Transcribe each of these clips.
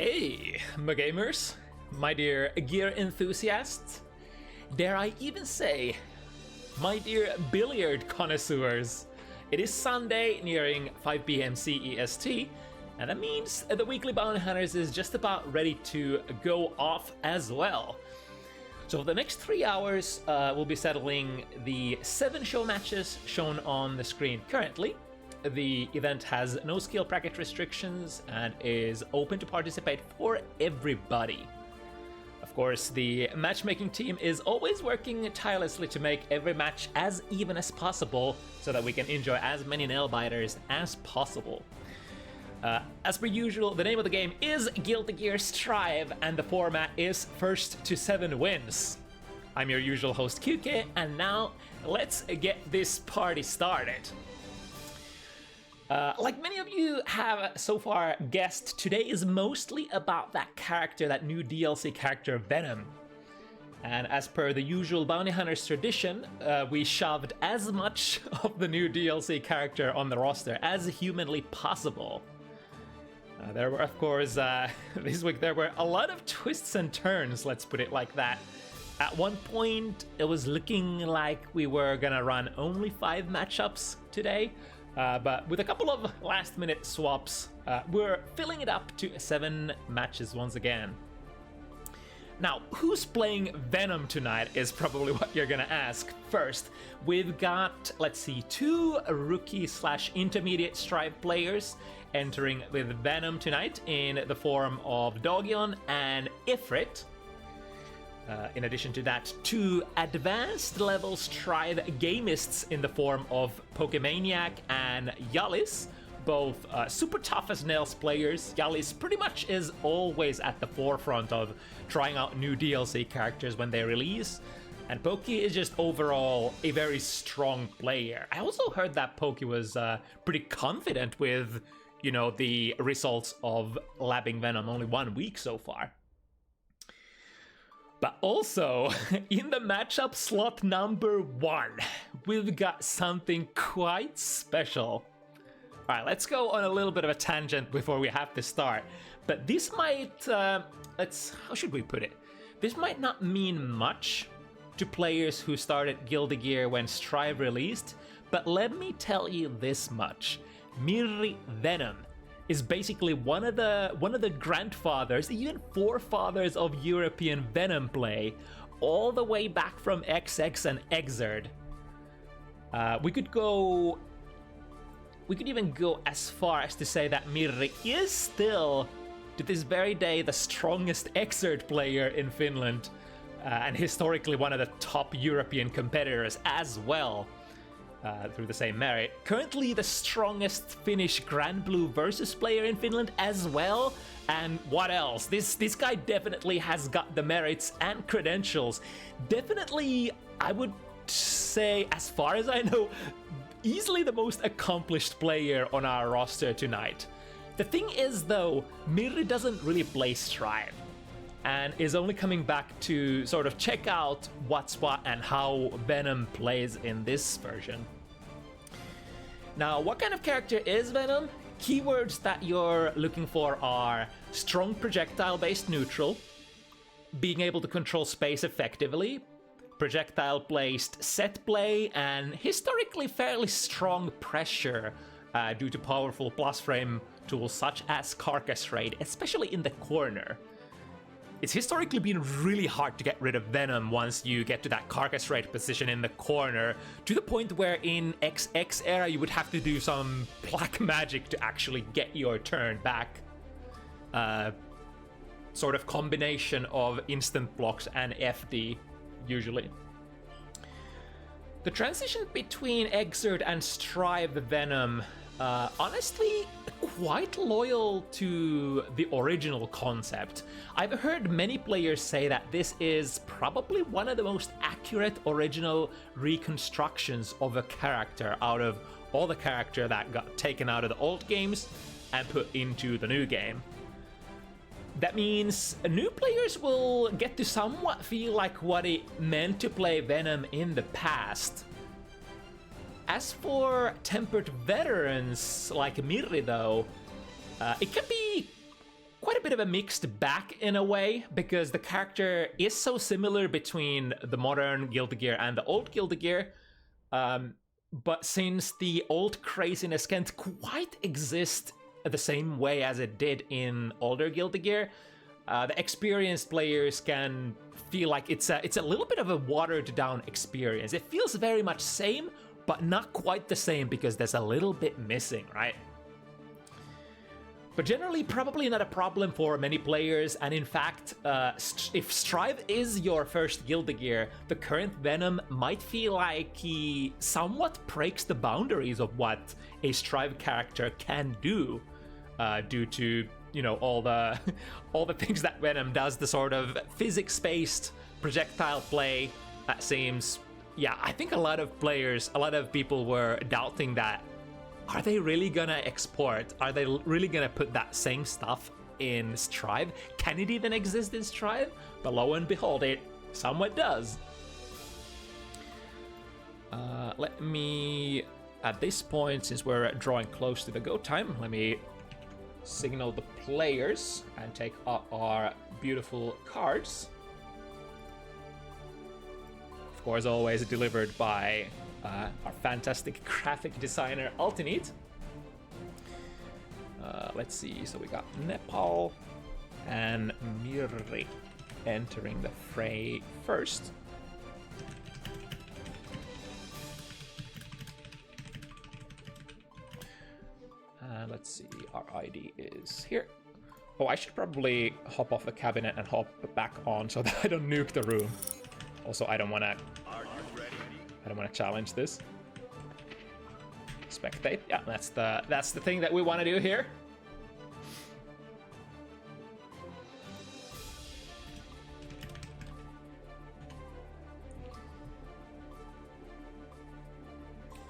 Hey, my gamers, my dear gear enthusiasts, dare I even say, my dear billiard connoisseurs. It is Sunday nearing 5 p.m. CEST, and that means the Weekly Bounty Hunters is just about ready to go off as well. So for the next 3 hours, we'll be settling the 7 show matches shown on the screen currently. The event has no skill bracket restrictions and is open to participate for everybody. Of course, the matchmaking team is always working tirelessly to make every match as even as possible so that we can enjoy as many nail-biters as possible. As per usual, the name of the game is Guilty Gear Strive, and the format is first to 7 wins. I'm your usual host QK, and now let's get this party started. Like many of you have so far guessed, today is mostly about that character, that new DLC character Venom. And as per the usual Bounty Hunters tradition, we shoved as much of the new DLC character on the roster as humanly possible. There were, of course, this week there were a lot of twists and turns, let's put it like that. At one point, it was looking like we were gonna run only 5 matchups today. But with a couple of last-minute swaps, we're filling it up to 7 matches once again. Now, who's playing Venom tonight is probably what you're gonna ask. First, we've got, let's see, 2 rookie/intermediate Strive players entering with Venom tonight in the form of Daugion and Ifrit. In addition to that, 2 advanced level Strive gamists in the form of Pokemaniac and Jalis, both super tough as nails players. Jalis pretty much is always at the forefront of trying out new DLC characters when they release, and Poke is just overall a very strong player. I also heard that Poke was pretty confident with, you know, the results of labbing Venom, only 1 week so far. But also, in the matchup slot number 1, we've got something quite special. Alright, let's go on a little bit of a tangent before we have to start. But this might, how should we put it? This might not mean much to players who started Guilty Gear when Strive released, but let me tell you this much. Mirri Venom is basically one of the grandfathers, even forefathers of European Venom play, all the way back from XX and Xrd. We could even go as far as to say that Mirri is still, to this very day, the strongest Xrd player in Finland, and historically one of the top European competitors as well. Through the same merit. Currently the strongest Finnish Grand Blue versus player in Finland as well. And what else? This guy definitely has got the merits and credentials. Definitely, I would say, as far as I know, easily the most accomplished player on our roster tonight. The thing is though, Mirri doesn't really play Strive, and is only coming back to sort of check out what's what and how Venom plays in this version. Now, what kind of character is Venom? Keywords that you're looking for are strong projectile-based neutral, being able to control space effectively, projectile-placed set play, and historically fairly strong pressure due to powerful plus frame tools such as Carcass Raid, especially in the corner. It's historically been really hard to get rid of Venom once you get to that Carcass Raid position in the corner, to the point where in XX era you would have to do some black magic to actually get your turn back. Sort of combination of instant blocks and FD, usually. The transition between Xrd and Strive Venom, honestly, quite loyal to the original concept. I've heard many players say that this is probably one of the most accurate original reconstructions of a character out of all the character that got taken out of the old games and put into the new game. That means new players will get to somewhat feel like what it meant to play Venom in the past. As for tempered veterans like Mirri though, it can be quite a bit of a mixed bag in a way, because the character is so similar between the modern Guilty Gear and the old Guilty Gear. But since the old craziness can't quite exist the same way as it did in older Guilty Gear, the experienced players can feel like it's a little bit of a watered down experience. It feels very much same, but not quite the same because there's a little bit missing, right? But generally, probably not a problem for many players, and in fact, if Strive is your first Guilty Gear, the current Venom might feel like he somewhat breaks the boundaries of what a Strive character can do, due to, you know, all the things that Venom does, the sort of physics-based projectile play that seems... Yeah, I think a lot of people were doubting that. Are they really gonna export? Are they really gonna put that same stuff in Strive? Can it even exist in Strive? But lo and behold, it somewhat does. Let me, at this point, since we're drawing close to the go time, let me signal the players and take out our beautiful cards. Of course, always delivered by our fantastic graphic designer, Altinit. Let's see, so we got Nepal and Mirri entering the fray first. Let's see, our ID is here. Oh, I should probably hop off the cabinet and hop back on so that I don't nuke the room. Also, I don't want to challenge this. Spectate. Yeah, that's the thing that we want to do here.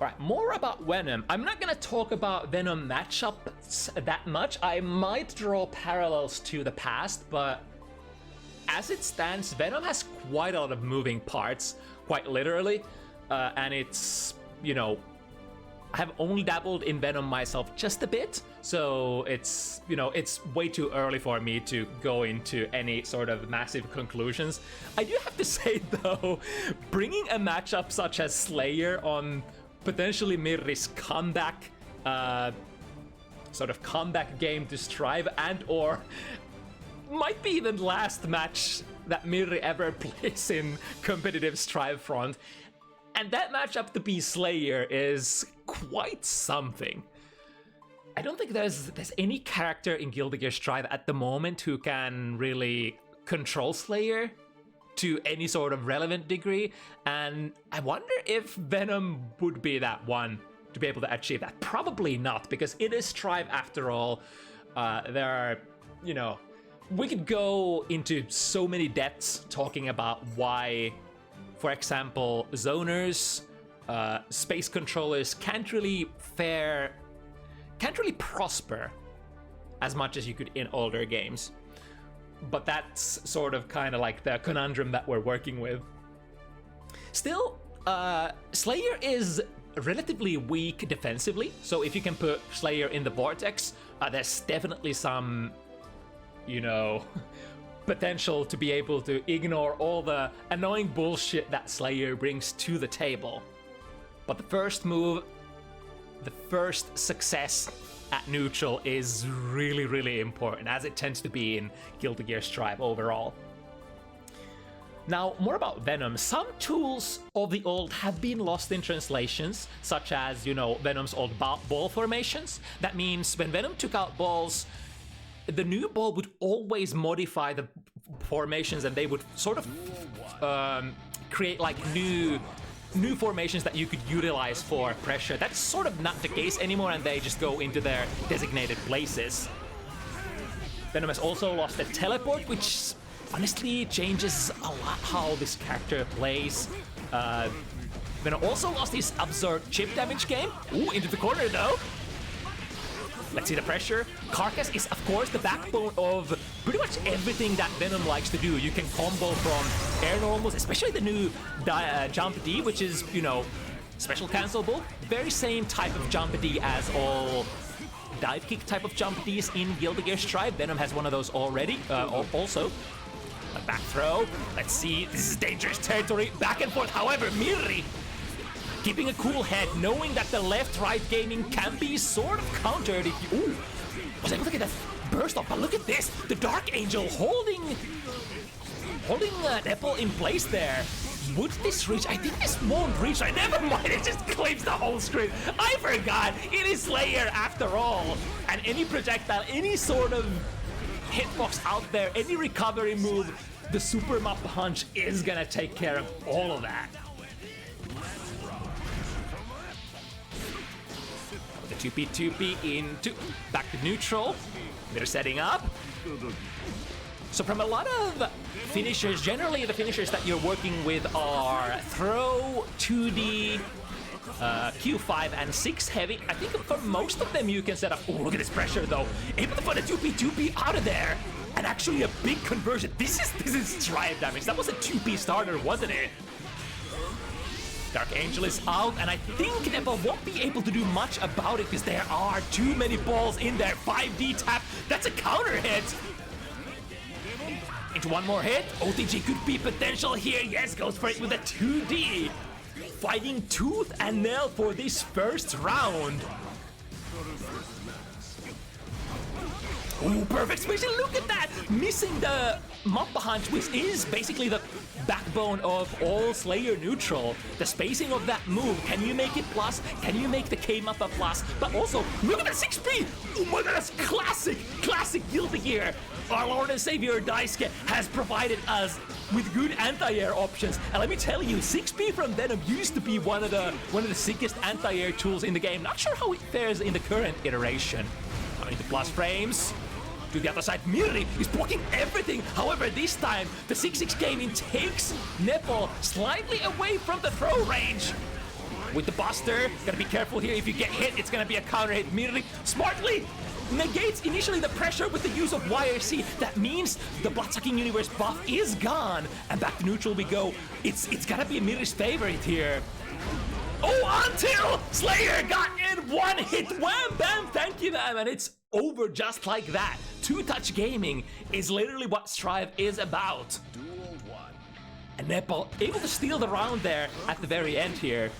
Alright, more about Venom. I'm not gonna talk about Venom matchups that much. I might draw parallels to the past, but as it stands, Venom has quite a lot of moving parts, quite literally. And it's, you know, I have only dabbled in Venom myself just a bit, so it's, you know, it's way too early for me to go into any sort of massive conclusions. I do have to say, though, bringing a matchup such as Slayer on potentially Mirri's comeback, sort of comeback game to Strive, and or might be the last match that Mirri ever plays in competitive Strive front. And that matchup to be Slayer is quite something. I don't think there's any character in Guilty Gear Strive at the moment who can really control Slayer to any sort of relevant degree, and I wonder if Venom would be that one to be able to achieve that. Probably not, because it is Strive after all. There are, you know, we could go into so many depths talking about why, for example, zoners, space controllers can't really prosper as much as you could in older games. But that's sort of kind of like the conundrum that we're working with. Still, Slayer is relatively weak defensively, so if you can put Slayer in the Vortex, there's definitely some, you know, potential to be able to ignore all the annoying bullshit that Slayer brings to the table. But the first move, the first success at neutral is really, really important, as it tends to be in Guilty Gear Strive overall. Now, more about Venom. Some tools of the old have been lost in translations, such as, you know, Venom's old ball formations. That means when Venom took out balls, the new ball would always modify the formations, and they would sort of create like new formations that you could utilize for pressure. That's sort of not the case anymore, and they just go into their designated places. Venom has also lost a teleport, which honestly changes a lot how this character plays. Venom also lost his absurd chip damage game. Ooh, into the corner though. Let's see the pressure. Carcass is, of course, the backbone of pretty much everything that Venom likes to do. You can combo from air normals, especially the new Jump D, which is, you know, special cancelable. Very same type of jump D as all dive kick type of jump Ds in Guilty Gear Strive. Venom has one of those already, also. A back throw. Let's see. This is dangerous territory. Back and forth. However, Mirri keeping a cool head, knowing that the left-right gaming can be sort of countered if you... Ooh! Was able to get that burst off, but look at this! The Dark Angel holding Nepal in place there. Would this reach? I think this won't reach. Right, never mind. It just claims the whole screen. I forgot. It is Slayer after all. And any projectile, any sort of hitbox out there, any recovery move, the super mop punch is gonna take care of all of that. The 2P into back to neutral. They're setting up. So from a lot of finishers, generally the finishers that you're working with are throw, 2D, Q5 and 6 heavy. I think for most of them you can set up. Oh, look at this pressure though. Able to put a 2P out of there. And actually a big conversion. This is strive damage. That was a 2P starter, wasn't it? Dark Angel is out, and I think Nepal won't be able to do much about it because there are too many balls in there. 5D tap, that's a counter hit. Into one more hit. OTG could be potential here. Yes, goes for it with a 2D. Fighting tooth and nail for this first round. Ooh, perfect spacing. Look at that! Missing the Mappa Hunch, which is basically the backbone of all Slayer neutral. The spacing of that move. Can you make it plus? Can you make the K-Mappa plus? But also, look at that 6P! Oh my god, that's classic Guilty Gear! Our Lord and Savior Daisuke has provided us with good anti-air options. And let me tell you, 6P from Venom used to be one of the sickest anti-air tools in the game. Not sure how it fares in the current iteration. Going to plus frames. To the other side, Mirri is blocking everything. However, this time, the 6-6 gaming takes Nepal slightly away from the throw range. With the Buster, gotta be careful here. If you get hit, it's gonna be a counter hit. Mirri smartly negates initially the pressure with the use of YRC. That means the Bloodsucking Universe buff is gone. And back to neutral we go. It's gotta be Mirri's favorite here. Oh, until Slayer got in one hit. Wham, bam, thank you, ma'am. And it's over just like that. Two-touch gaming is literally what Strive is about. And Nepal able to steal the round there at the very end here.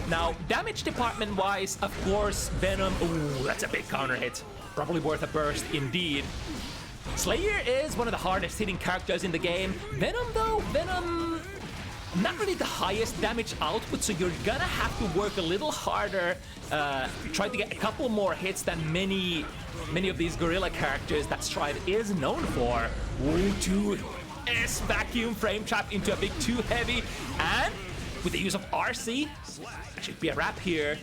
Now, damage department-wise, of course, Venom... Ooh, that's a big counter hit. Probably worth a burst indeed. Slayer is one of the hardest hitting characters in the game. Venom, though, not really the highest damage output, so you're gonna have to work a little harder, try to get a couple more hits than many of these gorilla characters that Strive is known for. Ooh, 2S vacuum frame trap into a big 2 heavy, and with the use of RC, that should be a wrap here.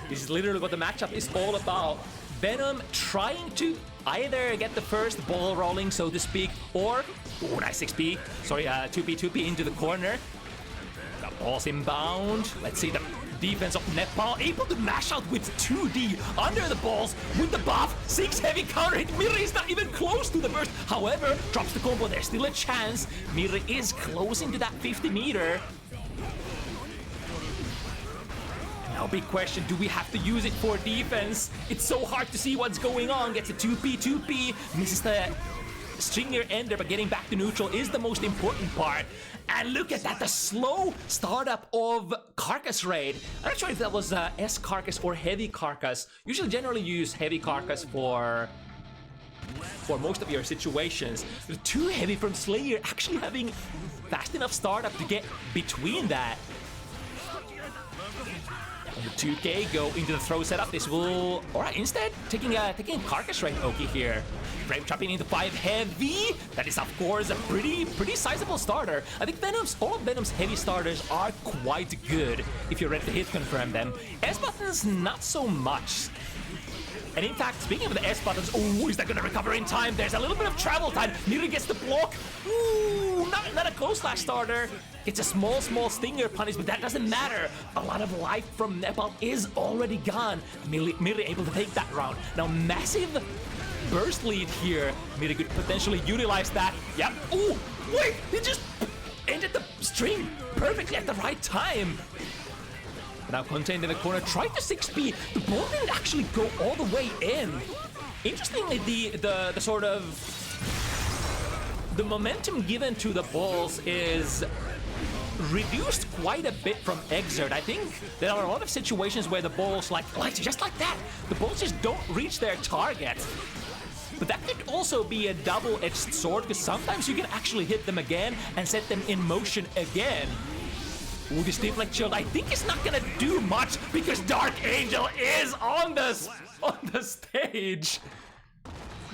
This is literally what the matchup is all about. Venom trying to either get the first ball rolling, so to speak, or... Oh, nice 6P. Sorry, 2P into the corner. The ball's inbound. Let's see the defense of Nepal. Able to mash out with 2D under the balls with the buff. 6 heavy counter hit. Mirri is not even close to the burst. However, drops the combo. There's still a chance. Mirri is closing to that 50 meter. Now, big question, do we have to use it for defense? It's so hard to see what's going on. Gets a 2P, misses the stringer ender, but getting back to neutral is the most important part. And look at that, the slow startup of Carcass Raid. I'm not sure if that was S Carcass or Heavy Carcass. Usually generally use Heavy Carcass for most of your situations. The 2 heavy from Slayer actually having fast enough startup to get between that. On the 2K, go into the throw setup. This will... Alright, instead, taking Carcass Raid Oki here. Frame trapping into 5 heavy. That is, of course, a pretty sizable starter. I think all of Venom's heavy starters are quite good if you're ready to hit confirm them. S buttons, not so much. And in fact, speaking of the S buttons, oh, is that gonna recover in time? There's a little bit of travel time. Mirri gets the block. Ooh, not a close slash starter. It's a small stinger punish, but that doesn't matter. A lot of life from Nepal is already gone. Mirri able to take that round. Now, massive burst lead here. Mirri could potentially utilize that. Yep. Ooh, wait, he just ended the string perfectly at the right time. Now contained in the corner, tried to 6B. The ball didn't actually go all the way in. Interestingly, the sort of the momentum given to the balls is reduced quite a bit from Exert. I think there are a lot of situations where the balls, like just like that, the balls just don't reach their target. But that could also be a double-edged sword, because sometimes you can actually hit them again and set them in motion again. Ooh, this Deflect Shield, I think it's not gonna do much because Dark Angel is on the stage.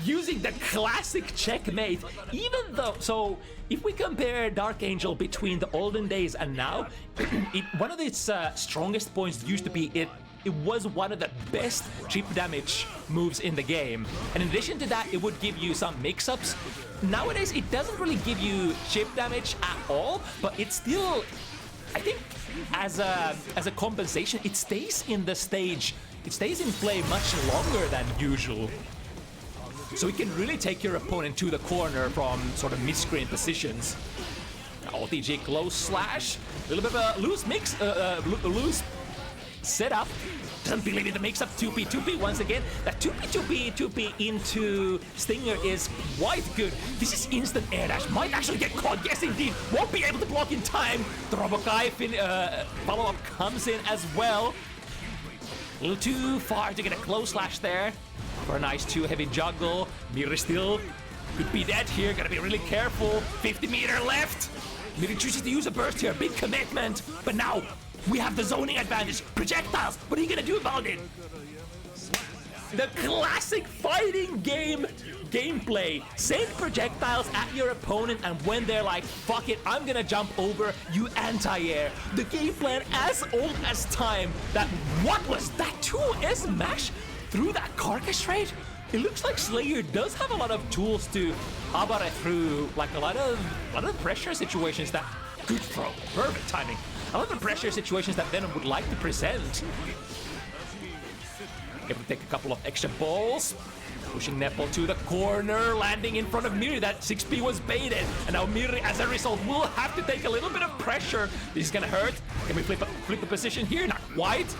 Using the classic checkmate, even though, so if we compare Dark Angel between the olden days and now, one of its strongest points used to be it was one of the best chip damage moves in the game. And in addition to that, it would give you some mix-ups. Nowadays, it doesn't really give you chip damage at all, but it's still, I think, as a compensation, it stays in the stage. It stays in play much longer than usual. So it can really take your opponent to the corner from sort of mid-screen positions. OTG close slash, a little bit of a loose mix, loose setup. Doesn't believe it, the mix up 2P, 2P once again. That 2P, 2P, 2P into Stinger is quite good. This is instant air dash, might actually get caught, yes indeed. Won't be able to block in time. The YoKai follow-up comes in as well. A little too far to get a close slash there. For a nice 2-heavy juggle. Mirri still could be dead here, gotta be really careful. 50 meter left. Mirri chooses to use a burst here, big commitment. But now, we have the zoning advantage. Projectiles, what are you gonna do about it? The classic fighting game gameplay. Send projectiles at your opponent, and when they're like, fuck it, I'm gonna jump over, you anti-air. The game plan as old as time. That, what was that 2S mash? Through that carcass rate? It looks like Slayer does have a lot of tools to abare through, like a lot of pressure situations that, good throw, perfect timing. A lot of pressure situations that Venom would like to present. Able to take a couple of extra balls. Pushing Nepal to the corner, landing in front of Mirri. That 6P was baited. And now Mirri, as a result, will have to take a little bit of pressure. This is gonna hurt. Can we flip the position here? Not quite.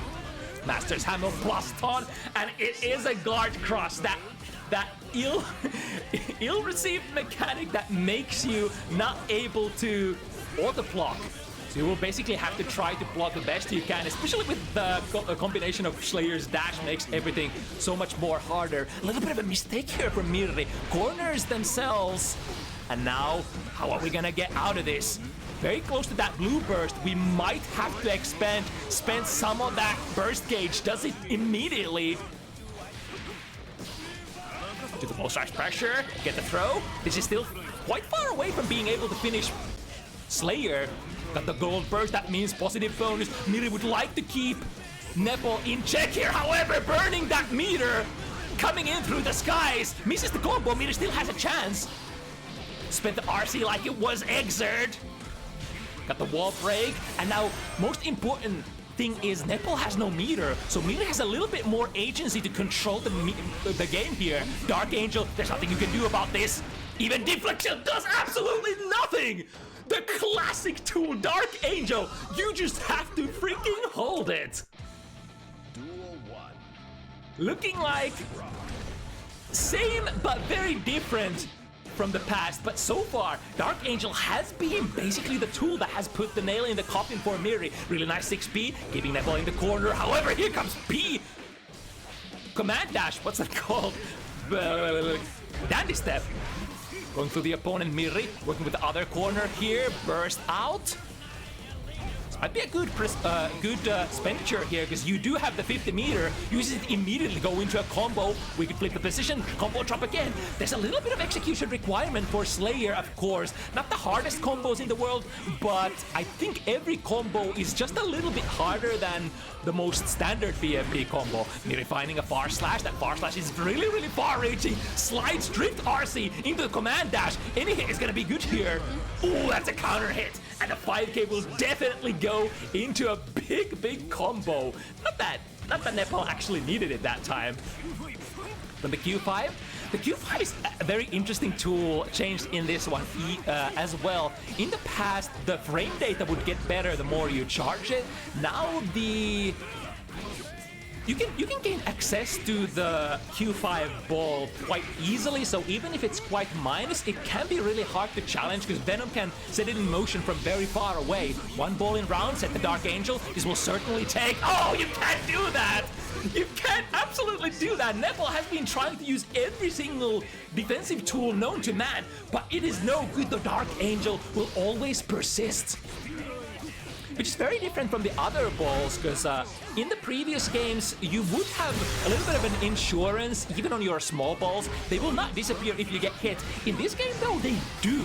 Master's Hammer plus taunt, and it is a guard cross. That ill-received mechanic that makes you not able to auto-block. So you will basically have to try to block the best you can, especially with the combination of Slayer's dash makes everything so much more harder. A little bit of a mistake here from Mirri. Corners themselves. And now, how are we gonna get out of this? Very close to that blue burst. We might have to spend some of that burst gauge. Does it immediately. To the post slash pressure, get the throw. This is still quite far away from being able to finish Slayer. Got the gold burst, that means positive bonus. Mirri would like to keep Nepal in check here. However, burning that meter, coming in through the skies, misses the combo. Mirri still has a chance. Spent the RC like it was Exert. Got the wall break, and now most important thing is Nepal has no meter, so Mirri has a little bit more agency to control the game here. Dark Angel, there's nothing you can do about this. Even Deflection does absolutely nothing! The classic tool, Dark Angel, you just have to freaking hold it. Looking like same but very different from the past, but so far, Dark Angel has been basically the tool that has put the nail in the coffin for Mirri. Really nice 6P, keeping Nepal in the corner. However, here comes P. Command dash, what's that called? Dandy step. Going through the opponent, Mirri, working with the other corner here, burst out. This might be a good expenditure here, because you do have the 50 meter. Use it immediately, go into a combo. We could flip the position, combo drop again. There's a little bit of execution requirement for Slayer, of course. Not the hardest combos in the world, but I think every combo is just a little bit harder than the most standard BFP combo. Mirri finding a far slash. That far slash is really, really far-reaching. Slides drift RC into the command dash. Any hit is gonna be good here. Ooh, that's a counter hit. And the 5K will definitely go into a big, big combo. Not that Nepal actually needed it that time. From the Q5, The Q5 is a very interesting tool changed in this one as well. In the past, the frame data would get better the more you charge it. Now you can gain access to the Q5 ball quite easily, so even if it's quite minus, it can be really hard to challenge because Venom can set it in motion from very far away. One ball in round, set the Dark Angel. This will certainly take... Oh, you can't do that! You can't absolutely do that! Nepal has been trying to use every single defensive tool known to man, but it is no good. The Dark Angel will always persist. Which is very different from the other balls, because in the previous games, you would have a little bit of an insurance, even on your small balls. They will not disappear if you get hit. In this game, though, they do.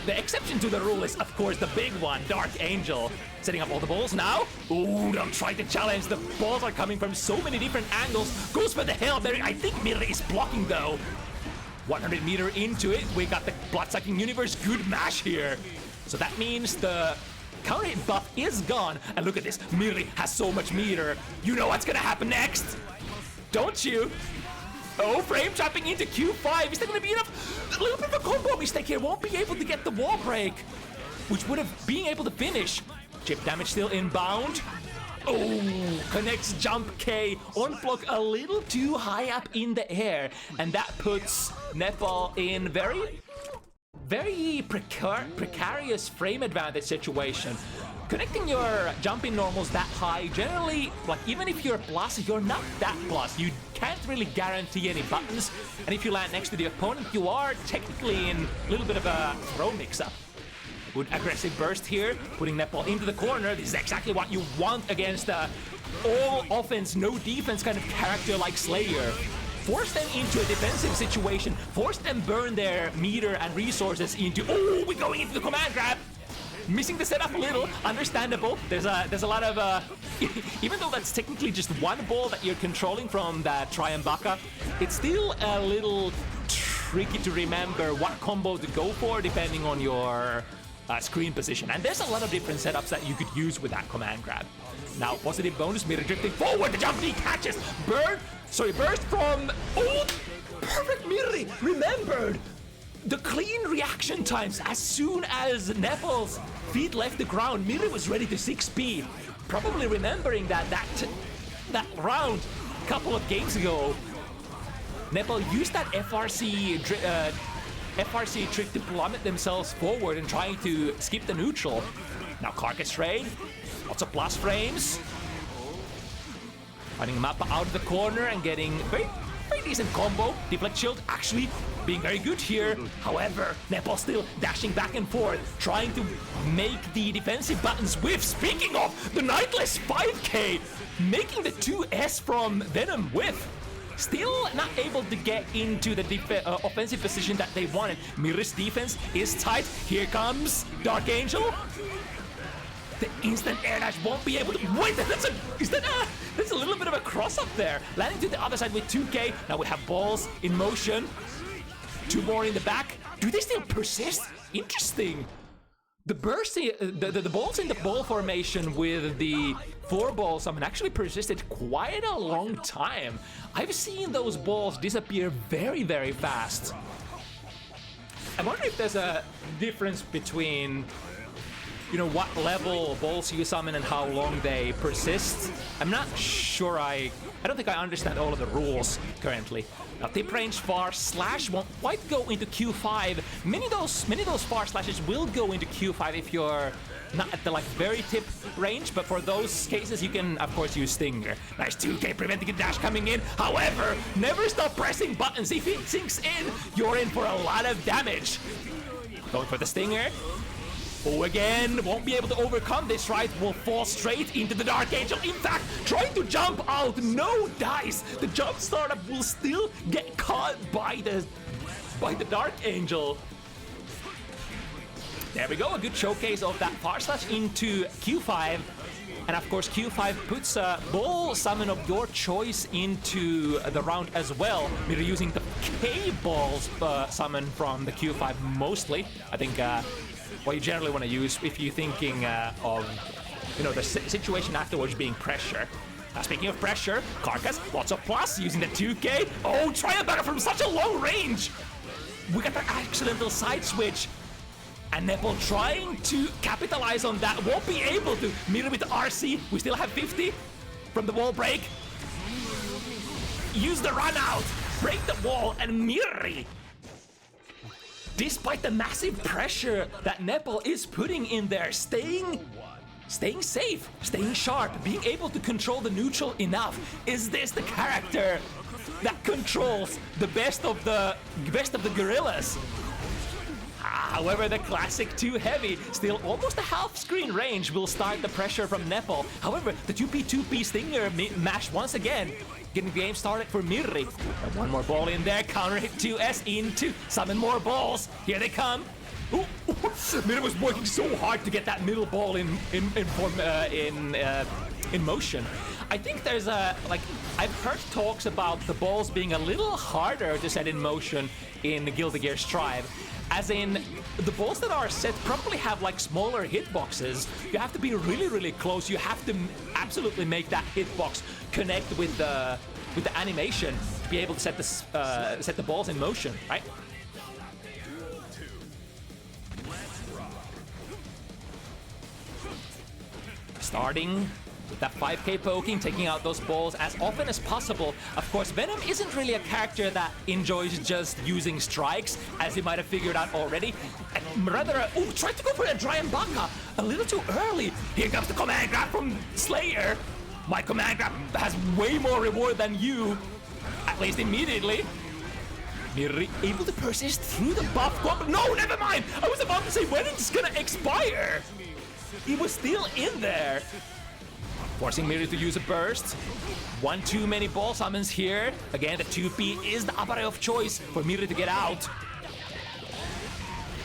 The exception to the rule is, of course, the big one, Dark Angel. Setting up all the balls now. Ooh, don't try to challenge. The balls are coming from so many different angles. Goes for the Hail Mary. I think Mirri is blocking, though. 100 meter into it, we got the Bloodsucking Universe. Good mash here. So that means the counter hit buff is gone. And look at this, Mirri has so much meter. You know what's gonna happen next, don't you? Oh, frame chopping into Q5. Is that gonna be enough? A little bit of a combo mistake here. Won't be able to get the wall break, which would have been able to finish. Chip damage still inbound. Oh, connects jump K on block a little too high up in the air. And that puts Nepal in very precarious frame advantage situation. Connecting your jumping normals that high, generally, like even if you're plus, you're not that plus. You can't really guarantee any buttons, and if you land next to the opponent, you are technically in a little bit of a throw mix-up. Good aggressive burst here, putting Nepal into the corner. This is exactly what you want against a all offense, no defense kind of character like Slayer. Force them into a defensive situation, force them burn their meter and resources into... Oh, we're going into the command grab! Missing the setup a little, understandable. There's a lot of... even though that's technically just one ball that you're controlling from that Triambaka, it's still a little tricky to remember what combo to go for depending on your screen position. And there's a lot of different setups that you could use with that command grab. Now, positive bonus, meter drifting forward, the jump knee catches, burst from... Oh, perfect Mirri, remembered! The clean reaction times, as soon as Nepal's feet left the ground, Mirri was ready to 6P. Probably remembering that round a couple of games ago, Nepal used that FRC trick to plummet themselves forward and trying to skip the neutral. Now Carcass Raid, lots of plus frames. Finding Mappa out of the corner and getting very decent combo. Deflect Shield actually being very good here. However, Nepal still dashing back and forth, trying to make the defensive buttons whiff. Speaking of, the Nightless 5K, making the 2S from Venom whiff. Still not able to get into the offensive position that they wanted. Mirri's defense is tight. Here comes Dark Angel. The instant air dash won't be able to... Wait, that's a little bit of a cross up there. Landing to the other side with 2K. Now we have balls in motion. Two more in the back. Do they still persist? Interesting. The burst, the balls in the ball formation with the 4-ball summon actually persisted quite a long time. I've seen those balls disappear very, very fast. I wonder if there's a difference between, you know, what level balls you summon and how long they persist. I'm not sure I don't think I understand all of the rules currently. Now, tip range far slash won't quite go into Q5. Many of those far slashes will go into Q5 if you're not at the like very tip range, but for those cases you can of course use Stinger. Nice 2K preventing a dash coming in. However, never stop pressing buttons. If it sinks in, you're in for a lot of damage. Going for the Stinger. Oh, again, won't be able to overcome this, right? Will fall straight into the Dark Angel. In fact, trying to jump out, no dice. The jump startup will still get caught by the Dark Angel. There we go, a good showcase of that far slash into Q5. And of course, Q5 puts a ball summon of your choice into the round as well. We're using the K-balls summon from the Q5 mostly. I think what you generally want to use if you're thinking of, you know, the situation afterwards being pressure. Speaking of pressure, Carcass, lots of plus, using the 2K. Oh, trial backer from such a long range! We got that accidental side switch. And Nepal trying to capitalize on that, won't be able to. Mirri with the RC, we still have 50 from the wall break. Use the run out, break the wall, and Mirri, despite the massive pressure that Nepal is putting in there, staying safe, staying sharp, being able to control the neutral enough. Is this the character that controls the best of the gorillas? However, the classic too heavy, still almost a half screen range, will start the pressure from Nepal. However, the 2P Stinger mash once again, getting the game started for Mirri. And one more ball in there, counter hit 2S into, summon more balls, here they come. Ooh, Mirri was working so hard to get that middle ball in motion. I think there's I've heard talks about the balls being a little harder to set in motion in Guilty Gear Strive. As in, the balls that are set probably have like smaller hitboxes. You have to be really, really close. You have to absolutely make that hitbox connect with the animation to be able to set the balls in motion, right? Starting with that 5k poking, taking out those balls as often as possible. Of course, Venom isn't really a character that enjoys just using strikes, as you might have figured out already. And rather, tried to go for a Giant Baka a little too early. Here comes the command grab from Slayer. My command grab has way more reward than you, at least immediately. Mirri able to persist through the buff combo. No, never mind! I was about to say, when it's gonna expire? He was still in there. Forcing Mirri to use a burst. One too many ball summons here. Again, the 2P is the appareil of choice for Mirri to get out.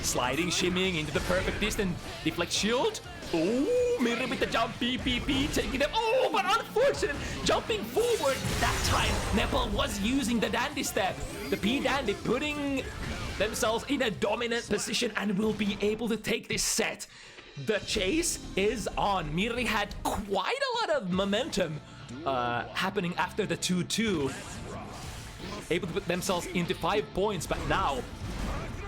Sliding, shimmying into the perfect distance. Deflect shield. Oh, Mirri with the jump PPP taking them. Oh, but unfortunate. Jumping forward. That time, Nepal was using the dandy step. The P dandy putting themselves in a dominant position and will be able to take this set. The chase is on. Mirri had quite a lot of momentum happening after the 2-2. Able to put themselves into 5 points, but now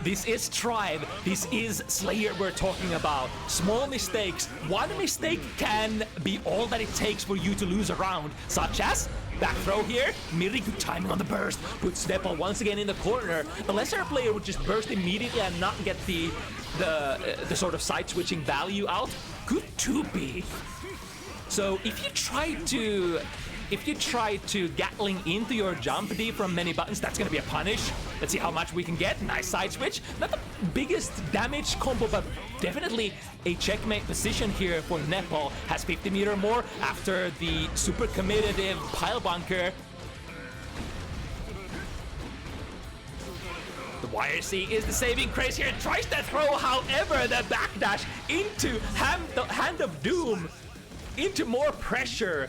this is Tribe. This is Slayer we're talking about. Small mistakes. One mistake can be all that it takes for you to lose a round, such as back throw here. Mirri, good timing on the burst. Puts Nepal once again in the corner. The lesser player would just burst immediately and not get the sort of side switching value out. Good 2B. So if you try to Gatling into your jump D from many buttons, that's gonna be a punish. Let's see how much we can get. Nice side switch. Not the biggest damage combo, but definitely a checkmate position here for Nepal. Has 50 meter more after the super committed pile bunker. The YRC is the saving grace here. Tries to throw, however, the backdash into Hand of Doom, into more pressure,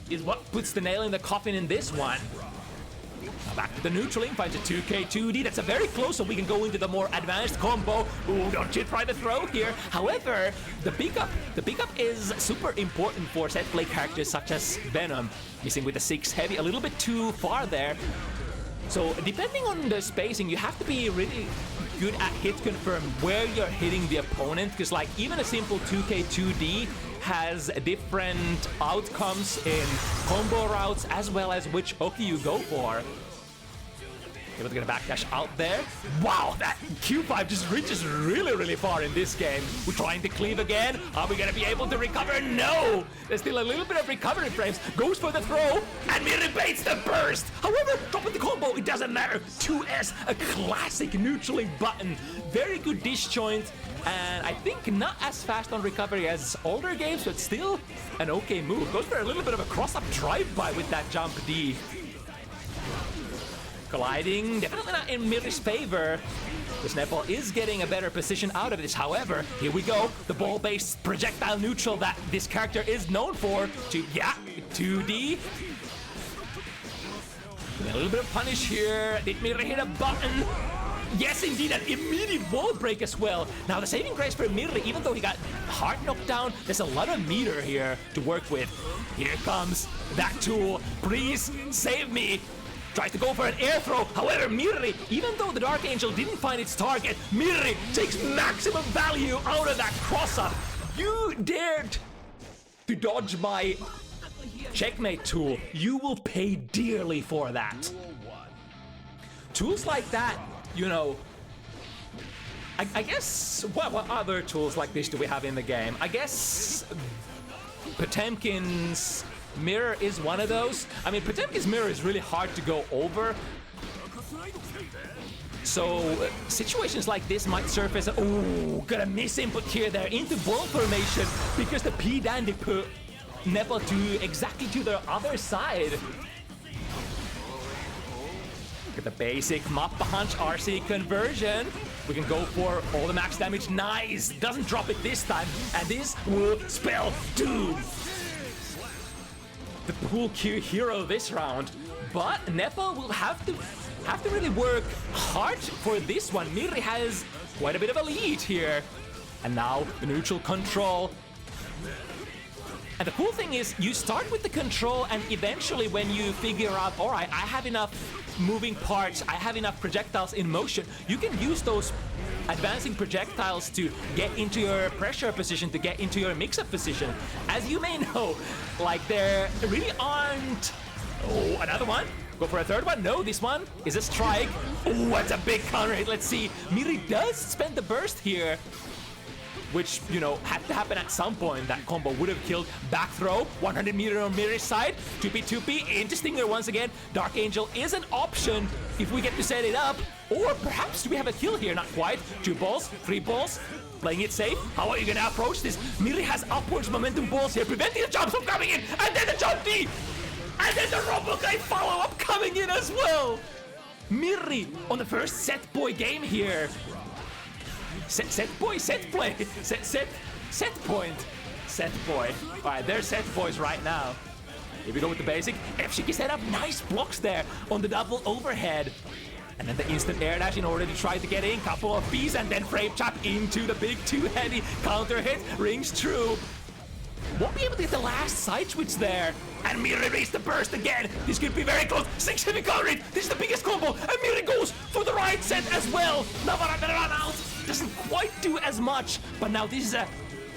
is what puts the nail in the coffin in this one. Now back to the neutral, finds a 2K 2D. That's a very close, so we can go into the more advanced combo. Ooh, don't you try the throw here. However, the pickup is super important for set play characters such as Venom. Missing with the 6 heavy, a little bit too far there. So depending on the spacing, you have to be really good at hit confirm where you're hitting the opponent, because like even a simple 2K 2D has different outcomes in combo routes as well as which Oki you go for. Able to get a backdash out there. Wow, that Q5 just reaches really, really far in this game. We're trying to cleave again. Are we gonna be able to recover? No! There's still a little bit of recovery frames. Goes for the throw, and Mirri baits the burst. However, dropping the combo, it doesn't matter. 2S, a classic neutraling button. Very good disjoint, and I think not as fast on recovery as older games, but still an okay move. Goes for a little bit of a cross-up drive-by with that jump D. Colliding, definitely not in Mirri's favor. This Nepal is getting a better position out of this. However, here we go. The ball-based projectile neutral that this character is known for. 2D. A little bit of punish here. Did Mirri hit a button? Yes, indeed, an immediate wall break as well. Now, the saving grace for Mirri, even though he got hard knocked down, there's a lot of meter here to work with. Here comes that tool. Please save me. Tries to go for an air throw. However, Mirri, even though the Dark Angel didn't find its target, Mirri takes maximum value out of that cross-up. You dared to dodge my checkmate tool. You will pay dearly for that. Tools like that, you know, I guess, what other tools like this do we have in the game? I guess Potemkin's mirror is one of those. I mean, Potemkin's mirror is really hard to go over. So situations like this might surface. Oh, got a misinput here there into ball formation because the P Dandy put Nepal to exactly to the other side. Look at the basic Mappa Punch RC conversion. We can go for all the max damage. Nice! Doesn't drop it this time. And this will spell doom. The pool Q hero this round. But Nepal will have to really work hard for this one. Mirri has quite a bit of a lead here. And now the neutral control. And the cool thing is, you start with the control, and eventually when you figure out, all right, I have enough moving parts, I have enough projectiles in motion, you can use those advancing projectiles to get into your pressure position, to get into your mix-up position. As you may know, like, there really aren't... Oh, another one? Go for a third one? No, this one is a strike. Oh, that's a big counter hit. Let's see. Mirri does spend the burst here, which, you know, had to happen at some point. That combo would have killed. Back throw, 100 meter on Mirri's side. 2P into Stinger once again. Dark Angel is an option if we get to set it up. Or perhaps do we have a kill here? Not quite. 2 balls, 3 balls. Playing it safe. How are you gonna approach this? Mirri has upwards momentum balls here, preventing the jumps from coming in. And then the jump D. And then the RoboKai follow-up coming in as well. Mirri on the first set boy game here. Set boy, set play, set point, set boy. All right, they're set boys right now. Here we go with the basic. F-Shiki set up nice blocks there on the double overhead. And then the instant air dash in order to try to get in. Couple of Bs and then frame chop into the big two-heady counter hit. Rings true. Won't be able to get the last side switch there. And Mirri raised the burst again. This could be very close. 6 heavy counter hit. This is the biggest combo. And Mirri goes for the right set as well. Navara gonna run out. Doesn't quite do as much. But now this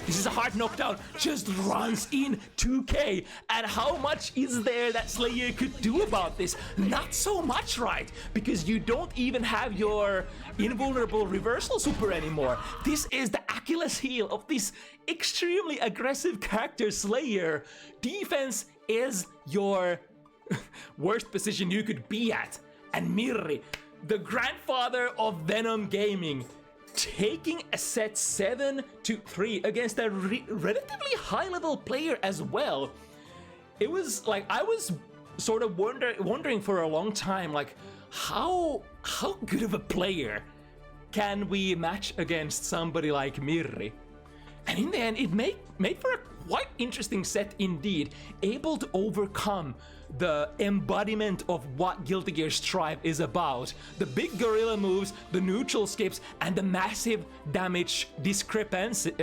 is a hard knockdown. Just runs in 2K. And how much is there that Slayer could do about this? Not so much, right? Because you don't even have your invulnerable reversal super anymore. This is the Achilles heel of this extremely aggressive character, Slayer. Defense is your worst position you could be at. And Mirri, the grandfather of Venom Gaming, taking a set 7-3 against a relatively high-level player as well. It was like, I was sort of wondering for a long time, like, how good of a player can we match against somebody like Mirri? And in the end, it made for a quite interesting set indeed, able to overcome the embodiment of what Guilty Gear Strive is about. The big gorilla moves, the neutral skips, and the massive damage discrepancy.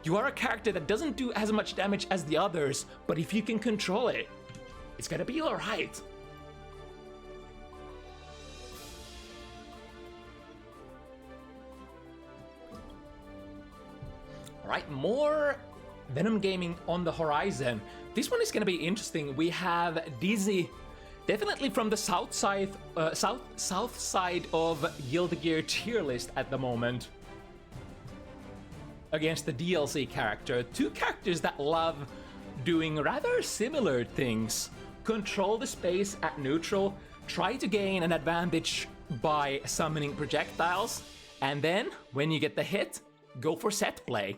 You are a character that doesn't do as much damage as the others, but if you can control it, it's gonna be alright. Alright, more Venom Gaming on the horizon. This one is going to be interesting. We have Dizzy, definitely from the south side of Guilty Gear tier list at the moment, against the DLC character. 2 characters that love doing rather similar things. Control the space at neutral, try to gain an advantage by summoning projectiles, and then, when you get the hit, go for set play.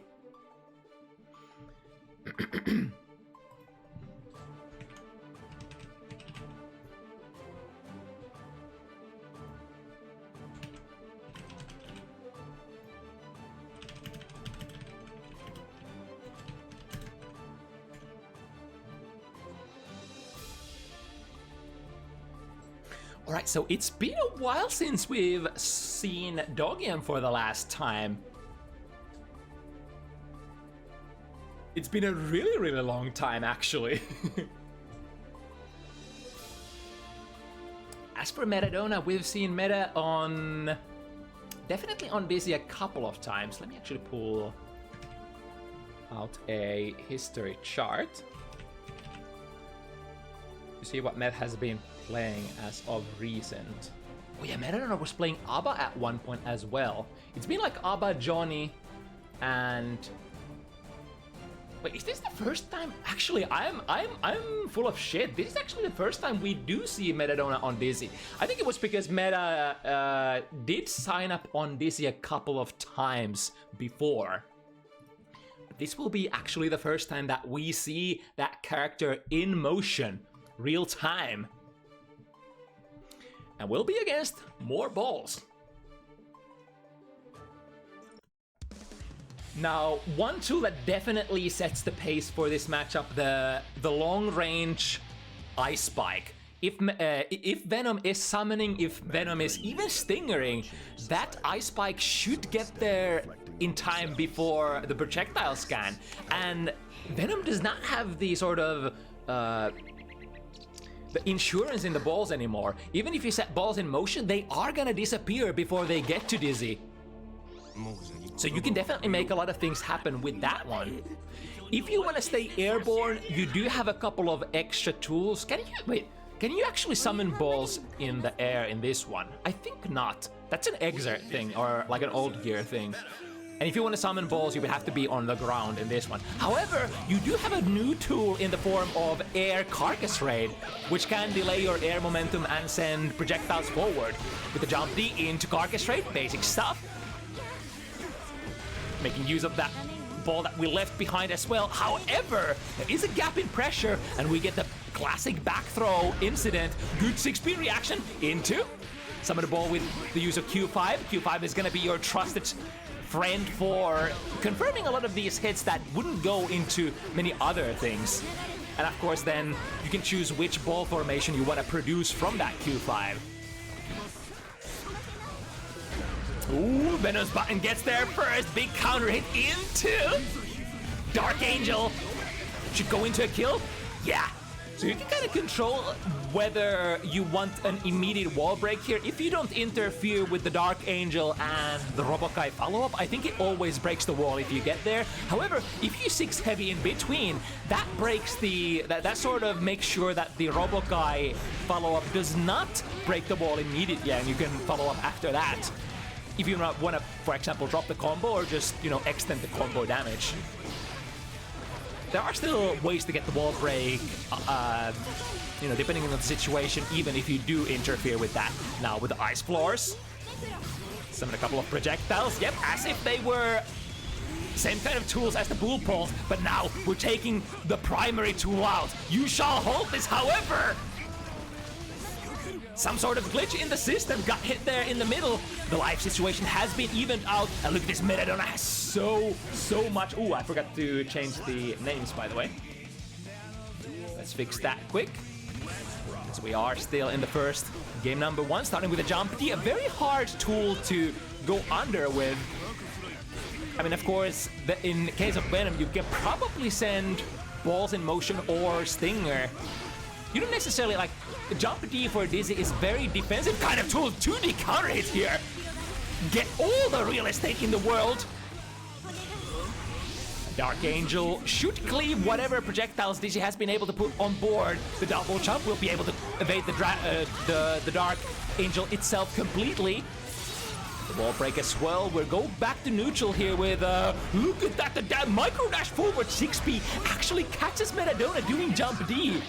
Alright, so it's been a while since we've seen Daugion for the last time. It's been a really, really long time, actually. As for Metadona, we've seen Meta on... definitely on Busy a couple of times. Let me actually pull out a history chart to see what Meta has been playing as of recent. Oh yeah, Metadona was playing Abba at one point as well. It's been like Abba, Johnny, and... Wait, is this the first time? Actually, I'm full of shit. This is actually the first time we do see Metadona on Dizzy. I think it was because Meta did sign up on Dizzy a couple of times before. But this will be actually the first time that we see that character in motion, real time. And we'll be against more balls. Now, one tool that definitely sets the pace for this matchup, the long-range Ice Spike. If Venom is summoning, if Venom is even stingering, that Ice Spike should get there in time before the projectile scan. And Venom does not have the sort of the insurance in the balls anymore. Even if you set balls in motion, they are gonna disappear before they get to Dizzy. So you can definitely make a lot of things happen with that one. If you want to stay airborne, you do have a couple of extra tools. Can you actually summon balls in the air in this one? I think not. That's an exert thing, or like an old gear thing. And if you want to summon balls, you would have to be on the ground in this one. However, you do have a new tool in the form of Air Carcass Raid, which can delay your air momentum and send projectiles forward. With the Jump D into Carcass Raid, basic stuff. Making use of that ball that we left behind as well. However, there is a gap in pressure, and we get the classic back throw incident. Good 6P reaction into summon the ball with the use of Q5. Q5 is going to be your trusted friend for confirming a lot of these hits that wouldn't go into many other things. And of course, then you can choose which ball formation you want to produce from that Q5. Ooh, Venom's button gets there first. Big counter hit into Dark Angel. Should go into a kill? Yeah. So you can kind of control whether you want an immediate wall break here. If you don't interfere with the Dark Angel and the RubyPrison follow-up, I think it always breaks the wall if you get there. However, if you 6 heavy in between, that breaks that sort of makes sure that the RubyPrison follow-up does not break the wall immediately, and you can follow up after that. If you want to, for example, drop the combo or just, extend the combo damage. There are still ways to get the wall break, depending on the situation, even if you do interfere with that. Now, with the ice floors, summon a couple of projectiles. Yep, as if they were same kind of tools as the bull pulse, but now we're taking the primary tool out. You shall hold this, however! Some sort of glitch in the system got hit there in the middle. The life situation has been evened out. And look at this, Metadona has so much. Ooh, I forgot to change the names, by the way. Let's fix that quick. So we are still in the first game number 1, starting with a Jump D, a very hard tool to go under with. I mean, of course, in case of Venom, you can probably send balls in motion or Stinger. You don't necessarily like Jump D for Dizzy is very defensive kind of tool. 2D counter hit here. Get all the real estate in the world. Dark Angel should cleave whatever projectiles Dizzy has been able to put on board. The double jump will be able to evade the Dark Angel itself completely. The wall break as well. We'll go back to neutral here with, look at that, the micro dash forward 6P actually catches Metadona doing Jump D,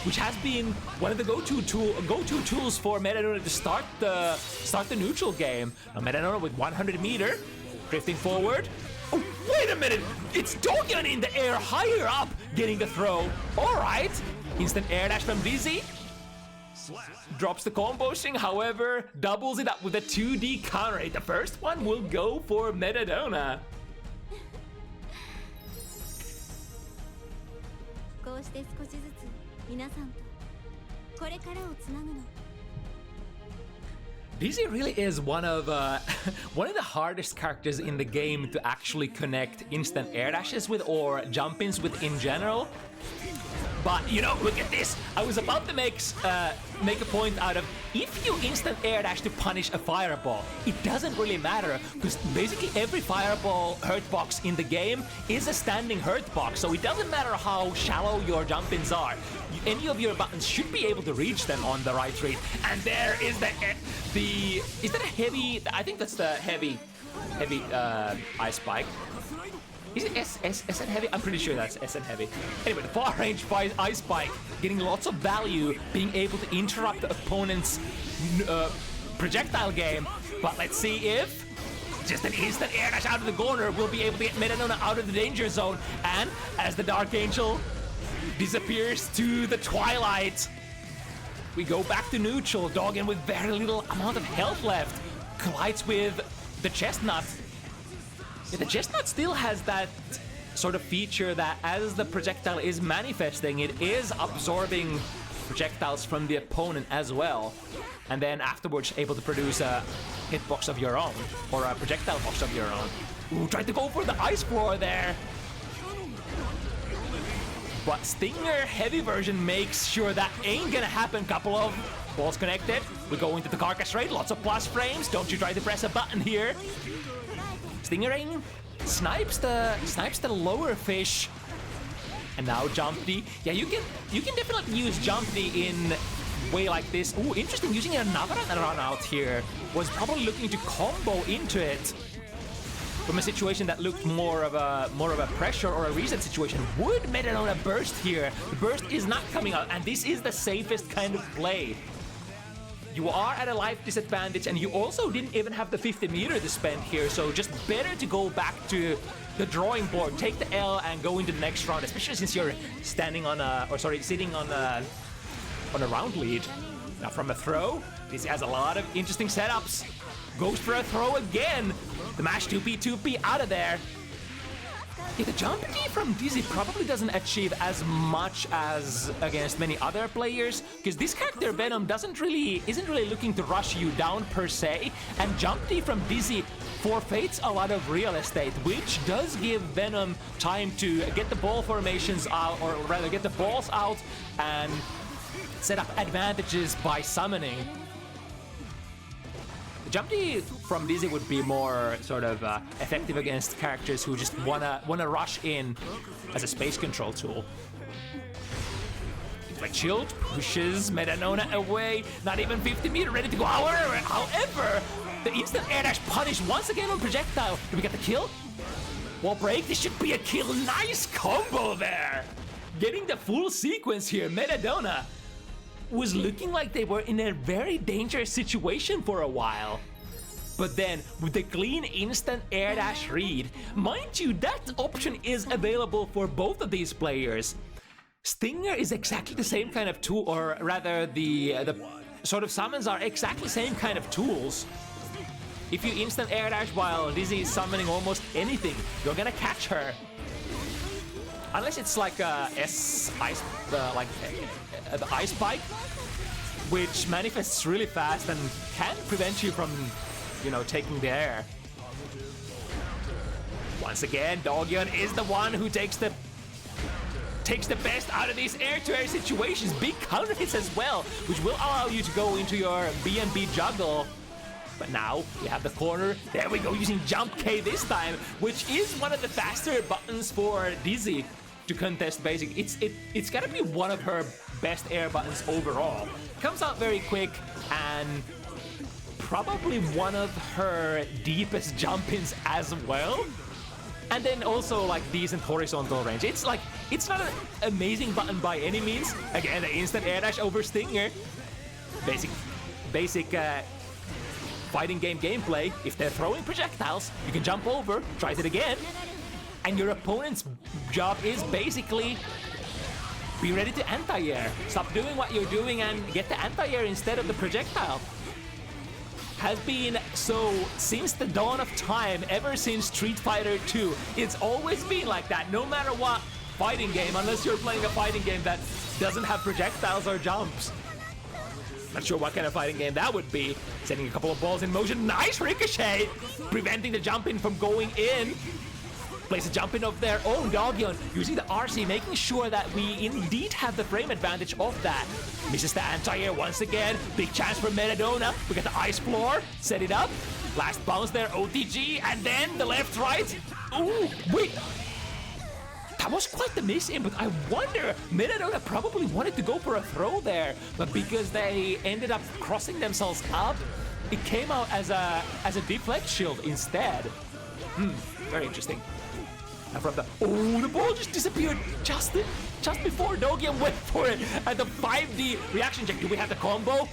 which has been one of the go-to tools for Metadona to start the neutral game. Now Metadona with 100 meter, drifting forward. Oh, wait a minute! It's Daugion in the air, higher up, getting the throw. All right, instant air dash from Dizzy. Drops the combo string, however, doubles it up with a 2D counter hit. The first one will go for Metadona. Dizzy really is one of one of the hardest characters in the game to actually connect instant air dashes with or jump-ins with in general. But you know, look at this. I was about to make a point out of if you instant air dash to punish a fireball, it doesn't really matter because basically every fireball hurt box in the game is a standing hurt box, so it doesn't matter how shallow your jump-ins are. Any of your buttons should be able to reach them on the right read. And there is the is that a heavy? I think that's the heavy ice spike. Is it SN heavy? I'm pretty sure that's SN heavy. Anyway, the far range ice spike, getting lots of value, being able to interrupt the opponent's projectile game. But let's see if just an instant air dash out of the corner will be able to get Metadona out of the danger zone. And as the Dark Angel disappears to the twilight, we go back to neutral. Daugion with very little amount of health left collides with the chestnut. Yeah, the chestnut still has that sort of feature that as the projectile is manifesting, it is absorbing projectiles from the opponent as well, and then afterwards able to produce a hitbox of your own or a projectile box of your own. Ooh, tried to go for the ice floor there. But Stinger heavy version makes sure that ain't gonna happen. Couple of balls connected. We go into the carcass raid. Lots of plus frames. Don't you try to press a button here. Stingering snipes the lower fish. And now Jump D. Yeah, you can definitely use Jump D in way like this. Ooh, interesting. Using another run out here. Was probably looking to combo into it. From a situation that looked more of a pressure or a reset situation. Would Metadona burst here? The burst is not coming out, and this is the safest kind of play. You are at a life disadvantage, and you also didn't even have the 50 meter to spend here, so just better to go back to the drawing board, take the L, and go into the next round, especially since you're sitting on a round lead. Now from a throw, this has a lot of interesting setups. Goes for a throw again. The mash 2P out of there. Yeah, the jump D from Dizzy probably doesn't achieve as much as against many other players, because this character Venom isn't really looking to rush you down per se, and jump D from Dizzy forfeits a lot of real estate, which does give Venom time to get the ball formations out, or rather get the balls out and set up advantages by summoning. The jump D from Dizzy would be more sort of effective against characters who just wanna rush in as a space control tool. Like Shield pushes Metadona away, not even 50 meter, ready to go. However, the instant air dash punish once again on projectile. Do we get the kill? Wall break. This should be a kill. Nice combo there. Getting the full sequence here. Metadona was looking like they were in a very dangerous situation for a while. But then, with the clean instant air dash read, mind you, that option is available for both of these players. Stinger is exactly the same kind of tool, or rather the sort of summons are exactly the same kind of tools. If you instant air dash while Dizzy is summoning almost anything, you're gonna catch her. Unless it's like the ice spike, which manifests really fast and can prevent you from, you know, taking the air. Once again, Daugion is the one who takes the best out of these air-to-air situations. Big counter hits as well, which will allow you to go into your BNB juggle. But now we have the corner. There we go, using Jump K this time, which is one of the faster buttons for Dizzy to contest basic. It's gotta be one of her best air buttons overall. Comes out very quick and probably one of her deepest jump-ins as well. And then also like decent horizontal range. It's not an amazing button by any means. Again, the instant air dash over Stinger. Basic fighting game gameplay. If they're throwing projectiles, you can jump over, try it again, and your opponent's job is basically be ready to anti-air. Stop doing what you're doing and get the anti-air instead of the projectile. Has been so since the dawn of time, ever since Street Fighter 2. It's always been like that, no matter what fighting game, unless you're playing a fighting game that doesn't have projectiles or jumps. Not sure what kind of fighting game that would be. Sending a couple of balls in motion. Nice ricochet! Preventing the jump in from going in. Place a jump in of their own. Daugion using the RC, making sure that we indeed have the frame advantage of that. Misses the anti-air once again. Big chance for Metadona. We got the ice floor. Set it up. Last bounce there, OTG, and then the left-right. Ooh, wait. That was quite the miss input. I wonder, Metadona probably wanted to go for a throw there, but because they ended up crossing themselves up, it came out as a deflect shield instead. Very interesting. And from the ball just disappeared just before Daugion went for it. And the 5D reaction check. Do we have the combo?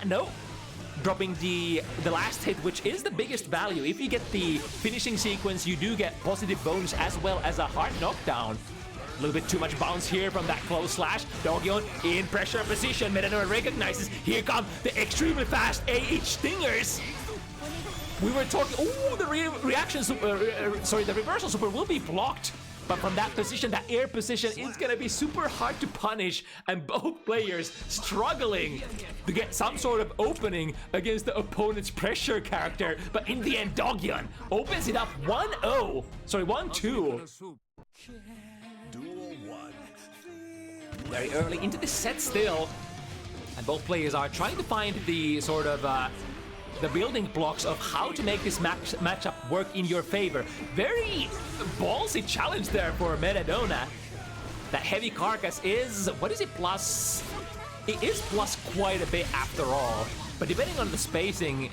No. Dropping the last hit, which is the biggest value. If you get the finishing sequence, you do get positive bonus as well as a hard knockdown. A little bit too much bounce here from that close slash. Daugion in pressure position. Metadona recognizes. Here come the extremely fast AH Stingers. We were talking. Oh, the reaction super. The reversal super will be blocked. But from that position, that air position, is gonna be super hard to punish, and both players struggling to get some sort of opening against the opponent's pressure character. But in the end, Daugion opens it up 1-0. Sorry, 1-2. Very early into the set still, and both players are trying to find the sort of the building blocks of how to make this matchup work in your favor. Very ballsy challenge there for Metadona. That heavy carcass is, what is it, plus? It is plus quite a bit after all. But depending on the spacing,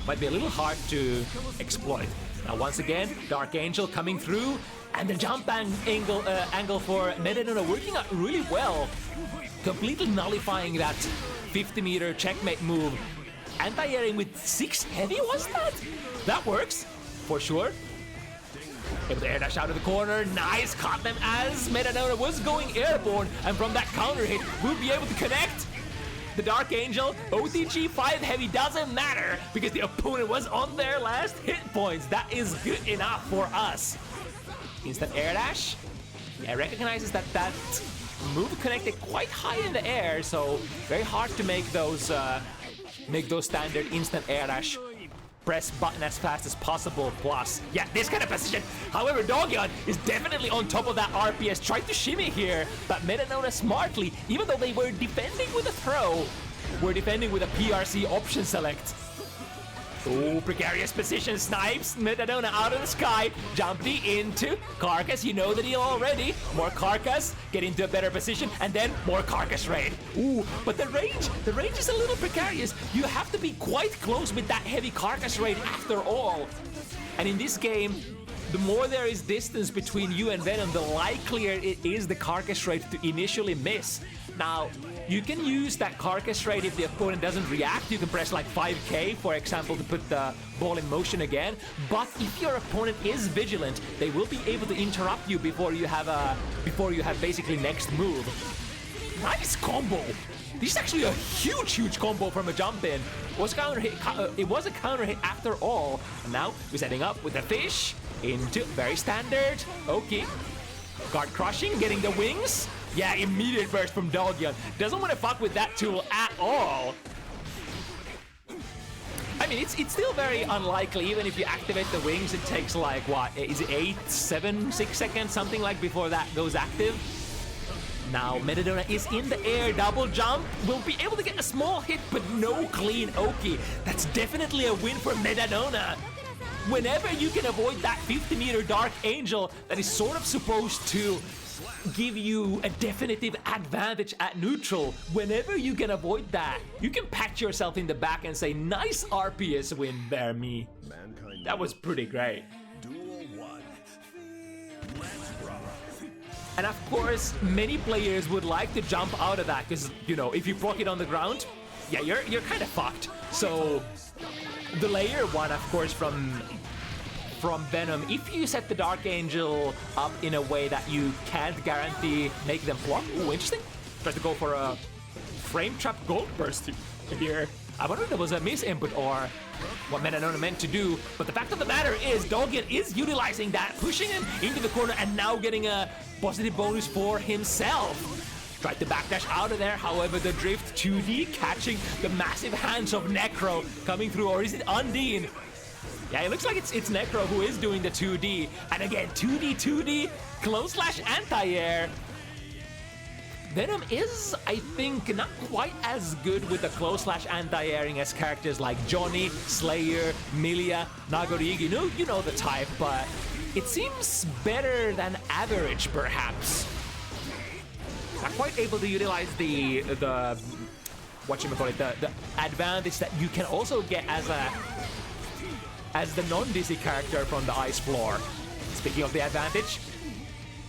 might be a little hard to exploit. Now once again, Dark Angel coming through, and the jump angle for Metadona working out really well. Completely nullifying that 50-meter checkmate move. Anti-airing with 6 heavy, was that? That works, for sure. Able to air dash out of the corner. Nice, caught them as Metadona was going airborne, and from that counter hit, we'll be able to connect. The Dark Angel, OTG 5 heavy doesn't matter, because the opponent was on their last hit points. That is good enough for us. Instant air dash. Yeah, recognizes that move connected quite high in the air, so very hard to make those standard instant air dash. Press button as fast as possible plus. Yeah, this kind of position. However, Daugion is definitely on top of that RPS. Tried to shimmy here, but Metadona smartly, even though they were defending with a throw, were defending with a PRC option select. Oh, precarious position, snipes, Metadona out of the sky, jumping into Carcass, you know the deal already. More Carcass, get into a better position, and then more Carcass raid. Ooh, but the range is a little precarious. You have to be quite close with that heavy Carcass raid after all. And in this game, the more there is distance between you and Venom, the likelier it is the Carcass raid to initially miss. Now, you can use that Carcass raid if the opponent doesn't react. You can press like 5K, for example, to put the ball in motion again. But if your opponent is vigilant, they will be able to interrupt you before you have basically next move. Nice combo. This is actually a huge combo from a jump in. It was a counter hit after all. And now we're setting up with the fish into very standard. Okay. Guard crushing, getting the wings. Yeah, immediate burst from Daugion. Doesn't want to fuck with that tool at all. I mean, it's still very unlikely. Even if you activate the wings, it takes like, what, is it 8, 7, 6 seconds, something like before that goes active? Now, Metadona is in the air, double jump. Will be able to get a small hit, but no clean Oki. That's definitely a win for Metadona. Whenever you can avoid that 50-meter Dark Angel that is sort of supposed to give you a definitive advantage at neutral, whenever you can avoid that, you can pat yourself in the back and say, nice RPS win there, me. That was pretty great. And of course, many players would like to jump out of that, because, you know, if you proc it on the ground, yeah, you're kind of fucked. So the layer one, of course, from Venom, if you set the Dark Angel up in a way that you can't guarantee make them block. Ooh, interesting. Tries to go for a frame trap gold burst here. I wonder if there was a miss input or what Metadona meant to do, but the fact of the matter is Daugion is utilizing that, pushing him into the corner and now getting a positive bonus for himself. Tried to backdash out of there, however the drift 2D catching the massive hands of Necro coming through, or is it Undine? Yeah, it looks like it's Necro who is doing the 2D. And again, 2D, close slash anti-air. Venom is, I think, not quite as good with the close slash anti-airing as characters like Johnny, Slayer, Milia, Nagorigi. You know the type, but it seems better than average, perhaps. Not quite able to utilize the whatchamacallit, the advantage that you can also get as the non-dizzy character from the ice floor. Speaking of the advantage,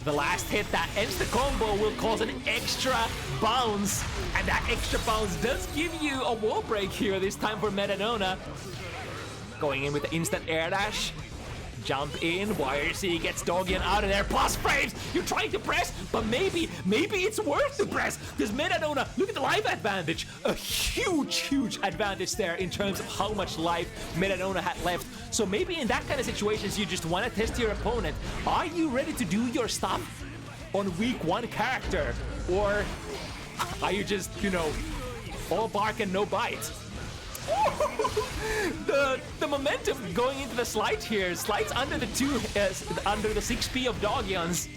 the last hit that ends the combo will cause an extra bounce, and that extra bounce does give you a wall break here, this time for Metadona. Going in with the instant air dash. Jump in, YRC gets Daugion out of there, plus frames! You're trying to press, but maybe it's worth the press, because Metadona, look at the life advantage! A huge advantage there in terms of how much life Metadona had left. So maybe in that kind of situations, you just want to test your opponent. Are you ready to do your stuff on week 1 character? Or are you just, all bark and no bite? the momentum going into the slide here. Slides under the 6P of Daugion's.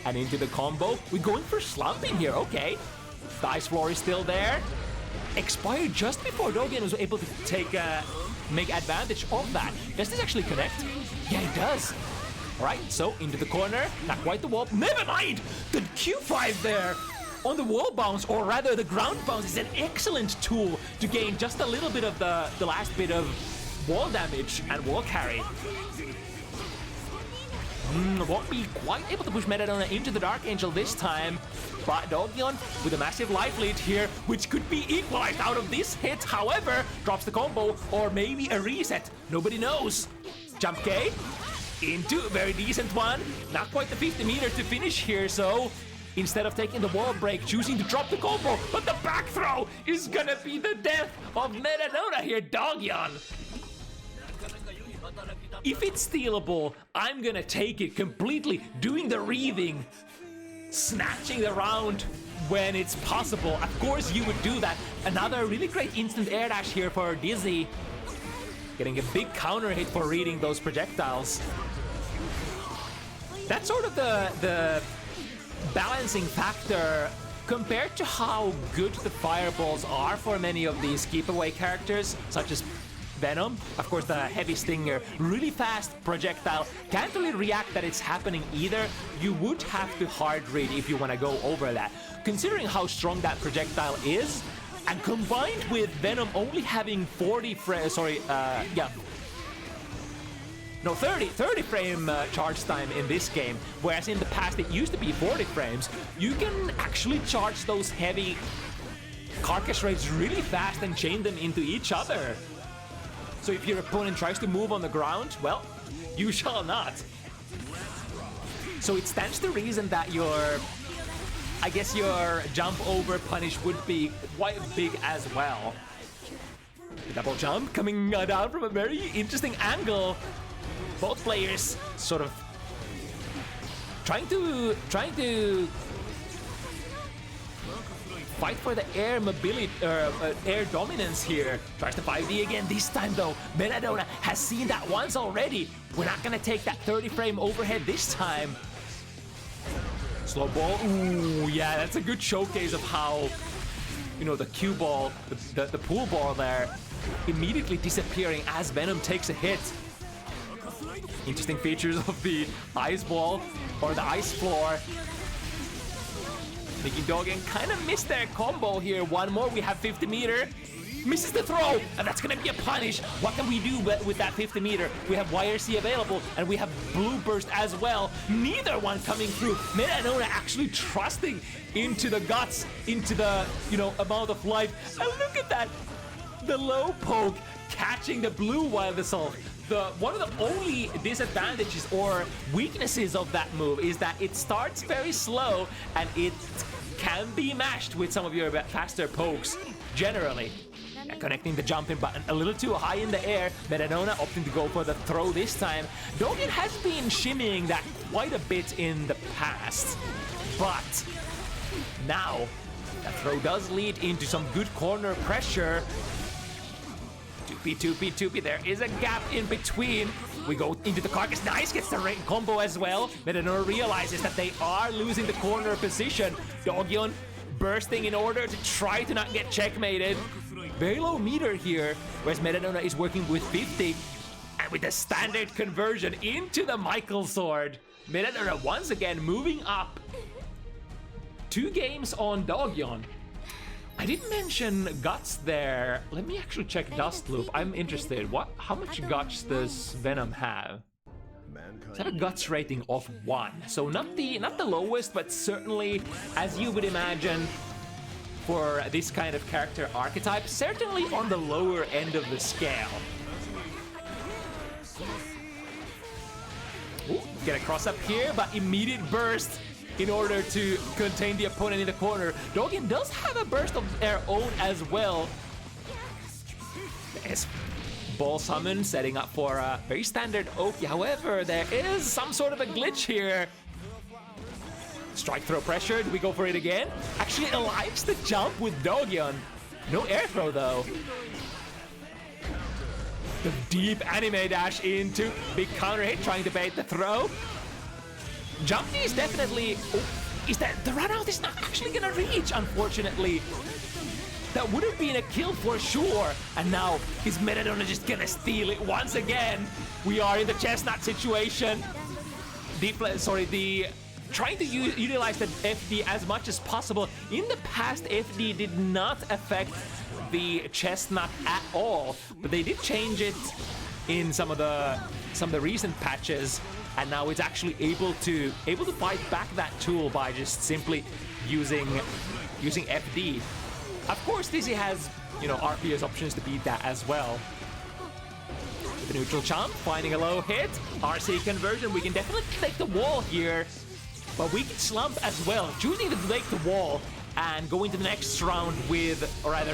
And into the combo. We're going for slumping here, okay. The ice floor is still there. Expired just before Daugion was able to make advantage of that. Does this actually connect? Yeah, it does. Alright, so into the corner. Not quite the wall. Never mind! The Q5 there on the wall bounce, or rather the ground bounce, is an excellent tool to gain just a little bit of the last bit of wall damage and wall carry. Won't be quite able to push Metadona into the Dark Angel this time, but Daugion with a massive life lead here, which could be equalized out of this hit. However, drops the combo, or maybe a reset. Nobody knows. Jump K into a very decent one. Not quite the 50 meter to finish here, so instead of taking the wall break, choosing to drop the combo, but the back throw is gonna be the death of Metadona here, Daugion. If it's stealable, I'm gonna take it completely, doing the reading, snatching the round when it's possible. Of course you would do that. Another really great instant air dash here for Dizzy. Getting a big counter hit for reading those projectiles. That's sort of the balancing factor compared to how good the fireballs are for many of these keep away characters, such as Venom. Of course, the heavy stinger, really fast projectile, can't really react that it's happening either. You would have to hard read if you want to go over that. Considering how strong that projectile is, and combined with Venom only having 30 frame charge time in this game, whereas in the past it used to be 40 frames, you can actually charge those heavy carcass raids really fast and chain them into each other. So if your opponent tries to move on the ground, well, you shall not. So it stands to reason that your jump over punish would be quite big as well. The double jump coming down from a very interesting angle. Both players sort of trying to fight for the air mobility, air dominance here. Tries the 5D again. This time though, Metadona has seen that once already. We're not gonna take that 30 frame overhead this time. Slow ball. Ooh, yeah, that's a good showcase of how, the cue ball, the pool ball there, immediately disappearing as Venom takes a hit. Interesting features of the ice ball, or the ice floor. Making Daugion kind of missed their combo here. One more, we have 50 meter. Misses the throw, and that's gonna be a punish. What can we do with that 50 meter? We have YRC available, and we have Blue Burst as well. Neither one coming through. Metadona actually trusting into the guts, into the, amount of life. And look at that. The low poke catching the blue Wild Assault. One of the only disadvantages or weaknesses of that move is that it starts very slow and it can be mashed with some of your faster pokes, generally. Yeah, connecting the jumping button a little too high in the air. Metadona opting to go for the throw this time. Daugion has been shimmying that quite a bit in the past, but now that throw does lead into some good corner pressure. 2P. There is a gap in between. We go into the carcass. Nice, gets the ring combo as well. Metadona realizes that they are losing the corner position. Daugion bursting in order to try to not get checkmated. Very low meter here, whereas Metadona is working with 50. And with the standard conversion into the Michael sword, Metadona once again moving up. 2 games on Daugion. I didn't mention guts there. Let me actually check Dust Loop. I'm interested. How much guts does Venom have? It's a guts rating of 1. So not the lowest, but certainly, as you would imagine, for this kind of character archetype, certainly on the lower end of the scale. Ooh, get a cross up here, but immediate burst in order to contain the opponent in the corner. Daugion does have a burst of their own as well. There's ball summon setting up for a very standard Oki. However, there is some sort of a glitch here. Strike throw pressure. Do we go for it again? Actually aligns the jump with Daugion. No air throw though. The deep anime dash into big counter hit, trying to bait the throw. Jumpy is definitely... Oh, is that the run out is not actually gonna reach, unfortunately. That would have been a kill for sure. And now is Metadona just gonna steal it once again? We are in the chestnut situation. Trying to utilize the FD as much as possible. In the past, FD did not affect the chestnut at all, but they did change it in some of the recent patches. And now it's actually able to fight back that tool by just simply using FD. Of course, Dizzy has, RPS options to beat that as well. The neutral chump, finding a low hit. RC conversion, we can definitely take the wall here. But we can slump as well, choosing to take the wall and go into the next round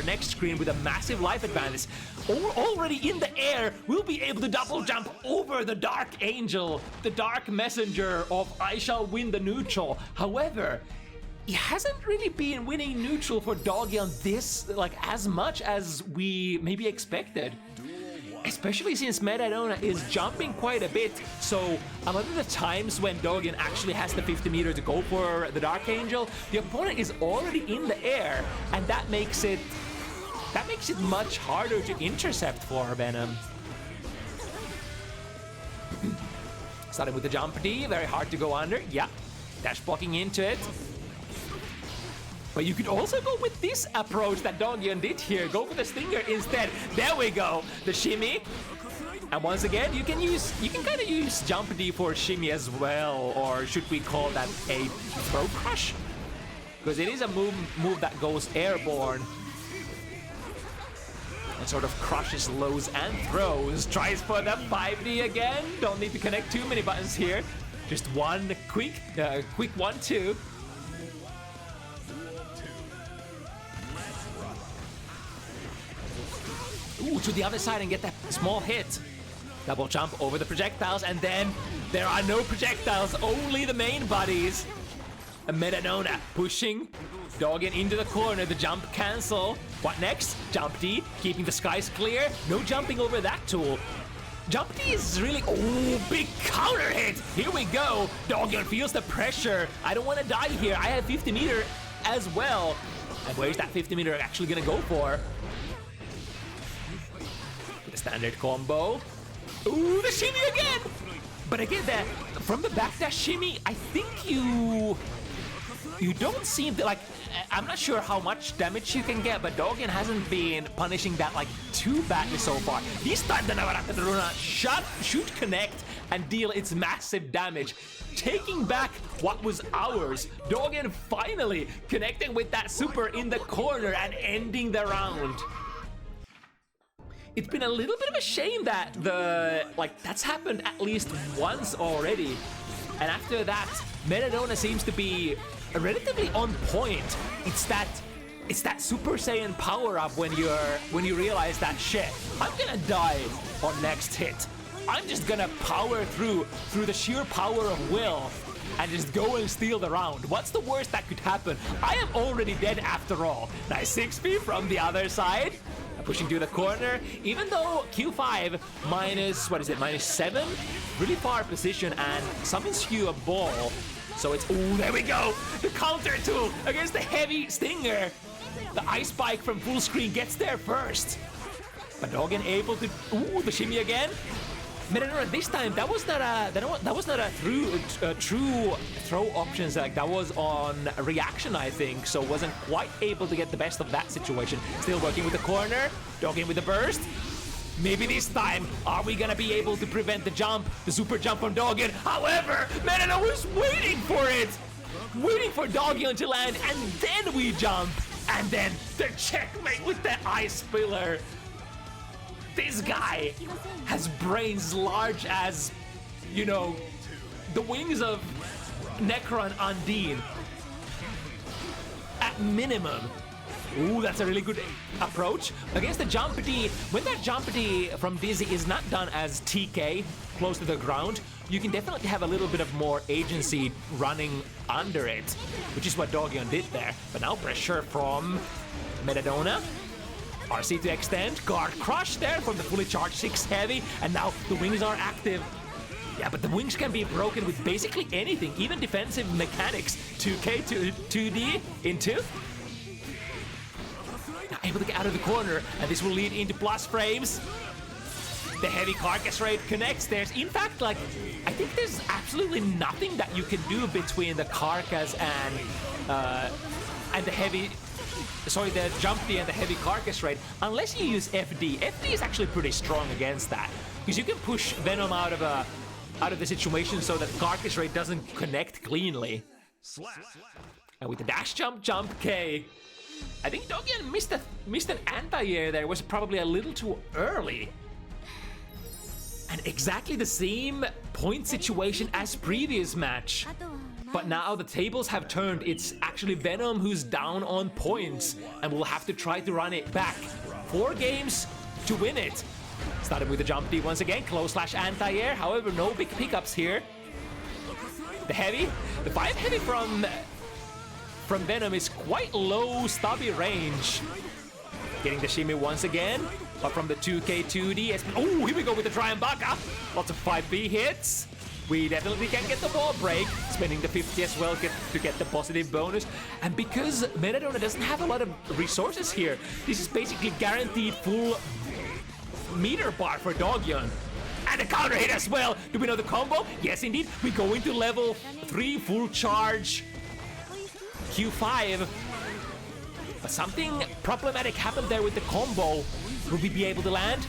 next screen with a massive life advantage. Already in the air, we'll be able to double jump over the Dark Angel, the Dark Messenger of I shall win the neutral. However, it hasn't really been winning neutral for Daugion as much as we maybe expected. Especially since Metadona is jumping quite a bit, so a lot of the times when Daugion actually has the 50 meter to go for the Dark Angel, the opponent is already in the air, and that makes it much harder to intercept for Venom. Starting with the jump D, very hard to go under. Yeah, dash blocking into it. But you could also go with this approach that Daugion did here. Go for the stinger instead. There we go. The shimmy. And once again, you can kind of use jump D for shimmy as well. Or should we call that a throw crush? Because it is a move that goes airborne. And sort of crushes lows and throws. Tries for the 5D again. Don't need to connect too many buttons here. Just one quick 1-2. Ooh, to the other side and get that small hit. Double jump over the projectiles, and then there are no projectiles, only the main bodies. A Metadona pushing Daugion into the corner, the jump cancel. What next? Jump D, keeping the skies clear. No jumping over that tool. Jump D is really, big counter hit. Here we go. Daugion feels the pressure. I don't want to die here. I have 50 meter as well. And where's that 50 meter actually gonna go for? The standard combo. Ooh, the shimmy again! But again, from the backdash shimmy, I think you don't seem to, I'm not sure how much damage you can get, but Daugion hasn't been punishing that too badly so far. This time the Navarata Runa should connect and deal its massive damage, taking back what was ours. Daugion finally connecting with that super in the corner and ending the round. It's been a little bit of a shame that that's happened at least once already. And after that, Metadona seems to be relatively on point. It's that it's that Super Saiyan power-up when you realize that shit, I'm gonna die on next hit. I'm just gonna power through the sheer power of will and just go and steal the round. What's the worst that could happen? I am already dead after all. Nice 6p from the other side. Pushing to the corner, even though Q5 minus, what is it, -7? Really far position and summons you a ball. So it's, oh, there we go! The counter tool against the heavy stinger. The ice spike from full screen gets there first. But Daugion able to, ooh, the shimmy again. Metadona this time, that was not a true throw options. Like that was on reaction, I think. So wasn't quite able to get the best of that situation. Still working with the corner. Daugion with the burst. Maybe this time, are we gonna be able to prevent the jump, the super jump from Daugion? However, Metadona was waiting for it, waiting for Daugion to land, and then we jump, and then the checkmate with the ice spiller. This guy has brains large as, you know, the wings of Necron Undine. At minimum. Ooh, that's a really good approach. Against the Jumpity, when that Jumpity from Dizzy is not done as TK, close to the ground, you can definitely have a little bit of more agency running under it, which is what Daugion did there. But now pressure from Metadona. RC to extend, guard crush there from the fully charged 6 heavy, and now the wings are active. Yeah, but the wings can be broken with basically anything, even defensive mechanics. 2K to 2D into. Now able to get out of the corner, and this will lead into plus frames. The heavy carcass raid connects. There's, in fact, like, I think there's absolutely nothing that you can do between the carcass and the heavy. Sorry, the Jumpy and the heavy carcass raid, unless you use FD. FD is actually pretty strong against that, because you can push Venom out of the situation so that carcass raid doesn't connect cleanly. And with the dash jump K, I think Daugion missed an anti-air there. Was probably a little too early. And exactly the same point situation as previous match. But now the tables have turned. It's actually Venom who's down on points and will have to try to run it back. 4 games to win it. Started with the jump D once again, close slash anti-air. However, no big pickups here. The heavy, the 5 heavy from Venom is quite low stubby range. Getting the shimmy once again, but from the 2K 2D. Oh, here we go with the Triumbaka. Lots of 5B hits. We definitely can get the wall break, spending the 50 as well to get the positive bonus. And because Metadona doesn't have a lot of resources here, this is basically guaranteed full meter bar for Daugion. And a counter hit as well. Do we know the combo? Yes, indeed. We go into level 3 full charge Q5. But something problematic happened there with the combo. Will we be able to land?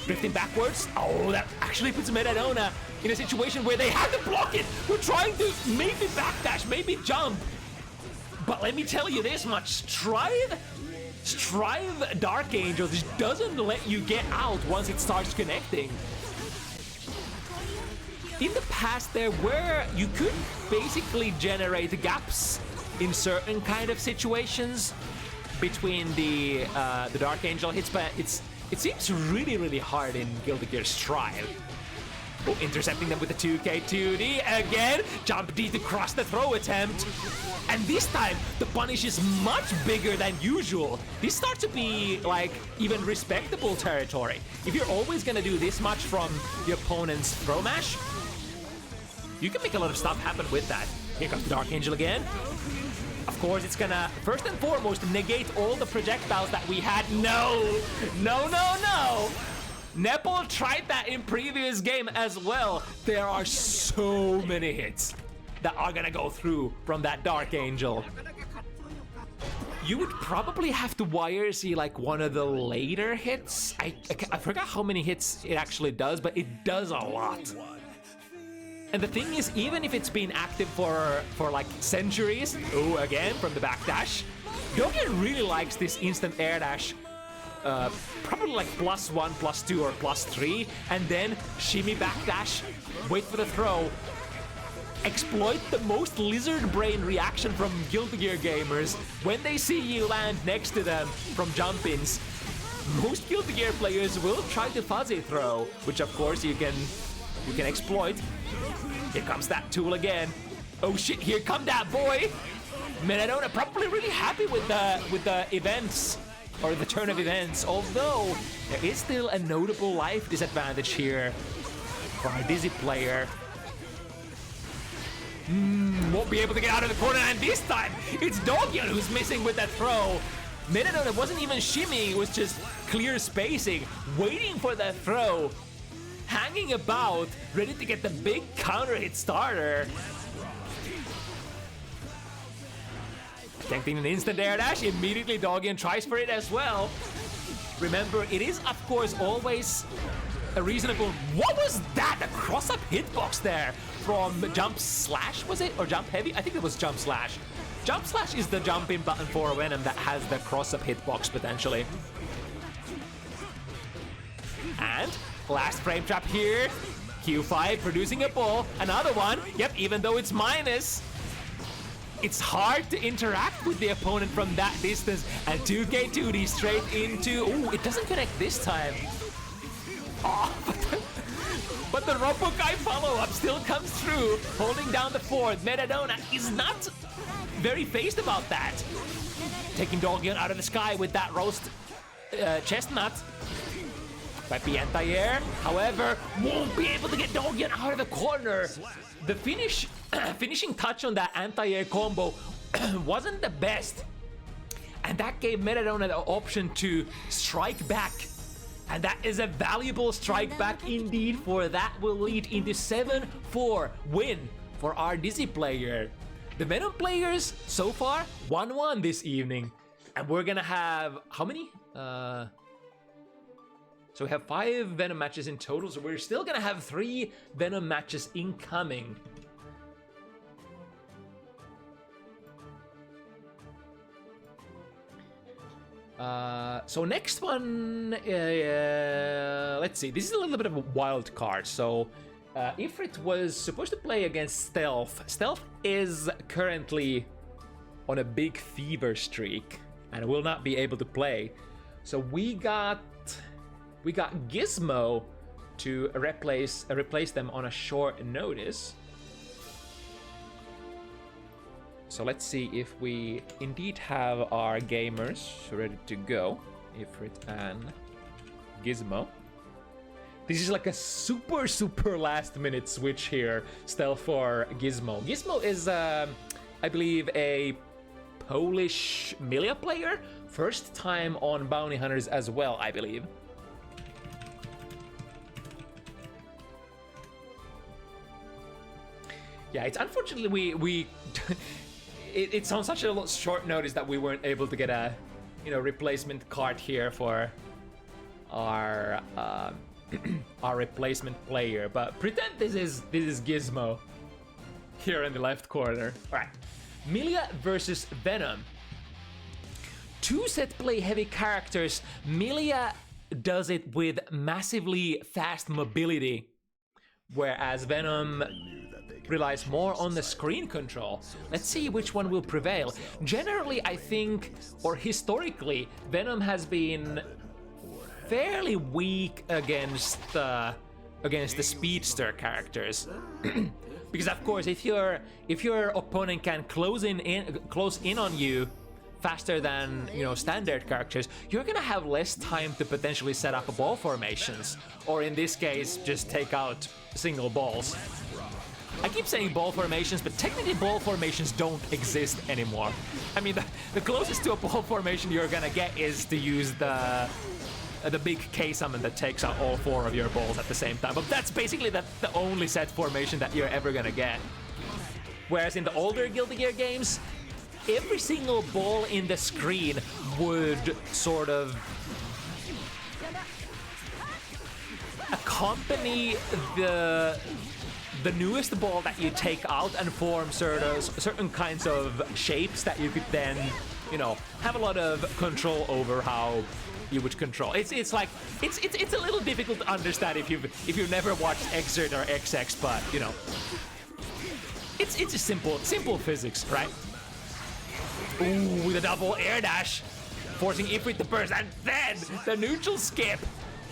Drifting backwards. Oh, that actually puts Metadona in a situation where they have to block it. We're trying to maybe backdash, maybe jump. But let me tell you this much. Strive Dark Angel just doesn't let you get out once it starts connecting. In the past there were, you could basically generate gaps in certain kind of situations between the Dark Angel hits, but it seems really, really hard in Guilty Gear Strive. Oh, intercepting them with the 2K 2D again. Jump D to cross the throw attempt. And this time, the punish is much bigger than usual. This starts to be, like, even respectable territory. If you're always gonna do this much from your opponent's throw mash, you can make a lot of stuff happen with that. Here comes the Dark Angel again. Of course, it's gonna, first and foremost, negate all the projectiles that we had. No! No, no, no! Nepal tried that in previous game as well. There are so many hits that are gonna go through from that Dark Angel. You would probably have to wire see like one of the later hits. I forgot how many hits it actually does, but it does a lot. And the thing is, even if it's been active for like centuries, oh, again from the backdash, Daugion really likes this instant air dash. Probably like +1, +2, or +3, and then shimmy backdash, wait for the throw, exploit the most lizard brain reaction from Guilty Gear gamers when they see you land next to them from jump-ins. Most Guilty Gear players will try to fuzzy throw, which of course you can exploit. Here comes that tool again. Oh shit, here come that boy! Metadona probably really happy with the events, or the turn of events, although there is still a notable life disadvantage here for our Dizzy player. Won't be able to get out of the corner, and this time it's Daugion who's missing with that throw. Metadona wasn't even shimmying, it was just clear spacing, waiting for that throw, hanging about, ready to get the big counter hit starter. Attempting an instant air dash, immediately Daugion tries for it as well. Remember, it is of course always a reasonable... What was that? A cross-up hitbox there from Jump Slash, was it? Or Jump Heavy? I think it was Jump Slash. Jump Slash is the jump-in button for Venom that has the cross-up hitbox potentially. And last frame trap here. Q5 producing a ball. Another one. Yep, even though it's minus, it's hard to interact with the opponent from that distance. And 2K2D straight into... Ooh, it doesn't connect this time. Oh, but the YoKai follow-up still comes through, holding down the fourth. Metadona is not very phased about that. Taking Daugion out of the sky with that roast chestnut. Might be anti-air, however, won't be able to get Daugion out of the corner. The finishing touch on that anti-air combo wasn't the best. And that gave Metadona the option to strike back. And that is a valuable strike back indeed, for that will lead into 7-4 win for our Dizzy player. The Venom players so far 1-1 this evening. And we're gonna have, how many? So we have 5 Venom matches in total, so we're still gonna have 3 Venom matches incoming. So next one, let's see, this is a little bit of a wild card. So Ifrit was supposed to play against Stealth. Stealth is currently on a big fever streak and will not be able to play. So we got Gizmo to replace them on a short notice. So let's see if we indeed have our gamers ready to go. Ifrit and Gizmo. This is like a super last minute switch here. Stealth for Gizmo. Gizmo is, I believe, a Polish Milia player. First time on Bounty Hunters as well, I believe. Yeah, it's unfortunately we it's on such a short notice that we weren't able to get a, replacement card here for our our replacement player. But pretend this is Gizmo here in the left corner. All right, Milia versus Venom. 2 set play heavy characters. Milia does it with massively fast mobility, whereas Venom relies more on the screen control. Let's see which one will prevail. Generally, I think, or historically, Venom has been fairly weak against the speedster characters. Because of course, if your opponent can close in on you faster than standard characters, you're gonna have less time to potentially set up ball formations, or in this case, just take out single balls. I keep saying ball formations, but technically ball formations don't exist anymore. I mean, the closest to a ball formation you're gonna get is to use the big K summon that takes out all 4 of your balls at the same time. But that's basically the only set formation that you're ever gonna get. Whereas in the older Guilty Gear games, every single ball in the screen would sort of accompany the newest ball that you take out and form certain kinds of shapes that you could then, have a lot of control over how you would control. It's a little difficult to understand if you've never watched Xrd or XX, but It's just simple physics, right? Ooh, the double air dash, forcing ifrit to burst, and then the neutral skip.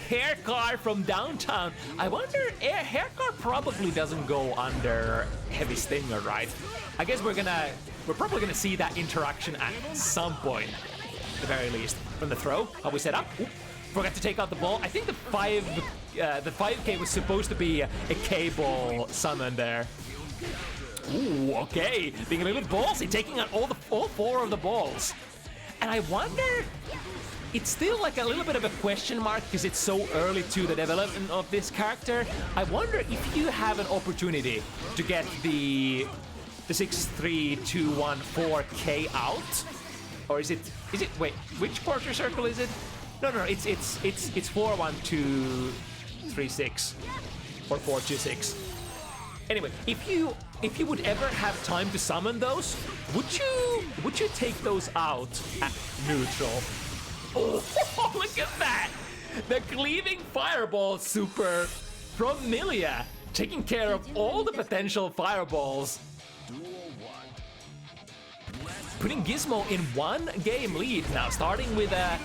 Hair car from downtown. I wonder, hair car probably doesn't go under heavy stinger, right? I guess we're probably gonna see that interaction at some point, at the very least. From the throw, how we set up. Ooh, forgot to take out the ball. I think the 5K was supposed to be a K-ball summon there. Ooh, okay, being a little bit ballsy, taking out all 4 of the balls. And I wonder, it's still like a little bit of a question mark because it's so early to the development of this character. I wonder if you have an opportunity to get the 6-3-2-1-4K out, or is it wait, which quarter circle is it? No, it's 4-1-2-3-6 or 4-2-6. Anyway, if you would ever have time to summon those, would you take those out at neutral? Oh, look at that! The cleaving fireball super from Milia, taking care of all the potential fireballs. Putting Gizmo in 1 game lead now, starting with an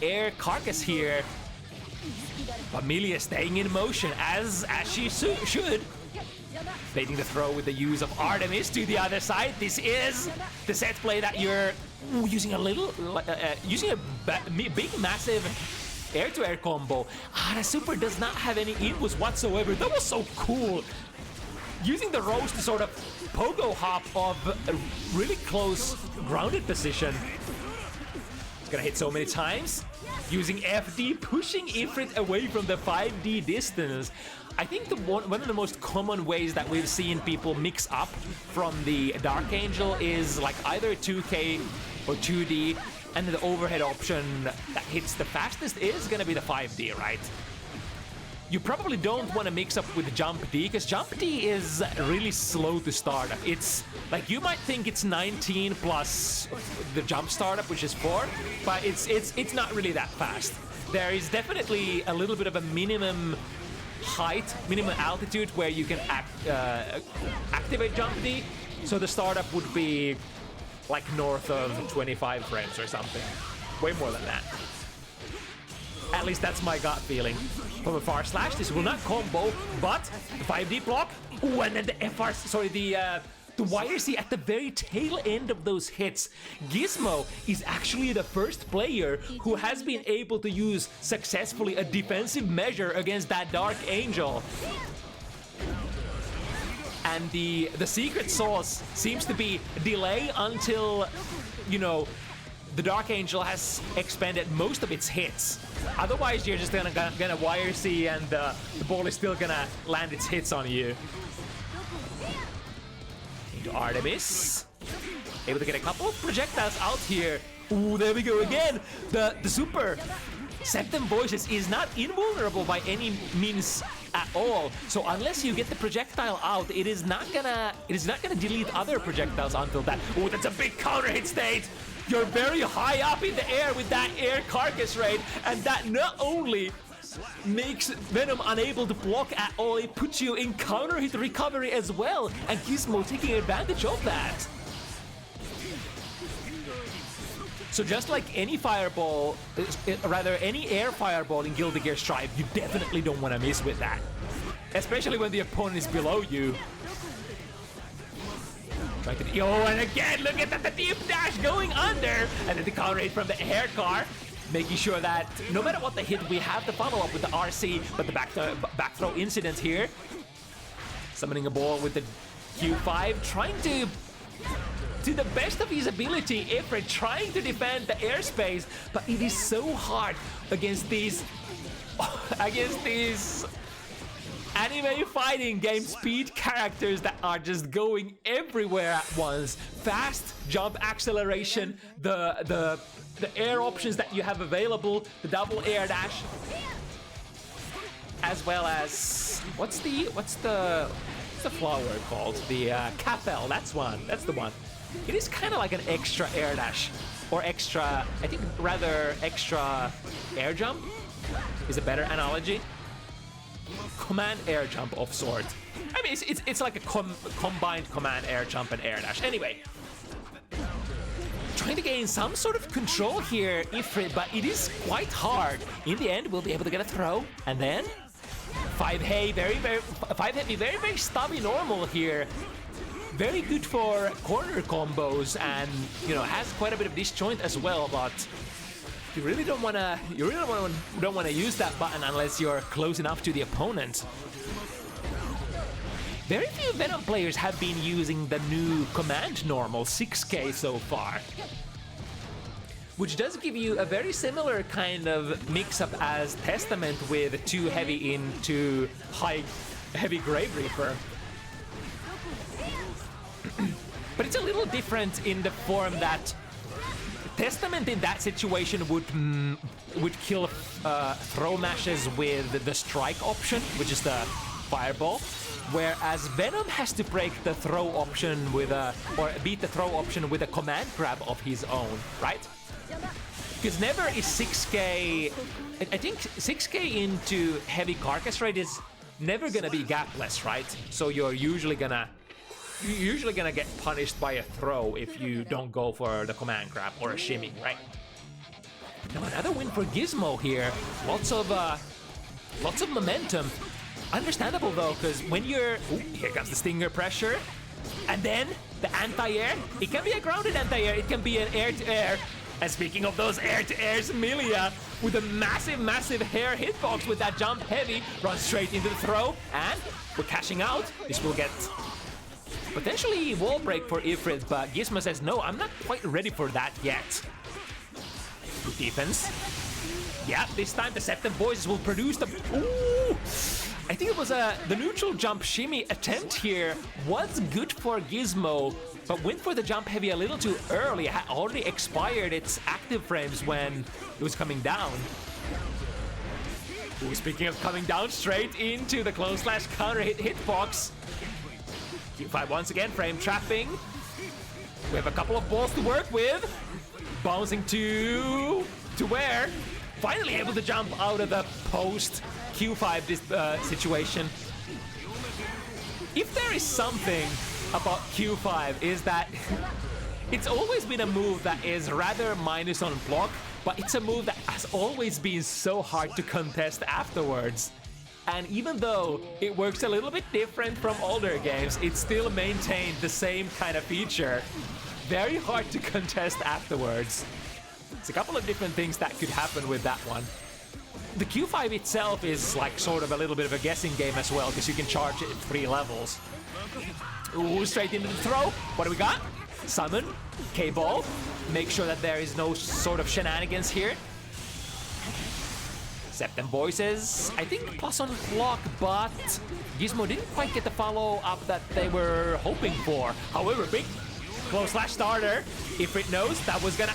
air carcass here. But Milia staying in motion as she should. Baiting the throw with the use of Artemis to the other side. This is the set play that you're using using a big, massive air-to-air combo. The super does not have any inputs whatsoever. That was so cool. Using the rose to sort of pogo hop of a really close grounded position. It's gonna hit so many times. Using FD, pushing Ifrit away from the 5D distance. I think one of the most common ways that we've seen people mix up from the Dark Angel is like either 2K or 2D, and the overhead option that hits the fastest is gonna be the 5D, right? You probably don't want to mix up with Jump D, because Jump D is really slow to start up. It's like, you might think it's 19 plus the jump startup, which is 4, but it's not really that fast. There is definitely a little bit of a minimum height, minimum altitude where you can activate Jump D. So the startup would be like north of 25 frames or something. Way more than that. At least that's my gut feeling. From a far slash, this will not combo, but the 5D block. Ooh, and then the the YRC at the very tail end of those hits. Gizmo is actually the first player who has been able to use successfully a defensive measure against that Dark Angel. And the secret sauce seems to be delay until, you know, the Dark Angel has expended most of its hits. Otherwise, you're just gonna YRC and the ball is still gonna land its hits on you. Into Artemis. Able to get a couple of projectiles out here. Ooh, there we go again. The super Septum Voices is not invulnerable by any means at all. So unless you get the projectile out, it is not gonna delete other projectiles until that. Oh, that's a big counter hit state. You're very high up in the air with that air carcass raid, and that not only makes Venom unable to block at all, it puts you in counter hit recovery as well, and Gizmo taking advantage of that. So just like any fireball, rather any air fireball in Guilty Gear Strive, you definitely don't want to miss with that. Especially when the opponent is below you. Oh, and again, look at that, the deep dash going under, and then the counter hit from the air car, making sure that no matter what the hit, we have the follow-up with the RC, but the back throw incident here. Summoning a ball with the Q5, trying to the best of his ability, Ifrit trying to defend the airspace, but it is so hard against these anime fighting game speed characters that are just going everywhere at once. Fast jump acceleration, the air options that you have available, the double air dash, as well as what's the flower called? The Capel. That's the one. It is kind of like an extra air dash, or extra, I think rather extra air jump is a better analogy. command air jump of sort. I mean, it's like a combined command air jump and air dash. Anyway, trying to gain some sort of control here, Ifrit, but it is quite hard. In the end, we'll be able to get a throw, and then 5 heavy, very stubby normal here. Very good for corner combos, and you know, has quite a bit of disjoint as well. But you really don't want to use that button unless you're close enough to the opponent. Very few Venom players have been using the new command normal 6K so far, which does give you a very similar kind of mix-up as Testament with 2 heavy into high heavy Grave Reaper. But it's a little different in the form that Testament in that situation would kill throw mashes with the strike option, which is the fireball, whereas Venom has to break the throw option with or beat the throw option with a command grab of his own, right? Because never is 6K, I think 6K into heavy carcass rate is never gonna be gapless, right? So you're usually gonna get punished by a throw if you don't go for the command grab or a shimmy, right? Now another win for Gizmo here. Lots of momentum. Understandable though, because when you're... Ooh, here comes the stinger pressure. And then the anti-air. It can be a grounded anti-air, it can be an air-to-air. And speaking of those air-to-airs, Milia with a massive hair hitbox with that jump heavy, runs straight into the throw, and we're cashing out. This will get potentially wall break for Ifrit, but Gizmo says, no, I'm not quite ready for that yet. Good defense. Yeah, this time the Septem Voices will produce the... Ooh! I think it was the neutral jump shimmy attempt here was good for Gizmo, but went for the jump heavy a little too early. It had already expired its active frames when it was coming down. Ooh, speaking of coming down, straight into the close slash counter hitbox. Q5 once again, frame trapping. We have a couple of balls to work with. Bouncing to where? Finally able to jump out of the post Q5 situation. If there is something about Q5 is that it's always been a move that is rather minus on block, but it's a move that has always been so hard to contest afterwards. And even though it works a little bit different from older games, it still maintained the same kind of feature. Very hard to contest afterwards. It's a couple of different things that could happen with that one. The Q5 itself is like sort of a little bit of a guessing game as well, because you can charge it at 3 levels. Ooh, straight into the throw. What do we got? Summon, K-Ball. Make sure that there is no sort of shenanigans here. Septem Voices, I think plus on block, but Gizmo didn't quite get the follow-up that they were hoping for. However, big close slash starter. Ifrit knows that was gonna...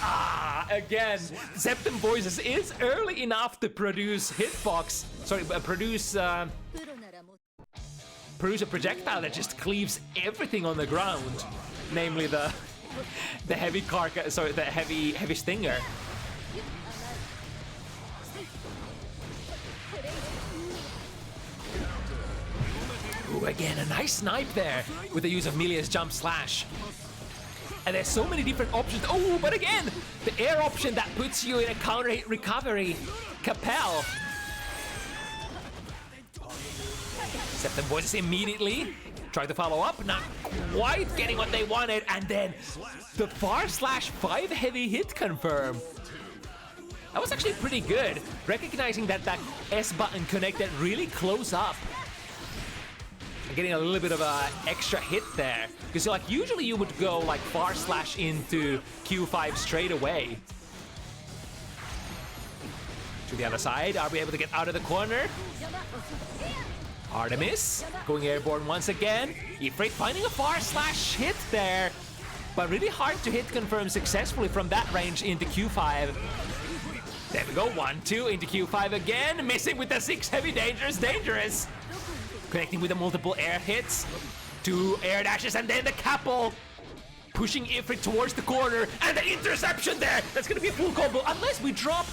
again, Septem Voices is early enough to produce hitbox. Sorry, produce a projectile that just cleaves everything on the ground. Namely the heavy carcass, sorry, the heavy stinger. Ooh, again, a nice snipe there with the use of Milia's jump slash. And there's so many different options. Oh, but again, the air option that puts you in a counter hit recovery. Capel. Septem Voices immediately try to follow up, not quite getting what they wanted, and then the /5 heavy hit confirm. That was actually pretty good, recognizing that that S button connected really close up. Getting a little bit of an extra hit there, because like usually you would go like / into Q5 straight away. To the other side, are we able to get out of the corner? Artemis going airborne once again. Ifrit finding a / hit there, but really hard to hit confirm successfully from that range into Q5. There we go, 1-2 into Q5 again, missing with the 6 heavy dangerous. Connecting with the multiple air hits, 2 air dashes, and then the Capel pushing Ifrit towards the corner, and the interception there. That's gonna be a full combo unless we drop.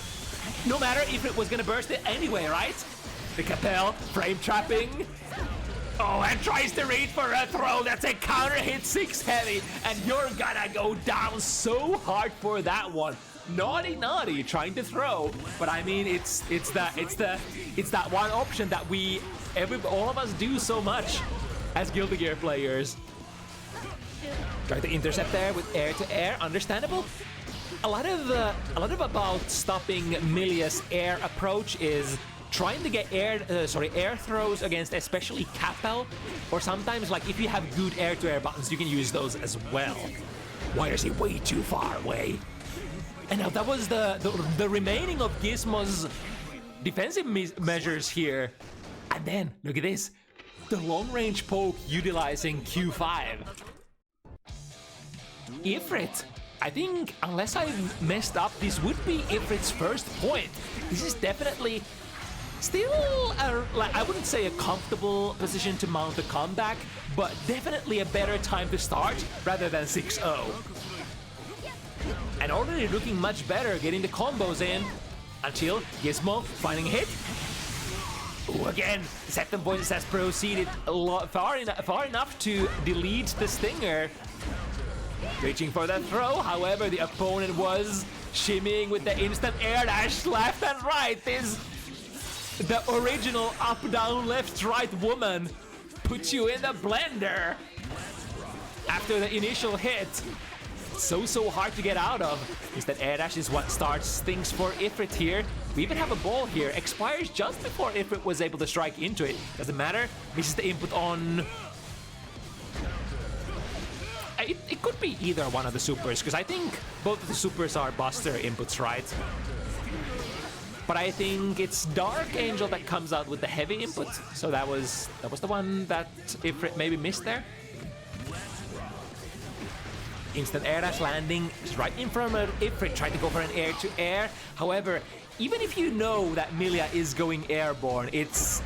No matter if it was gonna burst it anyway, right? The Capel, frame trapping. Oh, and tries to reach for a throw. That's a counter hit 6 heavy, and you're gonna go down so hard for that one. Naughty, trying to throw, but I mean, it's that one option that all of us do so much as Guilty Gear players. Try to intercept there with air to air, understandable. A lot of about stopping Milia's air approach is trying to get air throws against especially Capel, or sometimes like if you have good air to air buttons, you can use those as well. Why is he way too far away? And now that was the remaining of Gizmo's defensive measures here. And then, look at this. The long-range poke utilizing Q5. Ifrit. I think, unless I've messed up, this would be Ifrit's first point. This is definitely still, I wouldn't say a comfortable position to mount a comeback, but definitely a better time to start rather than 6-0. And already looking much better, getting the combos in until Gizmo finding a hit. Ooh, again, Septum Voices has proceeded far enough to delete the Stinger. Reaching for the throw, however, the opponent was shimmying with the instant air dash left and right. The original up, down, left, right woman puts you in the blender after the initial hit. So hard to get out of. Instant air dash is what starts things for Ifrit here. We even have a ball here. Expires just before Ifrit was able to strike into it. Doesn't matter. Misses the input on... It could be either one of the supers, because I think both of the supers are Buster inputs, right? But I think it's Dark Angel that comes out with the heavy input. So that was the one that Ifrit maybe missed there. Instant air dash landing is right in front of Ifrit, trying to go for an air to air. However, even if you know that Milia is going airborne, it's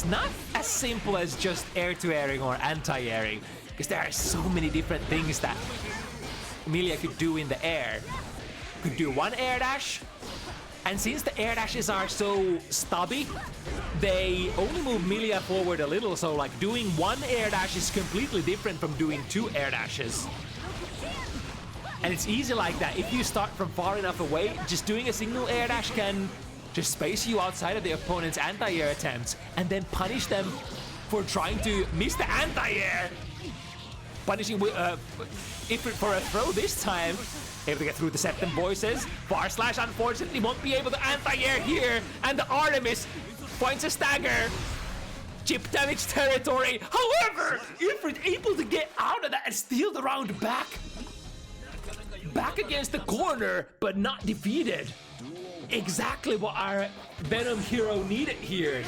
not as simple as just air to airing or anti-airing, because there are so many different things that Milia could do in the air. Could do one air dash, and since the air dashes are so stubby, they only move Milia forward a little, so like doing one air dash is completely different from doing 2 air dashes. And it's easy like that. If you start from far enough away, just doing a single air dash can just space you outside of the opponent's anti-air attempts and then punish them for trying to miss the anti-air. Punishing Ifrit for a throw this time. Able to get through the Septum Voices. Bar Slash unfortunately won't be able to anti-air here. And the Artemis finds a stagger. Chip damage territory. However, Ifrit able to get out of that and steal the round back. Back against the corner, but not defeated. Exactly what our Venom hero needed here.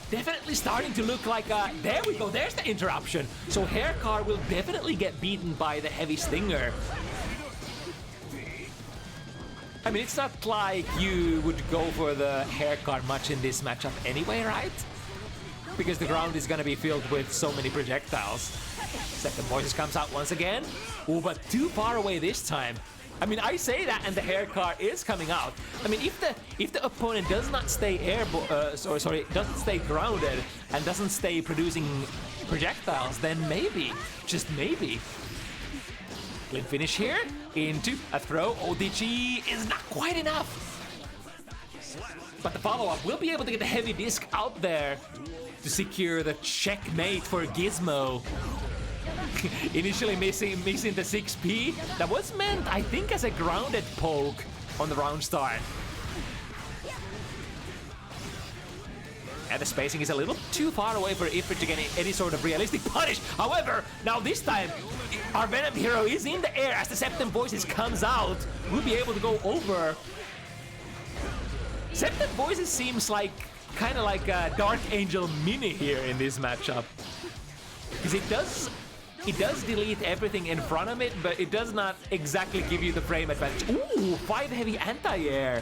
Definitely starting to look like there we go, there's the interruption. So Haircar will definitely get beaten by the heavy Stinger. I mean, it's not like you would go for the Haircar much in this matchup anyway, right? Because the ground is gonna be filled with so many projectiles. Second Voices comes out once again. Oh, but too far away this time. I mean, I say that, and the Haircar is coming out. I mean, if the opponent does not stay doesn't stay grounded and doesn't stay producing projectiles, then maybe, just maybe. Clean finish here into a throw. ODG is not quite enough. But the follow-up will be able to get the heavy disc out there to secure the checkmate for Gizmo. Initially missing the 6P. That was meant, I think, as a grounded poke on the round start. And the spacing is a little too far away for Ifrit to get any sort of realistic punish. However, now this time, our Venom hero is in the air as the Septum Voices comes out. We'll be able to go over. Septum Voices seems like kind of like a Dark Angel mini here in this matchup. Because it does delete everything in front of it, but it does not exactly give you the frame advantage. Ooh, 5 heavy anti-air.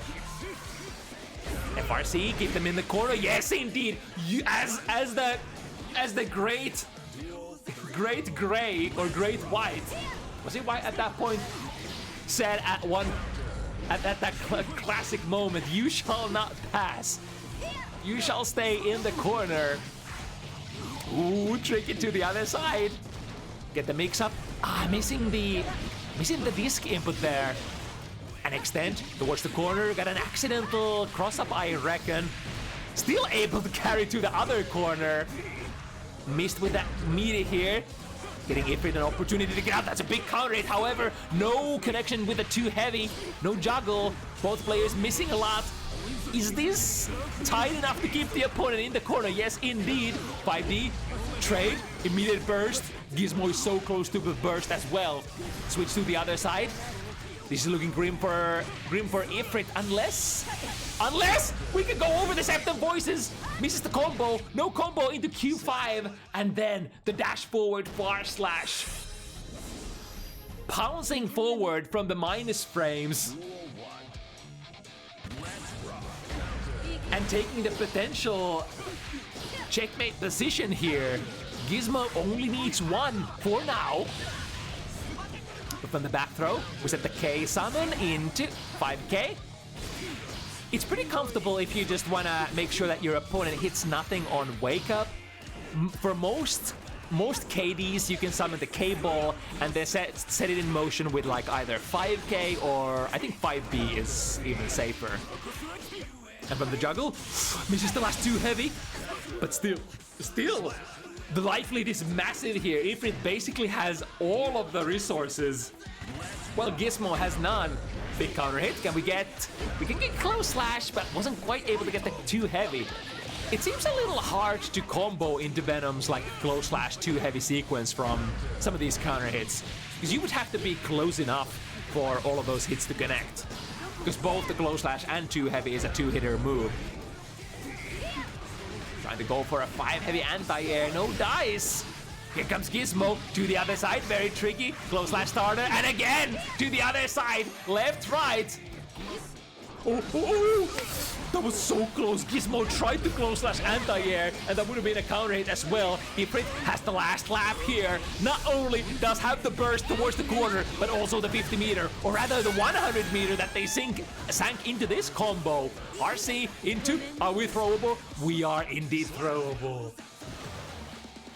FRC, keep them in the corner. Yes, indeed. You, as the great gray or great white, was it white at that point? Said at that classic moment, you shall not pass. You shall stay in the corner. Ooh, trick it to the other side. Get the mix up. Missing the disc input there. An extend towards the corner. Got an accidental cross up, I reckon. Still able to carry to the other corner. Missed with that mirri here. Getting Ifrit an opportunity to get out. That's a big counter hit. However, no connection with the too heavy. No juggle. Both players missing a lot. Is this tight enough to keep the opponent in the corner? Yes, indeed. 5D. Trade. Immediate burst. Gizmo is so close to the burst as well. Switch to the other side. This is looking grim for Ifrit, unless we can go over the Septum Voices. Misses the combo, no combo into Q5, and then the dash forward far slash. Pouncing forward from the minus frames. And taking the potential checkmate position here. Gizmo only needs one for now. But from the back throw, we set the K summon into 5K. It's pretty comfortable if you just want to make sure that your opponent hits nothing on wake up. For most KDs, you can summon the K ball and then set it in motion with like either 5K or I think 5B is even safer. And from the juggle, misses the last too heavy, but still, the life lead is massive here. Ifrit basically has all of the resources. Well, Gizmo has none. Big counter hit. We can get close slash, but wasn't quite able to get the too heavy. It seems a little hard to combo into Venom's like close slash too heavy sequence from some of these counter hits, because you would have to be close enough for all of those hits to connect. Because both the close slash and too heavy is a two-hitter move. Trying to go for a 5 heavy anti-air, no dice. Here comes Gizmo to the other side, very tricky. Close slash starter, and again to the other side, left, right. Oh, that was so close. Gizmo tried to close slash anti-air, and that would have been a counter hit as well. Ifrit has the last lap here. Not only does have the burst towards the corner, but also the 50 meter, or rather the 100 meter that they sank into this combo. RC into, are we throwable? We are indeed throwable.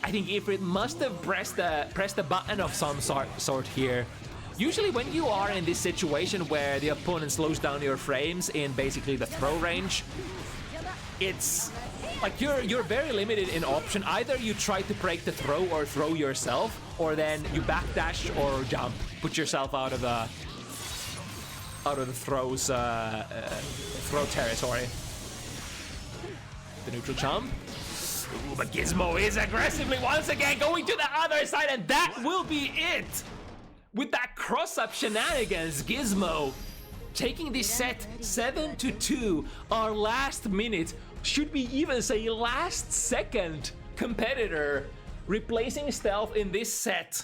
I think Ifrit must have pressed a button of some sort here. Usually when you are in this situation where the opponent slows down your frames in basically the throw range, it's like you're very limited in option. Either you try to break the throw or throw yourself, or then you backdash or jump, put yourself out of the throw territory. The neutral jump. Ooh, but Gizmo is aggressively once again going to the other side, and that will be it. With that cross-up shenanigans, Gizmo taking this set 7-2, our last minute, should we even say last second competitor, replacing Stealth in this set.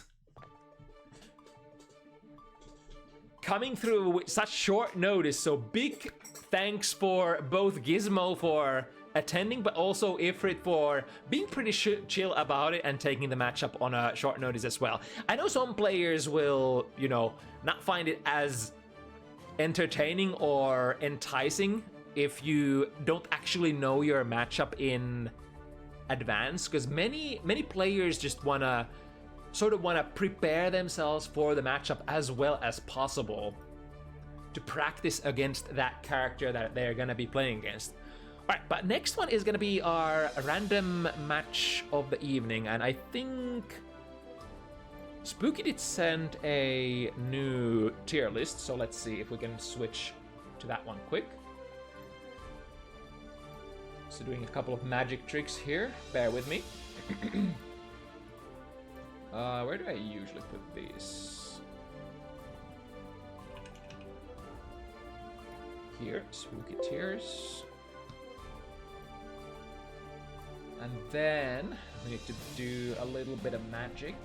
Coming through with such short notice, so big thanks for both Gizmo for attending, but also Ifrit for being pretty chill about it and taking the matchup on a short notice as well. I know some players will, not find it as entertaining or enticing if you don't actually know your matchup in advance, because many players just want to prepare themselves for the matchup as well as possible to practice against that character that they're going to be playing against. Alright, but next one is going to be our random match of the evening, and I think Spooky did send a new tier list, so let's see if we can switch to that one quick. So doing a couple of magic tricks here, bear with me. Where do I usually put these? Here, Spooky tiers. And then we need to do a little bit of magic.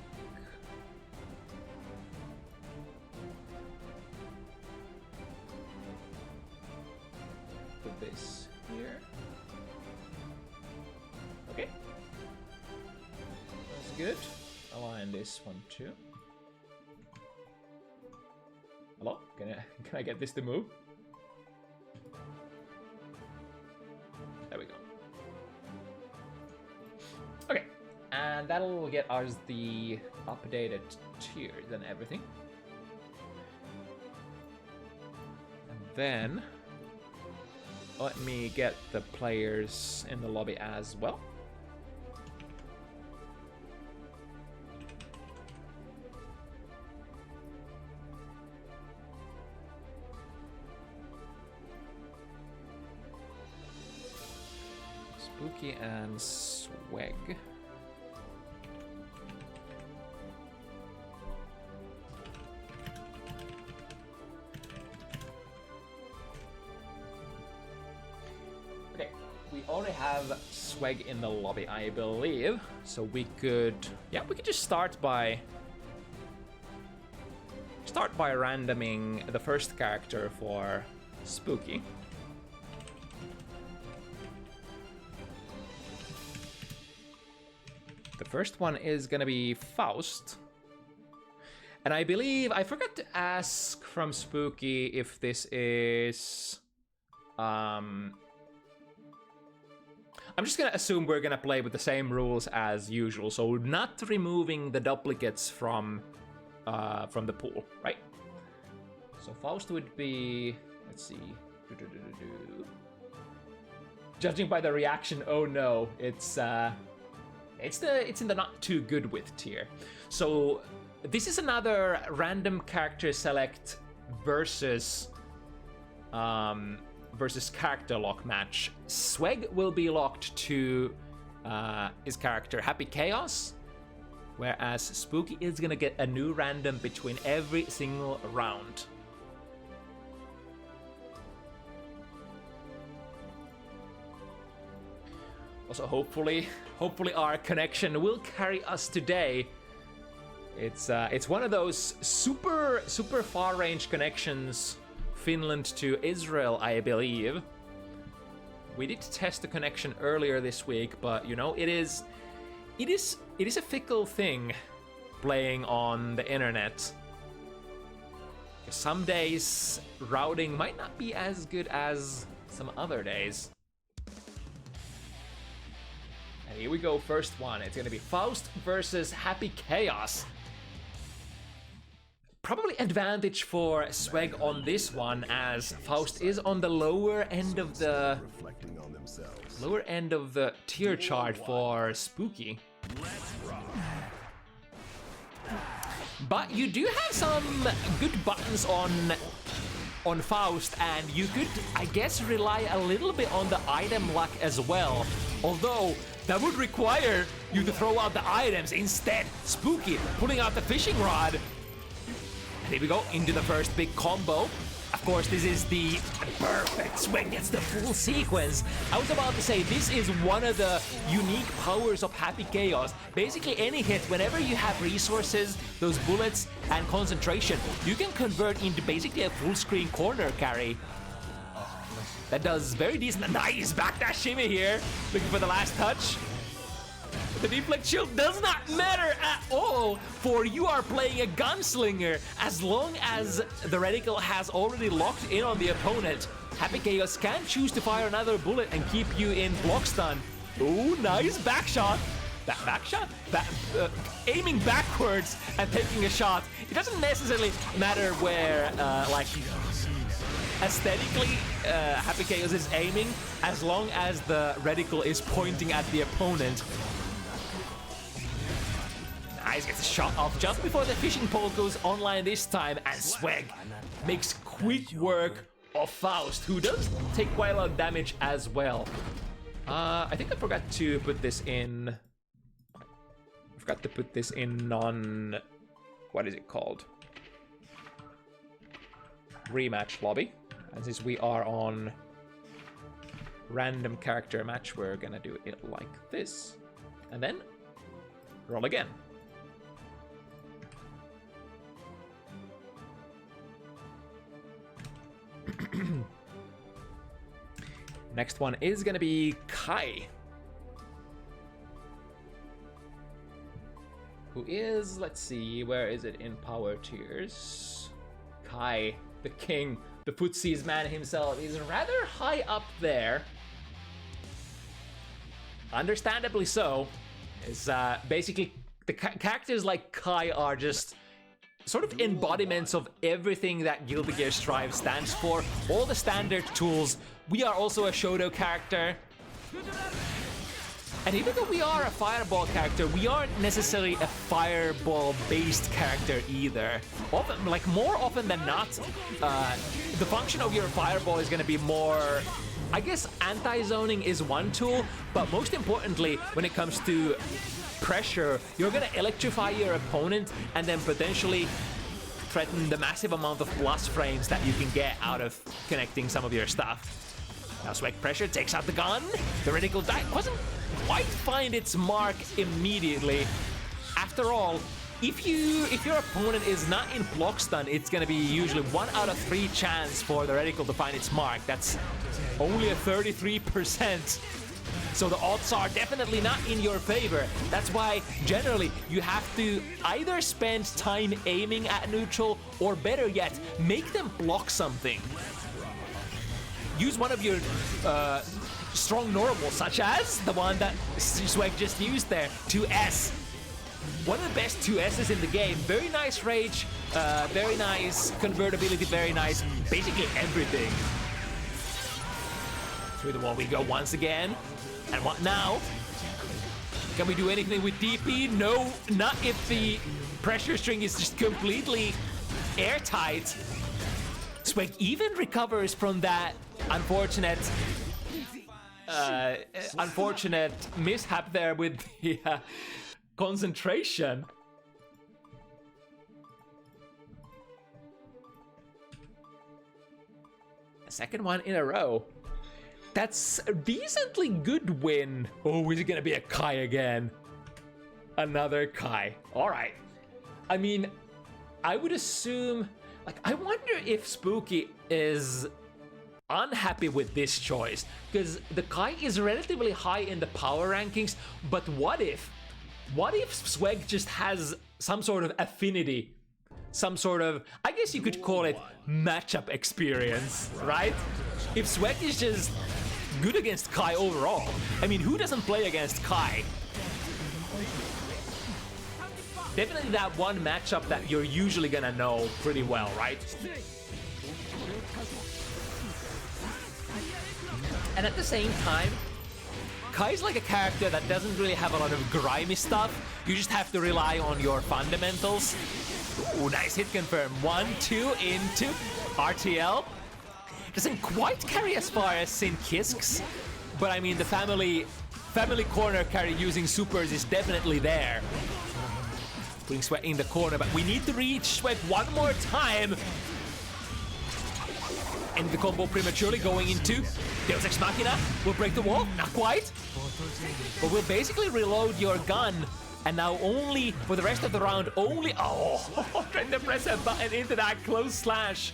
Put this here. Okay. That's good. Align this one too. Hello? Can I get this to move? There we go. And that'll get us the updated tiers and everything. And then let me get the players in the lobby as well. Spooky and Swag. Okay, we already have Swag in the lobby, I believe. So we could, yeah, we could just start by randoming the first character for Spooky. The first one is gonna be Faust. And I believe I forgot to ask from Spooky if this is I'm just gonna assume we're gonna play with the same rules as usual, so not removing the duplicates from the pool, right? So Faust would be, let's see. Judging by the reaction, oh no, it's in the not too good with tier. So this is another random character select versus character lock match. Swag will be locked to his character Happy Chaos, whereas Spooky is gonna get a new random between every single round. Also, hopefully our connection will carry us today. It's one of those super far range connections, Finland to Israel, I believe. We did test the connection earlier this week, but you know, it is a fickle thing playing on the internet. Some days routing might not be as good as some other days. And here we go, first one. It's gonna be Faust versus Happy Chaos. Probably advantage for Swag on this one, as Faust is on the lower end of the tier chart for Spooky. But you do have some good buttons on Faust, and you could, I guess, rely a little bit on the item luck as well. Although that would require you to throw out the items. Instead, Spooky pulling out the fishing rod. And here we go into the first big combo. Of course, this is the perfect Swag gets the full sequence. I was about to say, this is one of the unique powers of Happy Chaos. Basically, any hit, whenever you have resources, those bullets, and concentration, you can convert into basically a full screen corner carry. That does very decent. Nice backdash shimmy here. Looking for the last touch. The deflect shield does not matter at all, for you are playing a gunslinger. As long as the reticle has already locked in on the opponent, Happy Chaos can choose to fire another bullet and keep you in block stun. Ooh, nice back shot. Back shot? Aiming backwards and taking a shot. It doesn't necessarily matter where, like, aesthetically, Happy Chaos is aiming, as long as the reticle is pointing at the opponent. Nice, gets a shot off just before the fishing pole goes online this time, and Swag makes quick work of Faust, who does take quite a lot of damage as well. I think I forgot to put this in... non... what is it called? Rematch lobby. And since we are on random character match, we're gonna do it like this. And then roll again. Next one is gonna be Kai, who is, let's see, where is it in power tiers? Kai, the king, the footsies man himself, is rather high up there. Understandably so. Is basically the characters like Kai are just sort of embodiments of everything that Guilty Gear Strive stands for. All the standard tools. We are also a Shoto character. And even though we are a Fireball character, we aren't necessarily a Fireball-based character either. Often, like more often than not, the function of your Fireball is going to be more... I guess anti-zoning is one tool, but most importantly, when it comes to pressure, you're going to electrify your opponent and then potentially threaten the massive amount of plus frames that you can get out of connecting some of your stuff. Now SPEC pressure takes out the gun. The reticle doesn't quite find its mark immediately. After all, if your opponent is not in block stun, it's going to be usually 1 out of 3 chance for the reticle to find its mark. That's only a 33%. So the odds are definitely not in your favor. That's why generally you have to either spend time aiming at neutral, or better yet, make them block something. Use one of your strong normals, such as the one that SPEC just used there, 2S. One of the best 2S's in the game. Very nice rage, very nice convertibility, very nice, basically everything. Through the wall we go once again. And what now? Can we do anything with DP? No, not if the pressure string is just completely airtight. SPEC even recovers from that unfortunate mishap there with the concentration. A second one in a row. That's a decently good win. Oh, is it gonna be a Kai again? Another Kai. All right. I mean, I would assume, like, I wonder if Spooky is unhappy with this choice, because the Kai is relatively high in the power rankings, but what if SPEC just has some sort of affinity, some sort of, I guess you could call it matchup experience, right? If SPEC is just good against Kai overall, I mean, who doesn't play against Kai? Definitely that one matchup that you're usually gonna know pretty well, right? And at the same time, Kai's like a character that doesn't really have a lot of grimy stuff. You just have to rely on your fundamentals. Ooh, nice hit confirm. 1-2 into RTL. Doesn't quite carry as far as Sin Kisk's, but I mean the family corner carry using supers is definitely there. Putting SPEC in the corner, but we need to reach SPEC one more time. And the combo prematurely going into Deus Ex Machina. Will break the wall, not quite. But we'll basically reload your gun. And now only, for the rest of the round, only, oh, trying to press a button into that close slash.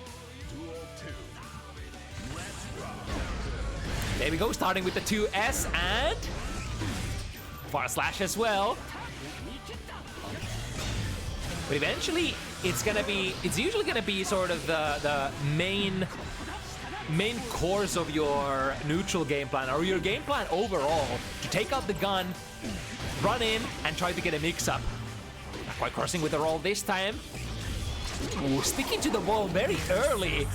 There we go, starting with the 2S and far slash as well. But eventually, it's usually gonna be sort of the main course of your neutral game plan, or your game plan overall, to take out the gun, run in, and try to get a mix-up. Not quite crossing with the roll this time. Ooh, sticking to the wall very early.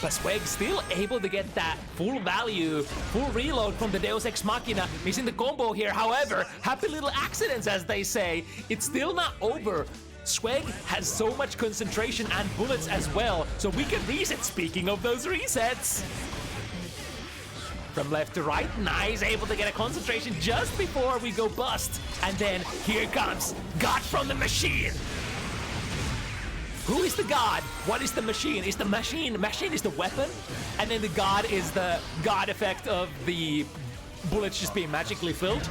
But SPEC still able to get that full value, full reload from the Deus Ex Machina, missing the combo here. However, happy little accidents, as they say. It's still not over. SPEC has so much concentration and bullets as well, so we can reset. Speaking of those resets. From left to right, nice, able to get a concentration just before we go bust. And then here comes God from the Machine. Who is the god? What is the machine? Is the machine is the weapon? And then the god is the god effect of the bullets just being magically filled.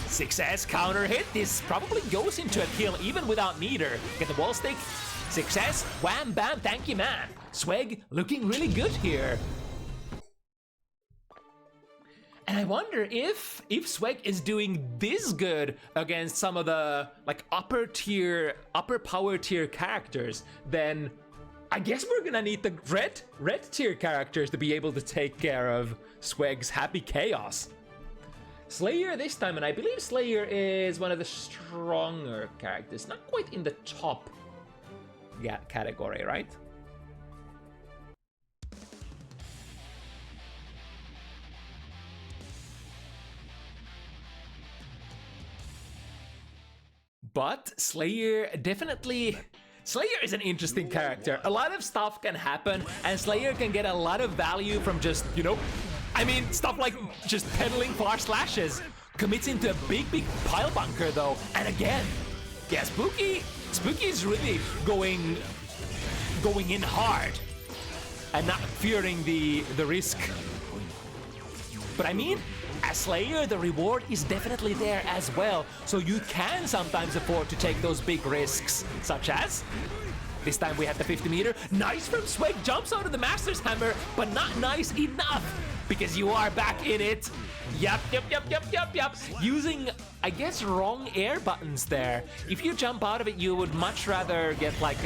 6S counter hit. This probably goes into a kill even without meter. Get the wall stick. 6S. Wham bam. Thank you, man. SPEC looking really good here. And I wonder if SPEC is doing this good against some of the like upper power tier characters, then I guess we're gonna need the red tier characters to be able to take care of SPEC's happy chaos. Slayer this time, and I believe Slayer is one of the stronger characters. Not quite in the top category, right? But Slayer definitely... Slayer is an interesting character. A lot of stuff can happen, and Slayer can get a lot of value from just, you know... I mean, stuff like just peddling far slashes. Commits into a big pile bunker, though. And again, yeah, Spooky is really going in hard. And not fearing the risk. But I mean... As Slayer, the reward is definitely there as well, so you can sometimes afford to take those big risks, such as... This time we had the 50 meter. Nice from Sweg, jumps out of the Master's Hammer, but not nice enough, because you are back in it. Yup. Using, I guess, wrong air buttons there. If you jump out of it, you would much rather get like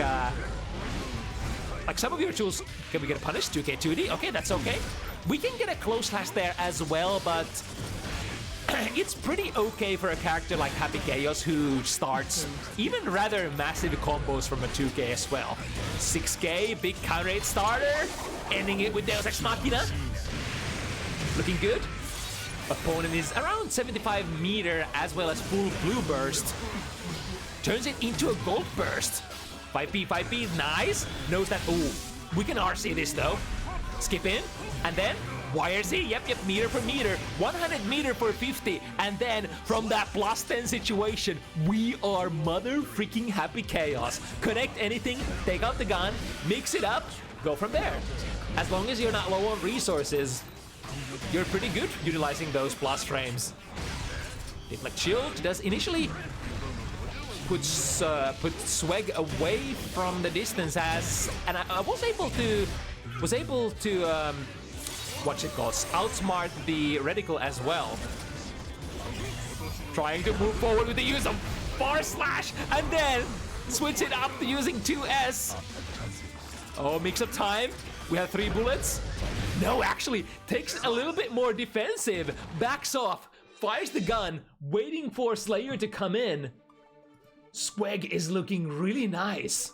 some of your tools. Can we get punished? 2K 2D? Okay, that's okay. We can get a close slash there as well, but it's pretty okay for a character like Happy Chaos who starts even rather massive combos from a 2K as well. 6K, big counter 8 starter, ending it with Deus Ex Machina. Looking good. Opponent is around 75 meter as well as full blue burst. Turns it into a gold burst. 5P, nice. Knows that, ooh, we can RC this though. Skip in, and then YRC, yep, meter per meter, 100 meter for 50, and then from that plus 10 situation, we are mother freaking Happy Chaos. Connect anything, take out the gun, mix it up, go from there. As long as you're not low on resources, you're pretty good utilizing those plus frames. Deflect Shield does initially put Sweg away from the distance and I was able to what's it called, outsmart the reticle as well. Trying to move forward with the use of far slash and then switch it up using 2S. Oh, mix up time. We have 3 bullets. No, actually takes a little bit more defensive. Backs off, fires the gun, waiting for Slayer to come in. Sweg is looking really nice.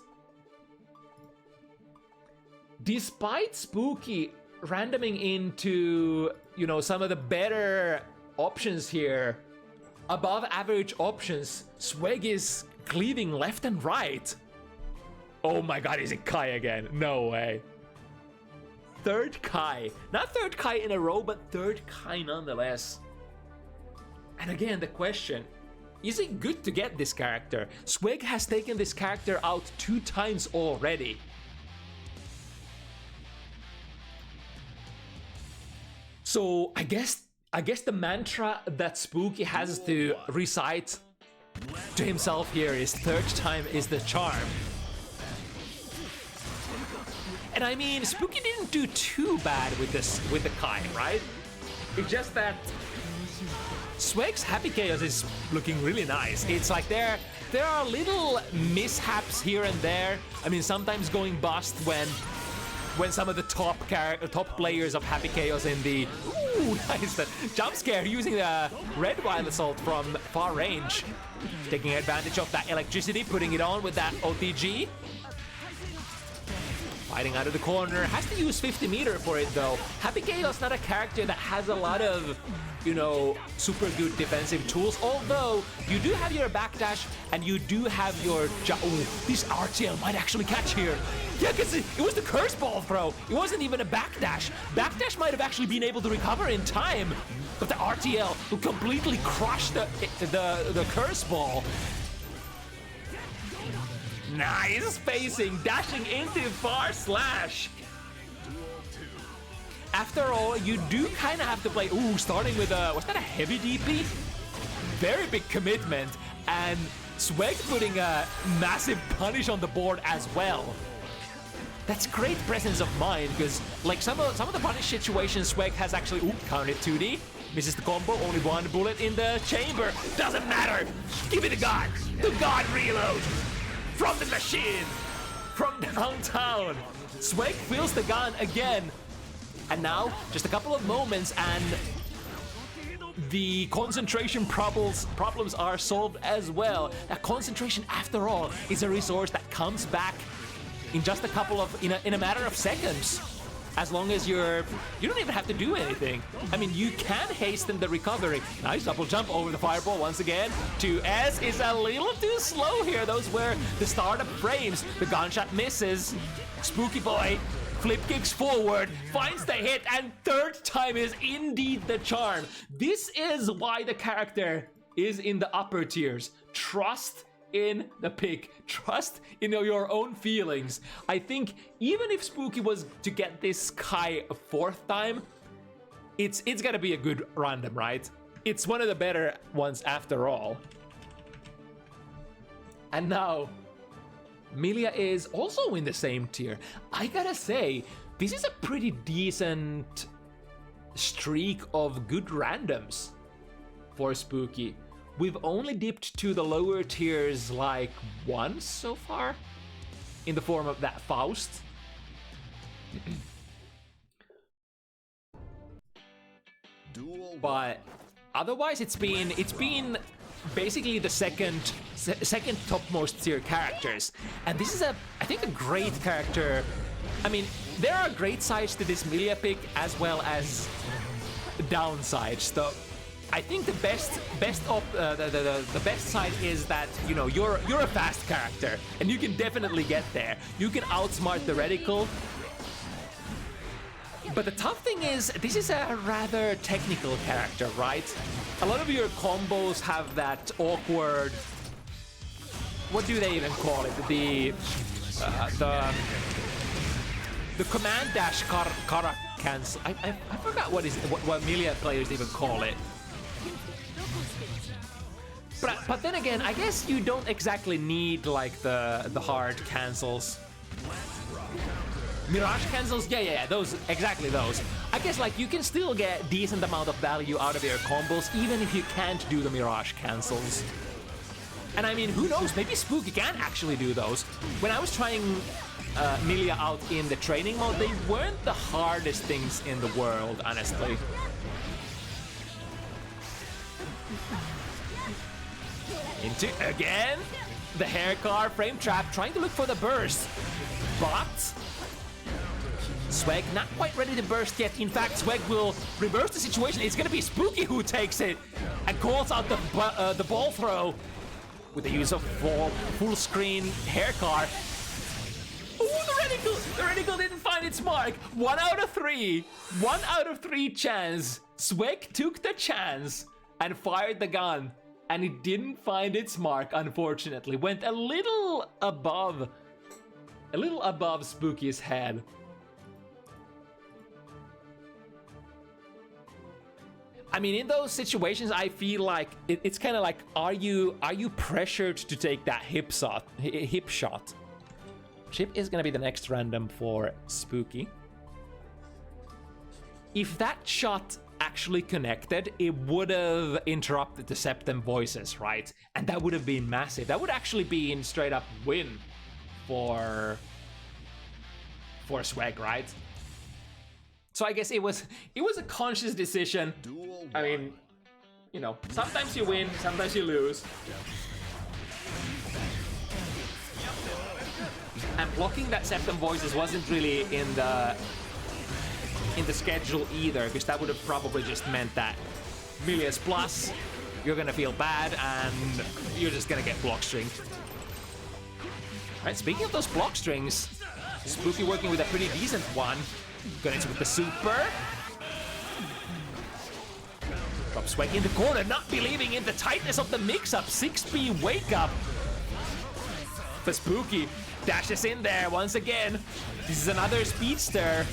Despite Spooky randoming into, you know, some of the better options here, above average options, Sweg is cleaving left and right. Oh my god, is it Kai again? No way. Third Kai. Not third Kai in a row, but third Kai nonetheless. And again, the question, is it good to get this character? Sweg has taken this character out 2 times already. So I guess the mantra that Spooky has to recite to himself here is third time is the charm. And I mean, Spooky didn't do too bad with the Kai, right? It's just that Sweg's Happy Chaos is looking really nice. It's like there are little mishaps here and there. I mean, sometimes going bust when some of the top players of Happy Chaos in the nice that jump scare using the red wild assault from far range, taking advantage of that electricity, putting it on with that OTG. Fighting out of the corner, has to use 50 meter for it though. Happy Chaos not a character that has a lot of, you know, super good defensive tools, although you do have your backdash and you do have your this RTL might actually catch here. Yeah, because it was the curse ball throw. It wasn't even a backdash. Backdash might have actually been able to recover in time, but the RTL will completely crush the curse ball. Nice spacing, dashing into far slash. After all, you do kind of have to play, starting with was that a heavy DP? Very big commitment, and Sweg putting a massive punish on the board as well. That's great presence of mind, because like some of the punish situations, Sweg has actually counted 2D, misses the combo, only 1 bullet in the chamber. Doesn't matter. Give me the god reload from the machine, from downtown. Sweg fills the gun again, and now just a couple of moments, and the concentration problems are solved as well. That concentration, after all, is a resource that comes back in just a couple of, in a matter of seconds. As long as you don't even have to do anything. I mean, you can hasten the recovery. Nice double jump over the fireball once again. 2S is a little too slow here. Those were the startup frames. The gunshot misses. Spooky boy flip kicks forward, finds the hit, and third time is indeed the charm. This is why the character is in the upper tiers. Trust in the pick. Trust in your own feelings. I think even if Spooky was to get this Kai a fourth time, it's gonna be a good random, right? It's one of the better ones after all. And now Milia is also in the same tier. I gotta say, this is a pretty decent streak of good randoms for Spooky. We've only dipped to the lower tiers like once so far, in the form of that Faust. But otherwise, it's been basically the second topmost tier characters, and this is I think a great character. I mean, there are great sides to this Milia pick as well as downsides. So I think the best side is that you're a fast character and you can definitely get there. You can outsmart the reticle. But the tough thing is, this is a rather technical character, right? A lot of your combos have that awkward, what do they even call it? The command dash kara cancel. I forgot what Milia players even call it. But then again, I guess you don't exactly need like the hard cancels. Mirage cancels, yeah, those, exactly those. I guess like you can still get decent amount of value out of your combos even if you can't do the Mirage cancels. And I mean, who knows, maybe Spooky can actually do those. When I was trying Milia out in the training mode, they weren't the hardest things in the world, honestly. Into, again, the hair car, frame trap, trying to look for the burst. But Swag not quite ready to burst yet. In fact, Swag will reverse the situation. It's gonna be Spooky who takes it and calls out the ball throw with the use of full screen hair car. Ooh, the reticle didn't find its mark. 1 out of 3. 1 out of 3 chance. Swag took the chance and fired the gun, and it didn't find its mark, unfortunately. Went a little above Spooky's head. I mean, in those situations, I feel like it's kind of like, are you pressured to take that hip shot? Chip is gonna be the next random for Spooky. If that shot actually connected, it would have interrupted the Septem voices, right? And that would have been massive. That would actually be in straight up win for Swag, right? So I guess it was a conscious decision. I mean, you know, sometimes you win, sometimes you lose. And blocking that Septem voices wasn't really in the schedule either, because that would have probably just meant that Milia's plus, you're gonna feel bad and you're just gonna get block stringed. Right, speaking of those block strings, Spooky working with a pretty decent one. Got into with the super. Drop Swag in the corner, not believing in the tightness of the mix-up. 6B wake up. For Spooky, dashes in there once again. This is another speedster.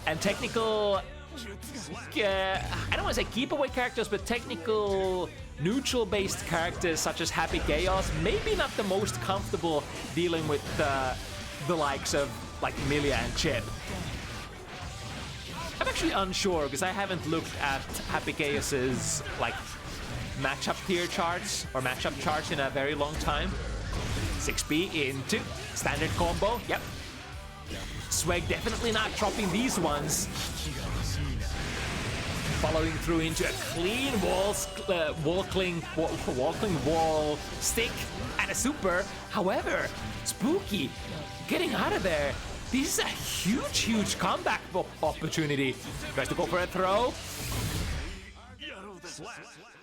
And technical, I don't want to say keep away characters, but technical neutral-based characters such as Happy Chaos, maybe not the most comfortable dealing with the likes of like Milia and Chip. I'm actually unsure because I haven't looked at Happy Chaos's like matchup tier charts or matchup charts in a very long time. 6B into standard combo. Yep. Swag definitely not dropping these ones. following through into a clean walking wall stick and a super. However, Spooky getting out of there. This is a huge comeback opportunity. Tries to go for a throw.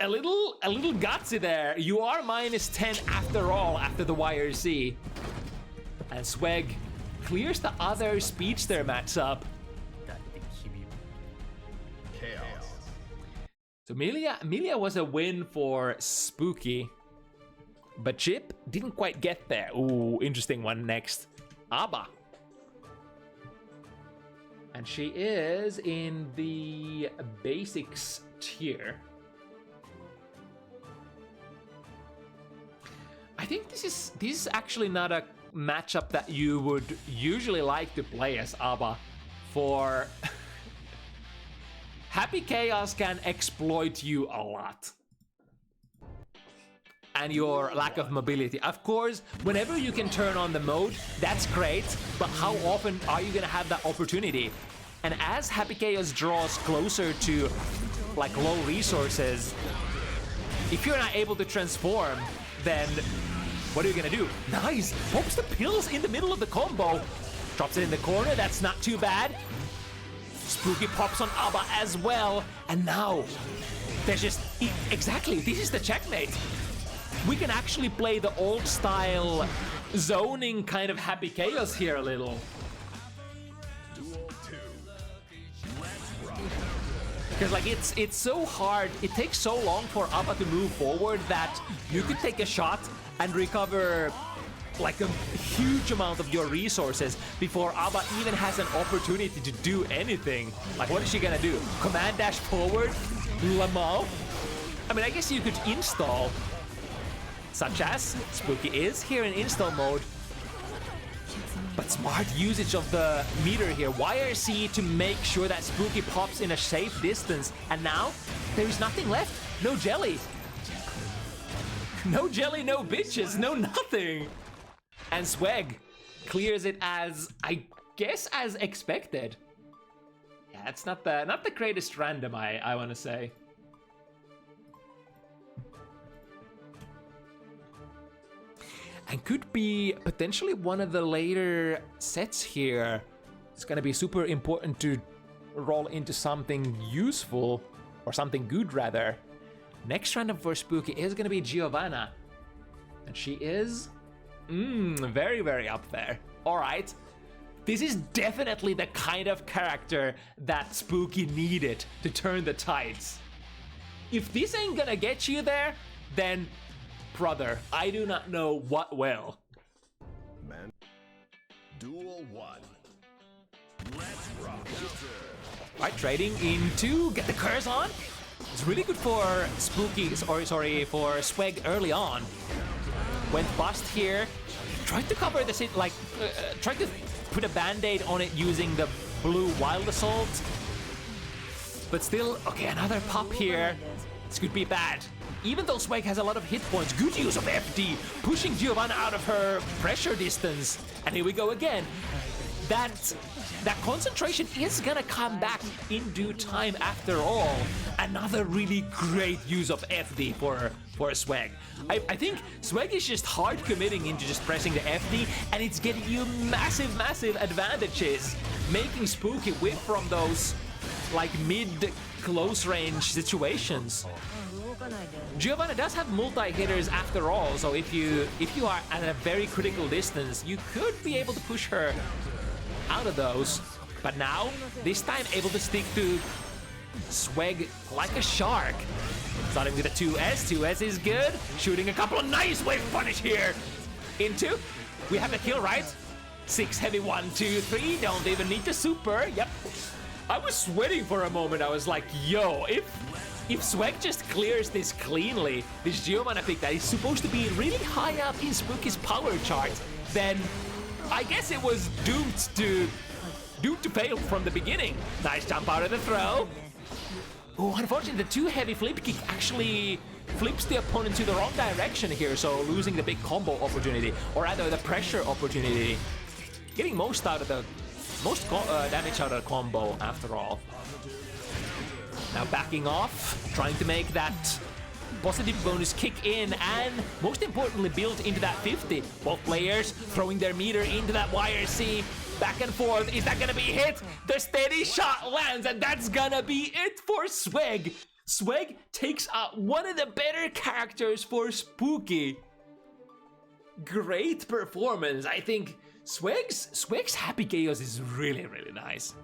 A little gutsy there. You are -10 after all, after the YRC. And Sweg clears the other Speedster matchup. So Milia was a win for Spooky. But Chip didn't quite get there. Ooh, interesting one next. Abba. And she is in the basics tier. I think this is actually not a matchup that you would usually like to play as Abba, for Happy Chaos can exploit you a lot. And your lack of mobility. Of course, whenever you can turn on the mode, that's great, but how often are you gonna have that opportunity? And as Happy Chaos draws closer to like low resources, if you're not able to transform, then what are you gonna do? Nice! Pops the pills in the middle of the combo. Drops it in the corner, that's not too bad. Spooky pops on Abba as well. And now, there's just... Exactly, this is the checkmate. We can actually play the old style zoning kind of Happy Chaos here a little. Because like it's so hard, it takes so long for Abba to move forward that you could take a shot and recover like a huge amount of your resources before Abba even has an opportunity to do anything. Like, what is she gonna do? Command dash forward? Lamau? I mean, I guess you could install, such as Spooky is here in install mode. But smart usage of the meter here. YRC to make sure that Spooky pops in a safe distance. And now, there is nothing left. No jelly. No jelly, no bitches, no nothing. And Sweg clears it as, I guess, as expected. Yeah, it's not the greatest random, I want to say. And could be potentially one of the later sets here. It's gonna be super important to roll into something useful, or something good rather. Next random for Spooky is gonna be Giovanna. And she is very up there. All right, this is definitely the kind of character that Spooky needed to turn the tides. If this ain't gonna get you there, then brother, I do not know what will. Man. Duel 1. Let's rock. Right, trading into get the curse on. It's really good for Spooky, or sorry, for Sweg early on. Went bust here. Tried to cover the sit, like, tried to put a band-aid on it using the blue Wild Assault. But still, okay, another pop here. This could be bad. Even though Sweg has a lot of hit points, good use of FD, pushing Giovanna out of her pressure distance. And here we go again. That concentration is gonna come back in due time after all. Another really great use of FD for Sweg. I think Sweg is just hard committing into just pressing the FD, and it's getting you massive advantages, making Spooky whip from those like mid close range situations. Giovanna does have multi-hitters after all, so if you are at a very critical distance, you could be able to push her out of those. But now, this time able to stick to Sweg like a shark. Starting with a 2S. 2S is good. Shooting a couple of nice wave punish here. Into. We have the kill, right? 6 heavy 1, 2, 3. Don't even need the super. Yep. I was sweating for a moment. I was like, yo, if Sweg just clears this cleanly, this Giovanna pick that is supposed to be really high up in Spooky's power chart, then I guess it was doomed to fail from the beginning. Nice jump out of the throw. Oh, unfortunately, the too heavy flip kick actually flips the opponent to the wrong direction here, so losing the big combo opportunity, or rather the pressure opportunity. Getting most damage out of the combo after all. Now backing off, trying to make that positive bonus kick in, and most importantly build into that 50. Both players throwing their meter into that YRC, back and forth. Is that gonna be hit? The steady shot lands, and that's gonna be it for SPEC. SPEC takes out one of the better characters for Spooky. Great performance. I think SPEC's Happy Chaos is really, really nice.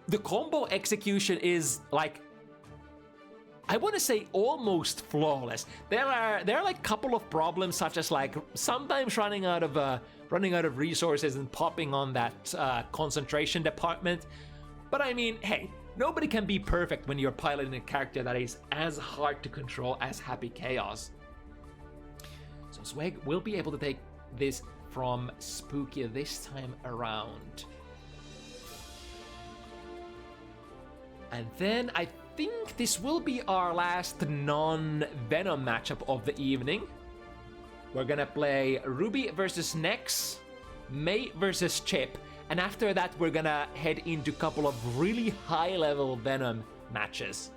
The combo execution is like, I want to say almost flawless. There are like a couple of problems, such as like sometimes running out of resources and popping on that concentration department. But I mean, hey, nobody can be perfect when you're piloting a character that is as hard to control as Happy Chaos. So SPEC will be able to take this from Spooky this time around. And then I think this will be our last non-Venom matchup of the evening. We're gonna play Ruby versus Nex, May versus Chip, and after that we're gonna head into a couple of really high-level Venom matches.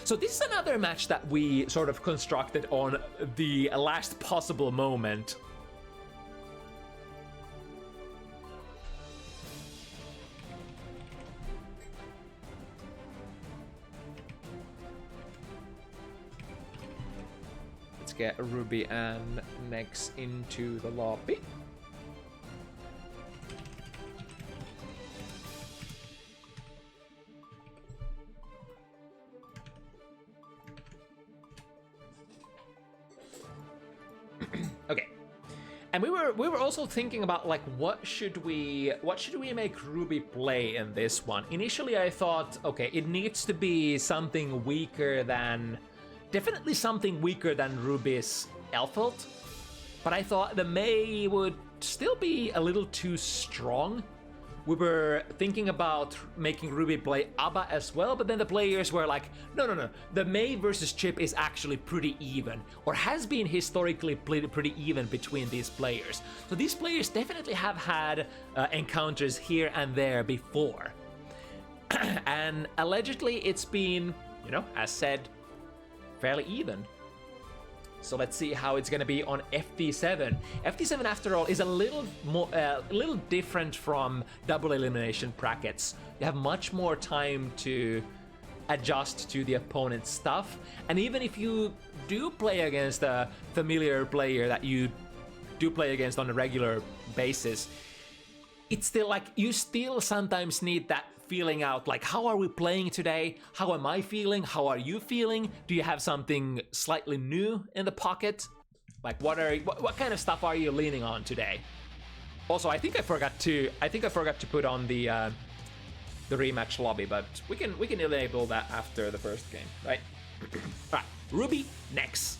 So this is another match that we sort of constructed on the last possible moment. Let's get Ruby and Nex into the lobby. Okay, and we were also thinking about like what should we make Ruby play in this one. Initially, I thought, okay, it needs to be something weaker than, definitely something weaker than Ruby's Elfelt, but I thought the May would still be a little too strong. We were thinking about making Ruby play Abba as well, but then the players were like, no, the May versus Chip is actually pretty even, or has been historically pretty even between these players. So these players definitely have had encounters here and there before. And allegedly it's been, you know, as said, fairly even. So let's see how it's gonna be on FT7. FT7, after all, is a little different from double elimination brackets. You have much more time to adjust to the opponent's stuff, and even if you do play against a familiar player that you do play against on a regular basis, it's still like you still sometimes need that feeling out, like, how are we playing today? How am I feeling? How are you feeling? Do you have something slightly new in the pocket? Like, what kind of stuff are you leaning on today? Also, I think I forgot to put on the rematch lobby, but we can enable that after the first game, right? All right, Ruby Nex,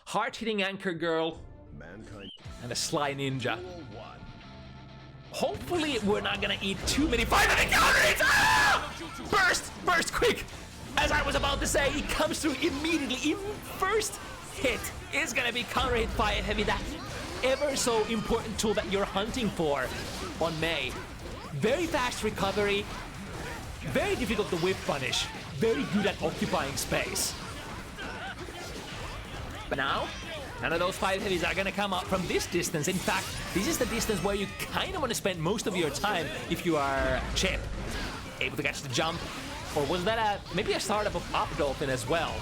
hard-hitting anchor girl, Mankind. and a sly ninja. Duel 1. Hopefully we're not gonna eat too many 5-minute counter hits! Ah! Burst, quick! As I was about to say, it comes through immediately. First hit is gonna be counter hit 5 heavy, that ever so important tool that you're hunting for on May. Very fast recovery, very difficult to whip punish, very good at occupying space. But now, none of those 5 heavies are gonna come up from this distance. In fact, this is the distance where you kind of want to spend most of your time if you are Chip. Able to catch the jump. Or was that maybe a startup of Up Dolphin as well?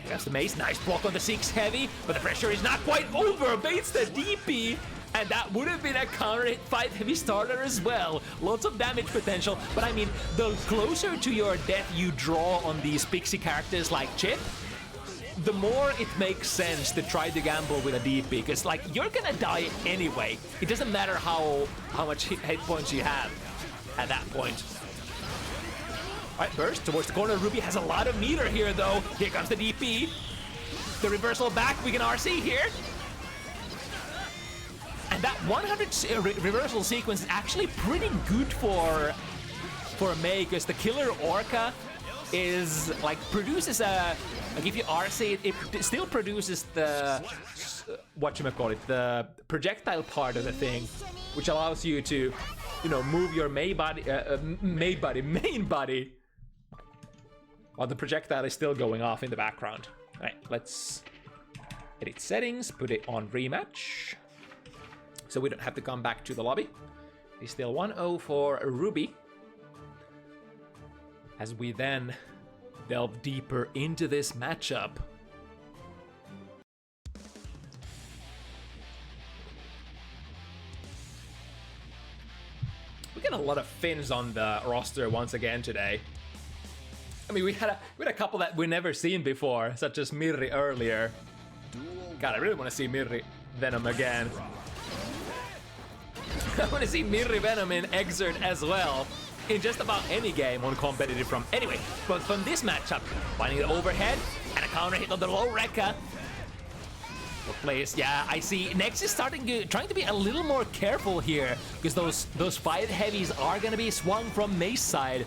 That's the mace, nice block on the 6 heavy, but the pressure is not quite over. Baits the DP, and that would have been a counter hit 5 heavy starter as well. Lots of damage potential, but I mean, the closer to your death you draw on these pixie characters like Chip, the more it makes sense to try to gamble with a DP, because like you're gonna die anyway. It doesn't matter how much hit points you have at that point. All right, burst towards the corner. Ruby has a lot of meter here though. Here comes the DP. The reversal back, we can RC here. And that 100 reversal sequence is actually pretty good for May, because the killer Orca is like produces a, like if you RC it still produces the whatchamacallit, the projectile part of the thing, which allows you to you know, move your main body while the projectile is still going off in the background. All right, let's edit settings, put it on rematch, so we don't have to come back to the lobby. It's still 1-0 for Ruby, as we then delve deeper into this matchup. We got a lot of Finns on the roster once again today. I mean, we had a couple that we've never seen before, such as Mirri earlier. God, I really want to see Mirri Venom again. I want to see Mirri Venom in Exert as well, in just about any game on competitive from. Anyway, but from this matchup, finding the overhead and a counter hit on the low Rekka. Place, yeah, I see. Nex is trying to be a little more careful here, because those 5 heavies are gonna be swung from May's side.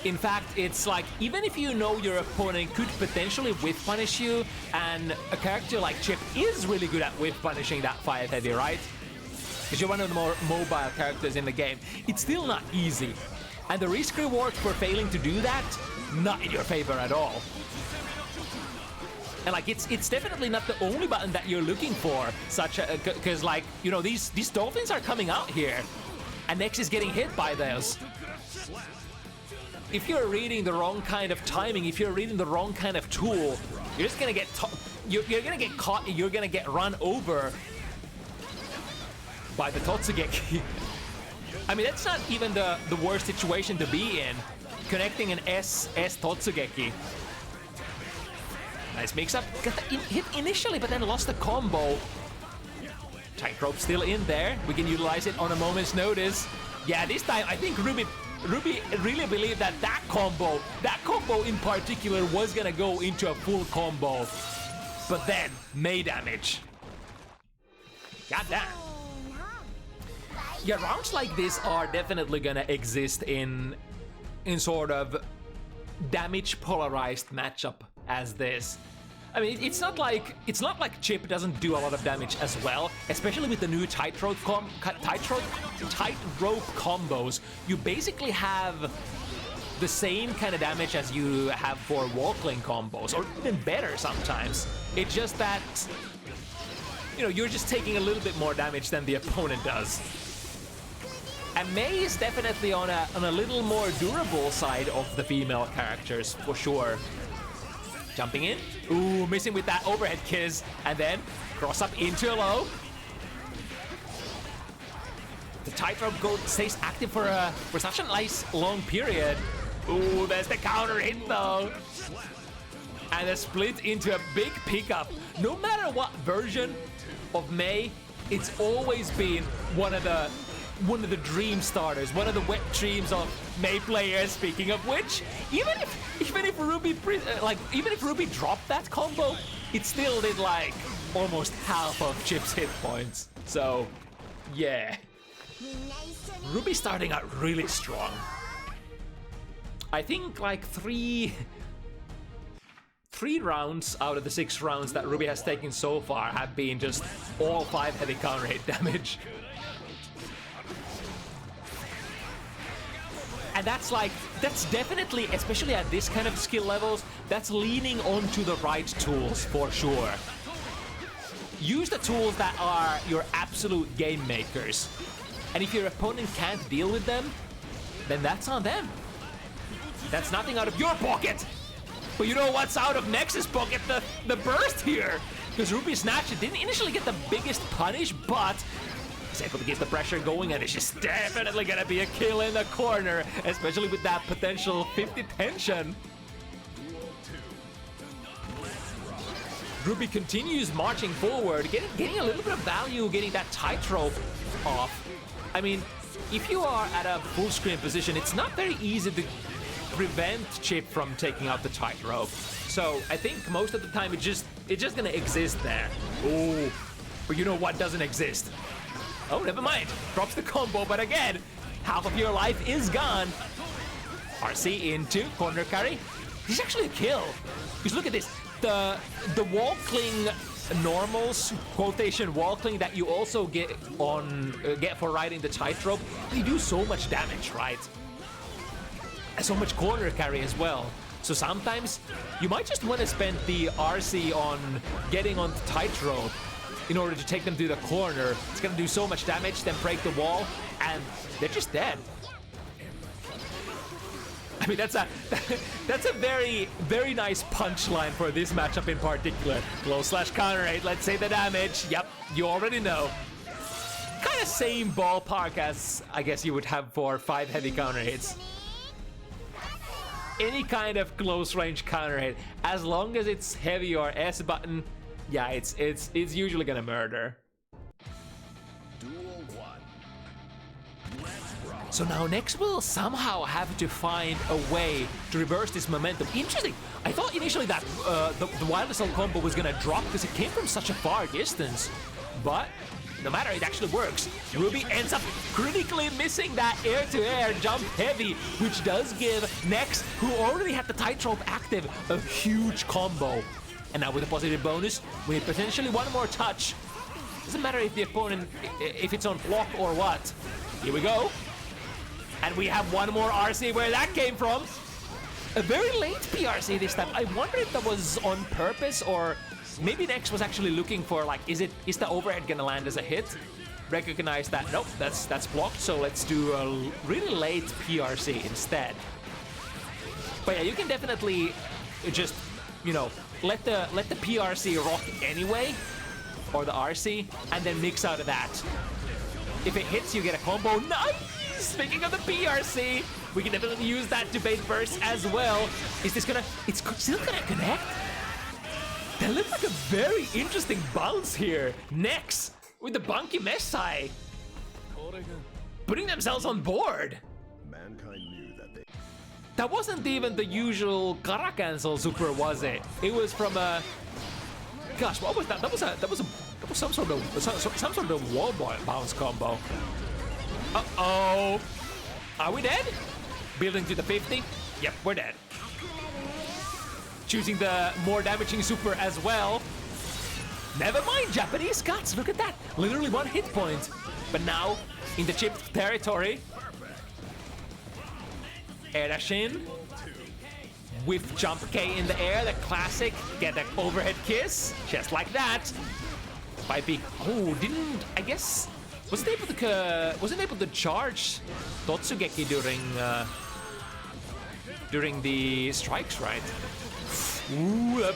In fact, it's like, even if you know your opponent could potentially whiff punish you, and a character like Chip is really good at whiff punishing that 5 heavy, right? Because you're one of the more mobile characters in the game. It's still not easy. And the risk reward for failing to do that, not in your favor at all. And like, it's definitely not the only button that you're looking for, such a, because like, you know, these dolphins are coming out here, and Nex is getting hit by those. If you're reading the wrong kind of timing, if you're reading the wrong kind of tool, you're just gonna get you're gonna get caught. You're gonna get run over by the Totsugeki. I mean, that's not even the worst situation to be in. Connecting an S Totsugeki. Nice mix-up. Got the hit initially, but then lost the combo. Tightrope still in there. We can utilize it on a moment's notice. Yeah, this time I think Ruby really believed that combo in particular was gonna go into a full combo. But then, May damage. God damn. Yeah, rounds like this are definitely gonna exist in sort of damage polarized matchup as this. I mean, it's not like Chip doesn't do a lot of damage as well, especially with the new tightrope combos. You basically have the same kind of damage as you have for walkling combos, or even better sometimes. It's just that, you know, you're just taking a little bit more damage than the opponent does. And May is definitely on a little more durable side of the female characters, for sure. Jumping in. Ooh, missing with that overhead kiss. And then cross up into a low. The tightrope goat stays active for such a nice long period. Ooh, there's the counter hit though. And a split into a big pickup. No matter what version of May, it's always been one of the dream starters, one of the wet dreams of May players. Speaking of which, even if Ruby dropped that combo, it still did like almost half of Chip's hit points. So, yeah, Ruby starting out really strong. I think like three rounds out of the 6 rounds that Ruby has taken so far have been just all 5 heavy counter hit damage. And that's definitely, especially at this kind of skill levels, that's leaning onto the right tools for sure. Use the tools that are your absolute game makers. And if your opponent can't deal with them, then that's on them. That's nothing out of your pocket. But you know what's out of Nex's pocket? The burst here. Because Ruby Snatch didn't initially get the biggest punish, but he's able to get the pressure going, and it's just definitely gonna be a kill in the corner, especially with that potential 50 tension. Ruby continues marching forward, getting a little bit of value, getting that tightrope off. I mean, if you are at a full screen position, it's not very easy to prevent Chip from taking out the tightrope. So I think most of the time it's just gonna exist there. Oh, but you know what doesn't exist? Oh, never mind. Drops the combo, but again, half of your life is gone. RC into corner carry. This is actually a kill. Because look at this. The wall cling normals, quotation walking that you also get for riding the tightrope, they do so much damage, right? And so much corner carry as well. So sometimes you might just want to spend the RC on getting on the tightrope in order to take them to the corner. It's gonna do so much damage, then break the wall, and they're just dead. I mean, that's a very, very nice punchline for this matchup in particular. Low/counter rate, let's say the damage. Yep, you already know. Kind of same ballpark as I guess you would have for 5 heavy counter hits. Any kind of close range counter hit, as long as it's heavy or S button, yeah, it's usually gonna murder. So now next we'll somehow have to find a way to reverse this momentum. Interesting. I thought initially that the wild assault combo was gonna drop because it came from such a far distance, but no matter, it actually works. Ruby ends up critically missing that air-to-air jump heavy, which does give Nex, who already had the tightrope active, a huge combo. And now with a positive bonus, we need potentially one more touch. Doesn't matter if the opponent, if it's on block or what. Here we go. And we have one more RC where that came from. A very late PRC this time. I wonder if that was on purpose or maybe Nex was actually looking for, like, is the overhead gonna land as a hit? Recognize that, nope, that's blocked, so let's do a really late PRC instead. But yeah, you can definitely just, you know, let the PRC rock anyway, or the RC, and then mix out of that. If it hits, you get a combo. Nice! Speaking of the PRC, we can definitely use that to bait burst as well. Is this gonna, it's still gonna connect? That looks like a very interesting bounce here. Nex with the Bunky Messai putting themselves on board. Mankind knew that they... That wasn't even the usual Kara cancel super, was it? It was from a... Gosh, what was that? That was some sort of wall bounce combo. Uh-oh. Are we dead? Building to the 50? Yep, we're dead. Choosing the more damaging super as well. Never mind, Japanese guts, look at that. Literally 1 hit point. But now, in the chipped territory. Air dash in. With jump K in the air, the classic. Get an overhead kiss, just like that. Might be, oh, didn't, I guess, wasn't able to charge Totsugeki during the strikes, right? Ooh, that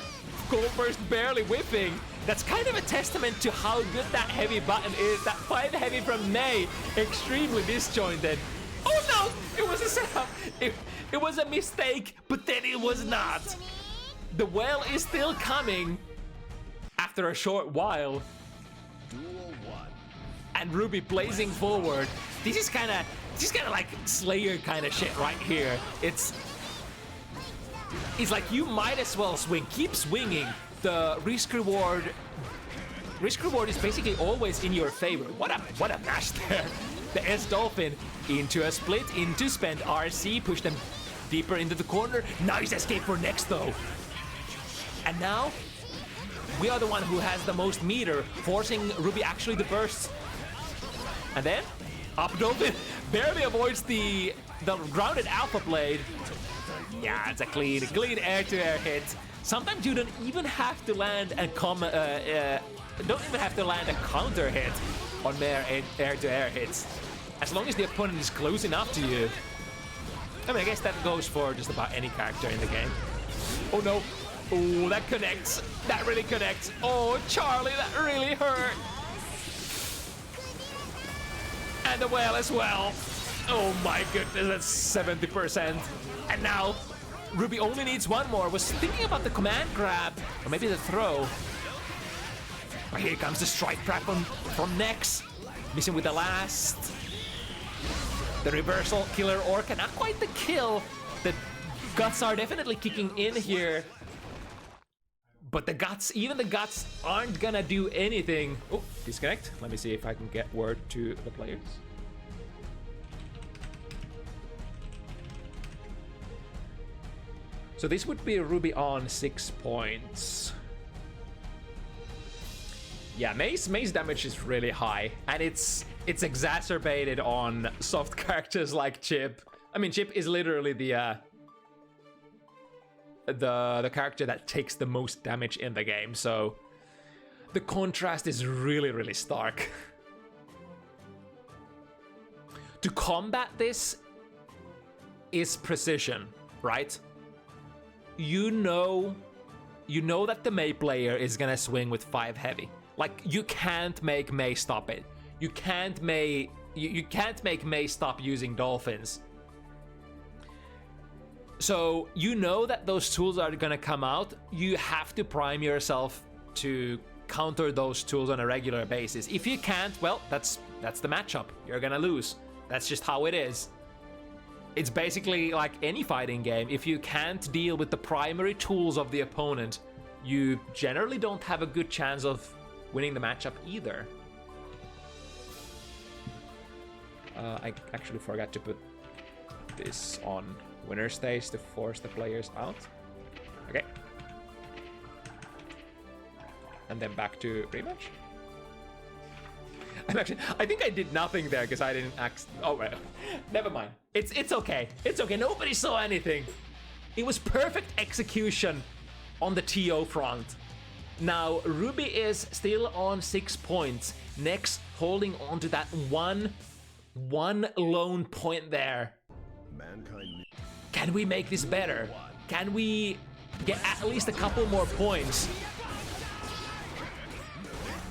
gold burst barely whipping. That's kind of a testament to how good that heavy button is. That 5 heavy from May, extremely disjointed. Oh no, it was a setup. It was a mistake, but then it was not. The well is still coming after a short while. And Ruby blazing forward. This is kind of like Slayer kind of shit right here. It's like you might as well swing. Keep swinging. The risk reward is basically always in your favor. What a mash there. The S Dolphin into a split, into spend RC, push them deeper into the corner. Nice escape for Nex though. And now we are the one who has the most meter, forcing Ruby actually to burst. And then up Dolphin barely avoids the grounded Alpha Blade. Yeah, it's a clean air-to-air hit. Sometimes you don't even have to land a counter hit on mere air-to-air hits, as long as the opponent is close enough to you. I mean, I guess that goes for just about any character in the game. Oh no! Oh, that connects. That really connects. Oh, Charlie, that really hurt. And the whale as well. Oh my goodness, that's 70%. And now, Ruby only needs one more. Was thinking about the command grab, or maybe the throw. But here comes the strike trap from Nex. Missing with the last. The reversal, killer orca, not quite the kill. The guts are definitely kicking in here. But the guts, even the guts aren't gonna do anything. Oh, disconnect. Let me see if I can get word to the players. So this would be Ruby on 6 points. Yeah, May's damage is really high, and it's exacerbated on soft characters like Chip. I mean, Chip is literally the character that takes the most damage in the game, so the contrast is really, really stark. To combat this is precision, right? You know that the May player is gonna swing with 5 heavy. Like, you can't make May stop it. You can't make May stop using dolphins. So you know that those tools are gonna come out. You have to prime yourself to counter those tools on a regular basis. If you can't, well, that's the matchup. You're gonna lose. That's just how it is. It's basically like any fighting game. If you can't deal with the primary tools of the opponent, you generally don't have a good chance of winning the matchup either. I actually forgot to put this on winner stage to force the players out. Okay. And then back to rematch. I think I did nothing there because I didn't oh, well, never mind. It's okay. It's okay. Nobody saw anything. It was perfect execution on the TO front. Now, Ruby is still on 6 points. Next, holding on to that one lone point there. Mankind. Can we make this better? Can we get at least a couple more points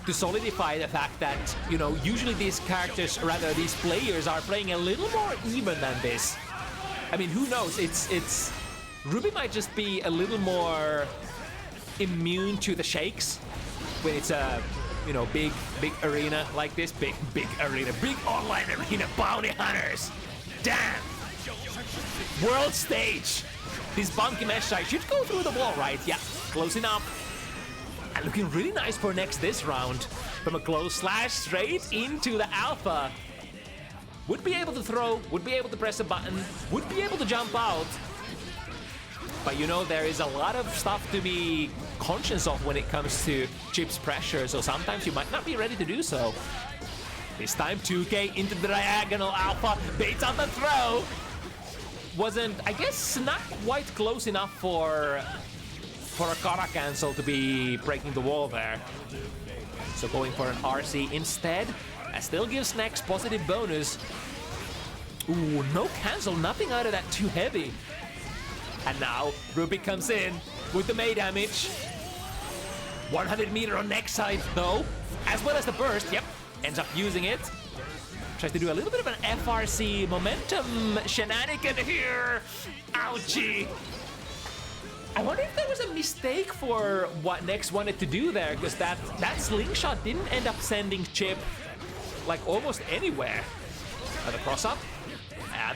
to solidify the fact that, you know, usually these characters, rather these players, are playing a little more even than this? I mean, who knows? It's Ruby might just be a little more immune to the shakes when it's a, you know, big arena like this. Big arena, big online arena, bounty hunters. Damn. World stage. This bunky mesh side should go through the wall, right? Yeah, close enough. And looking really nice for next this round. From a close slash straight into the alpha. Would be able to throw, would be able to press a button, would be able to jump out. But you know, there is a lot of stuff to be conscious of when it comes to Chip's pressure, so sometimes you might not be ready to do so. This time 2K into the diagonal alpha, baits on the throw. Wasn't, I guess, not quite close enough for a Kara cancel to be breaking the wall there. So going for an RC instead. That still gives next positive bonus. Ooh, no cancel, nothing out of that too heavy. And now Ruby comes in with the May damage. 100 meter on next side though, as well as the burst. Yep, ends up using it. Tries to do a little bit of an FRC momentum shenanigan here. Ouchie. I wonder if there was a mistake for what Nex wanted to do there, because that slingshot didn't end up sending Chip like almost anywhere. The cross up.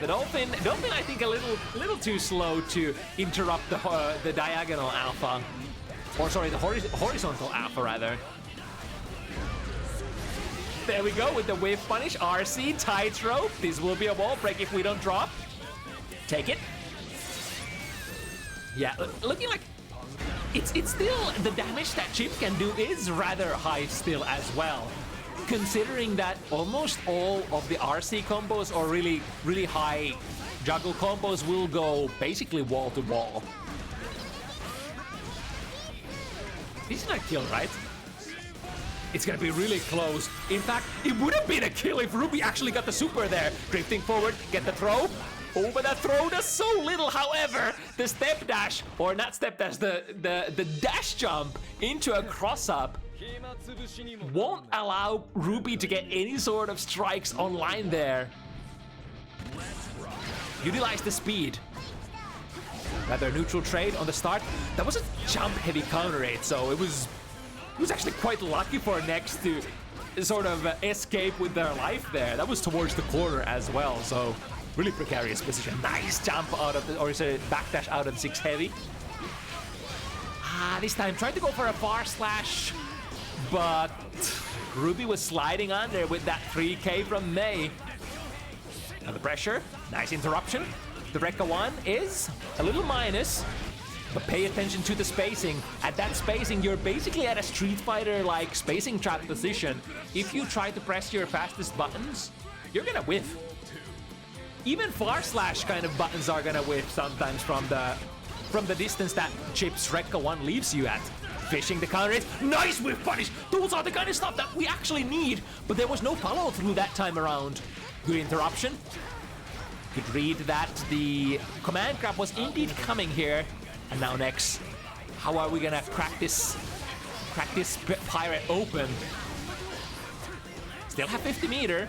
The Dolphin I think a little too slow to interrupt the diagonal alpha. Or sorry, the horizontal alpha rather. There we go with the whiff punish. RC, tightrope. This will be a wall break if we don't drop. Take it. Yeah, looking like it's still the damage that Chip can do is rather high still as well. Considering that almost all of the RC combos or really high juggle combos will go basically wall to wall. This is not a kill, right? It's gonna be really close. In fact, it would have been a kill if Ruby actually got the super there. Drifting forward, get the throw. Over the throw does so little, however, the step dash, or not step dash, the dash jump into a cross up won't allow Ruby to get any sort of strikes online there. Utilize the speed. Rather neutral trade on the start. That was a jump heavy counter rate, so it was actually quite lucky for Nex to sort of escape with their life there. That was towards the corner as well, so really precarious position. Nice jump out of the, or is it backdash out of the 6 heavy. This time tried to go for a far slash, but Ruby was sliding under with that 3K from May. Now the pressure, nice interruption. The Rekka one is a little minus. But pay attention to the spacing. At that spacing, you're basically at a Street Fighter-like spacing trap position. If you try to press your fastest buttons, you're gonna whiff. Even far slash kind of buttons are gonna whiff sometimes from the distance that Chip's Rekka 1 leaves you at. Fishing the counter hit. Nice whiff punish! Those are the kind of stuff that we actually need, but there was no follow-through that time around. Good interruption. Could read that the command grab was indeed coming here. And now next, how are we gonna crack this pirate open? Still have 50 meter.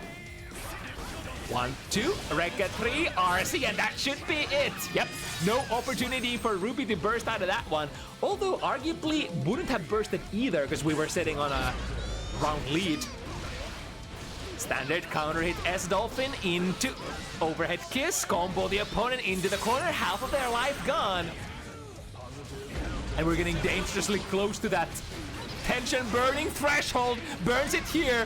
1, 2, Rekka 3, RC, and that should be it. Yep, no opportunity for Ruby to burst out of that one. Although arguably wouldn't have bursted either because we were sitting on a round lead. Standard counter hit S-Dolphin into overhead kiss, combo the opponent into the corner, half of their life gone. And we're getting dangerously close to that tension burning threshold. Burns it here.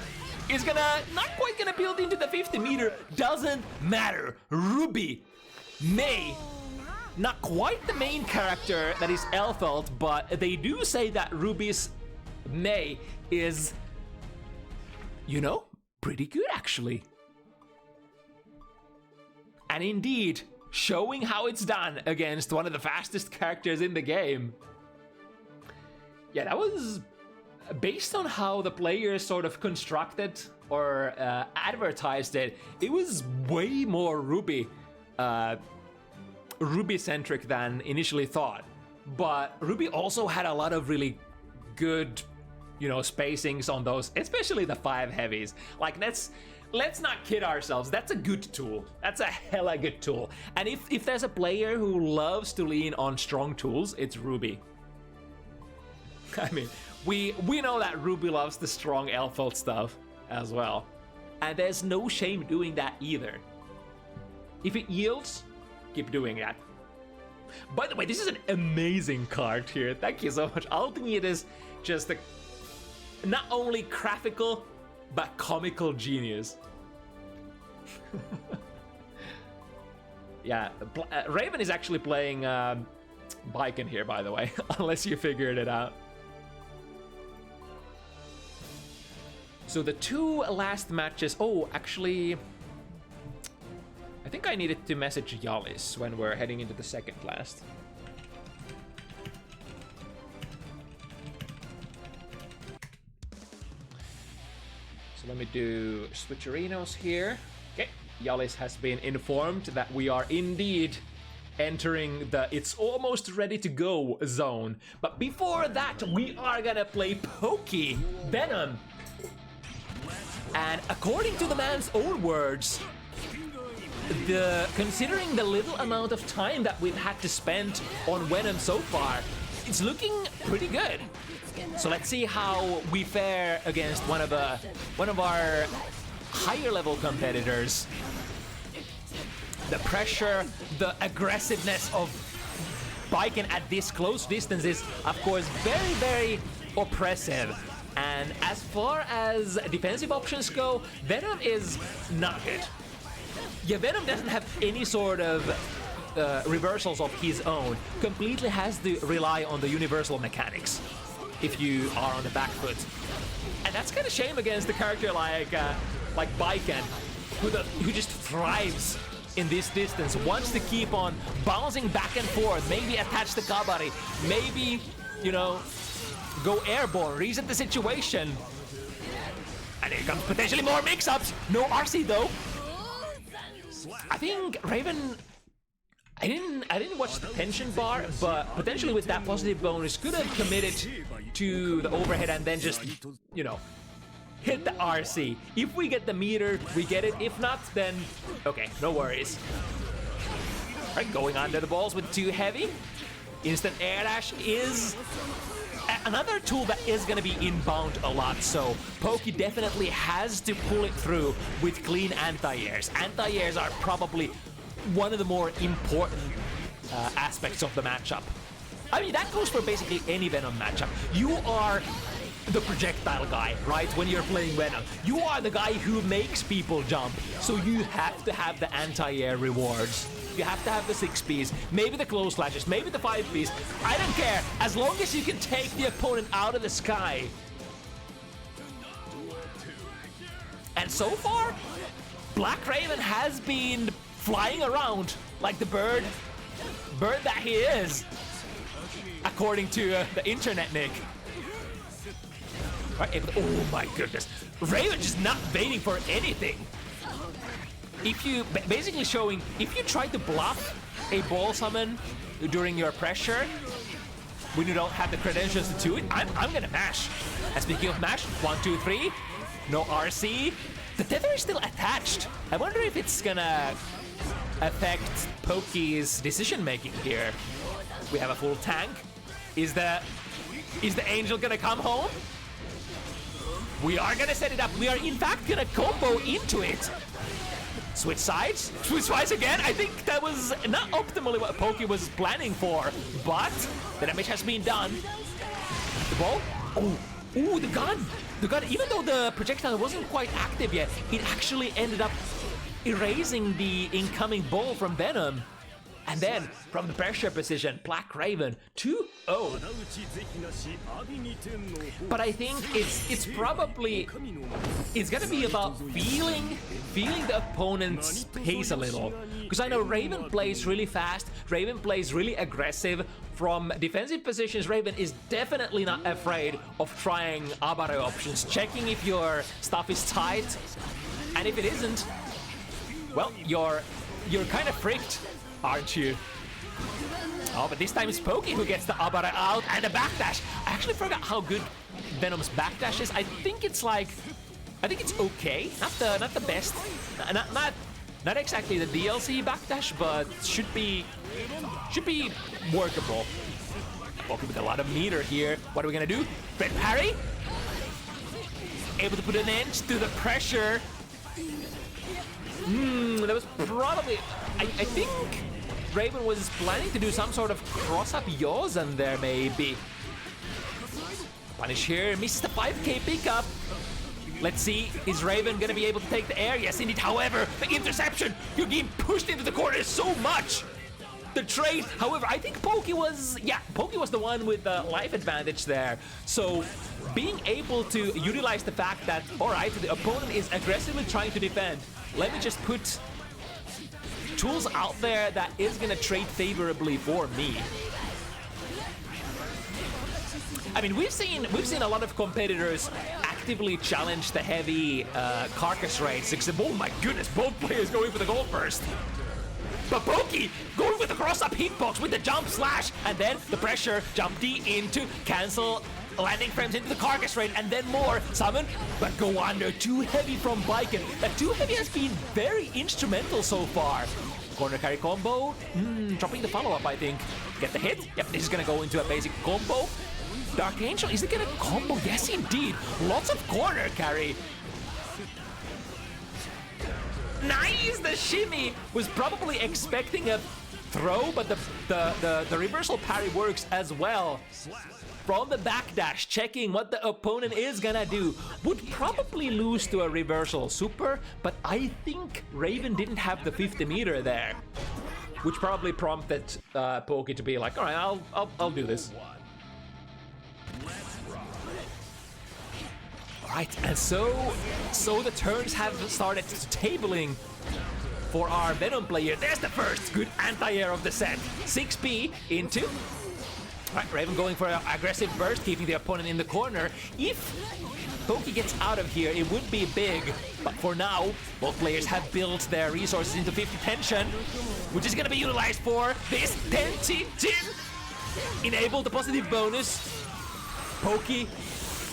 Is not quite gonna build into the 50 meter. Doesn't matter. Ruby, May, not quite the main character that is Elfelt, but they do say that Ruby's May is, you know, pretty good actually. And indeed, showing how it's done against one of the fastest characters in the game. Yeah, that was based on how the players sort of constructed or advertised it. It was way more Ruby-centric than initially thought. But Ruby also had a lot of really good, you know, spacings on those, especially the 5 heavies. Like, let's not kid ourselves. That's a good tool. That's a hella good tool. And if there's a player who loves to lean on strong tools, it's Ruby. I mean, we know that Ruby loves the strong Elfelt stuff as well. And there's no shame doing that either. If it yields, keep doing that. By the way, this is an amazing card here. Thank you so much. Ultimate is just a not only graphical, but comical genius. Yeah, Raven is actually playing Baiken here, by the way, unless you figured it out. So the 2 last matches, oh, actually, I think I needed to message Jalis when we're heading into the second last. So let me do switcherinos here. Okay, Jalis has been informed that we are indeed entering the it's almost ready to go zone. But before that, we are gonna play Venom. And according to the man's own words, considering the little amount of time that we've had to spend on Venom so far, it's looking pretty good. So let's see how we fare against one of our higher level competitors. The pressure, the aggressiveness of Baiken at this close distance is, of course, very, very oppressive. And as far as defensive options go, Venom is not good. Yeah, Venom doesn't have any sort of reversals of his own. Completely has to rely on the universal mechanics if you are on the back foot. And that's kind of shame against a character like Baiken, who just thrives in this distance, wants to keep on bouncing back and forth, maybe attach the kabari, maybe, you know, go airborne, reset the situation. And here comes potentially more mix-ups. No RC though. I think Raven, I didn't watch the tension bar, but potentially with that positive bonus could have committed to the overhead and then just, you know, hit the RC. If we get the meter, we get it. If not, then okay, no worries. Right, going under the balls with 2 heavy. Instant air dash is another tool that is going to be inbound a lot, so Poki definitely has to pull it through with clean anti-airs. Anti-airs are probably one of the more important aspects of the matchup. I mean, that goes for basically any Venom matchup. You are the projectile guy, right? When you're playing Venom, you are the guy who makes people jump. So you have to have the anti-air rewards. You have to have the 6Ps, maybe the close slashes, maybe the 5Ps. I don't care, as long as you can take the opponent out of the sky. And so far, BlackRaven has been flying around like the bird that he is, according to the internet, Nick. Right, oh my goodness. Raven just not waiting for anything. If you, basically showing, if you try to bluff a ball summon during your pressure, when you don't have the credentials to do it, I'm gonna mash. And speaking of mash, 1, 2, 3, no RC. The tether is still attached. I wonder if it's gonna affect Poke's decision making here. We have a full tank. Is the angel gonna come home? We are gonna set it up. We are in fact gonna combo into it. Switch sides again. I think that was not optimally what Poke was planning for, but the damage has been done. The ball. Oh, the gun. The gun, even though the projectile wasn't quite active yet, it actually ended up erasing the incoming ball from Venom. And then, from the pressure position, BlackRaven 2-0. But I think it's probably, it's gonna be about feeling the opponent's pace a little. Because I know Raven plays really fast, Raven plays really aggressive. From defensive positions, Raven is definitely not afraid of trying Abare options, checking if your stuff is tight. And if it isn't, well, you're kind of fricked, aren't you? Oh, but this time it's Poke who gets the Abara out and the backdash. I actually forgot how good Venom's backdash is. I think it's okay. Not the best. Not exactly the DLC backdash, but should be workable. Poke with a lot of meter here. What are we gonna do? Red parry. Able to put an end to the pressure. That was probably, I think Raven was planning to do some sort of cross-up Yozen there, maybe. Punish here, misses the 5k pickup. Let's see, is Raven gonna be able to take the air? Yes, indeed. However, the interception, you're getting pushed into the corner so much. The trade, however, I think Poke was the one with the life advantage there. So being able to utilize the fact that, all right, the opponent is aggressively trying to defend. Let me just put tools out there that is gonna trade favorably for me. I mean, we've seen a lot of competitors actively challenge the heavy carcass rates. Except, oh my goodness, both players going for the gold burst. But Poke going with the cross-up hitbox with the jump slash, and then the pressure, jump D into cancel landing frames into the carcass rate, and then more summon, but go under. Too heavy from Biken. That too heavy has been very instrumental so far. Corner carry combo, dropping the follow-up, I think. Get the hit. Yep, this is gonna go into a basic combo. Dark Angel, is it gonna combo? Yes, indeed. Lots of corner carry. Nice! The shimmy was probably expecting a throw, but the reversal parry works as well. From the backdash, checking what the opponent is gonna do. Would probably lose to a reversal super, but I think Raven didn't have the 50 meter there, which probably prompted Poke to be like, all right, I'll do this. Right, and so the turns have started tabling for our Venom player. There's the first good anti-air of the set. 6P into. Right, Raven going for an aggressive burst, keeping the opponent in the corner. If Poke gets out of here, it would be big. But for now, both players have built their resources into 50 tension, which is going to be utilized for this 10-10. Enable the positive bonus. Poke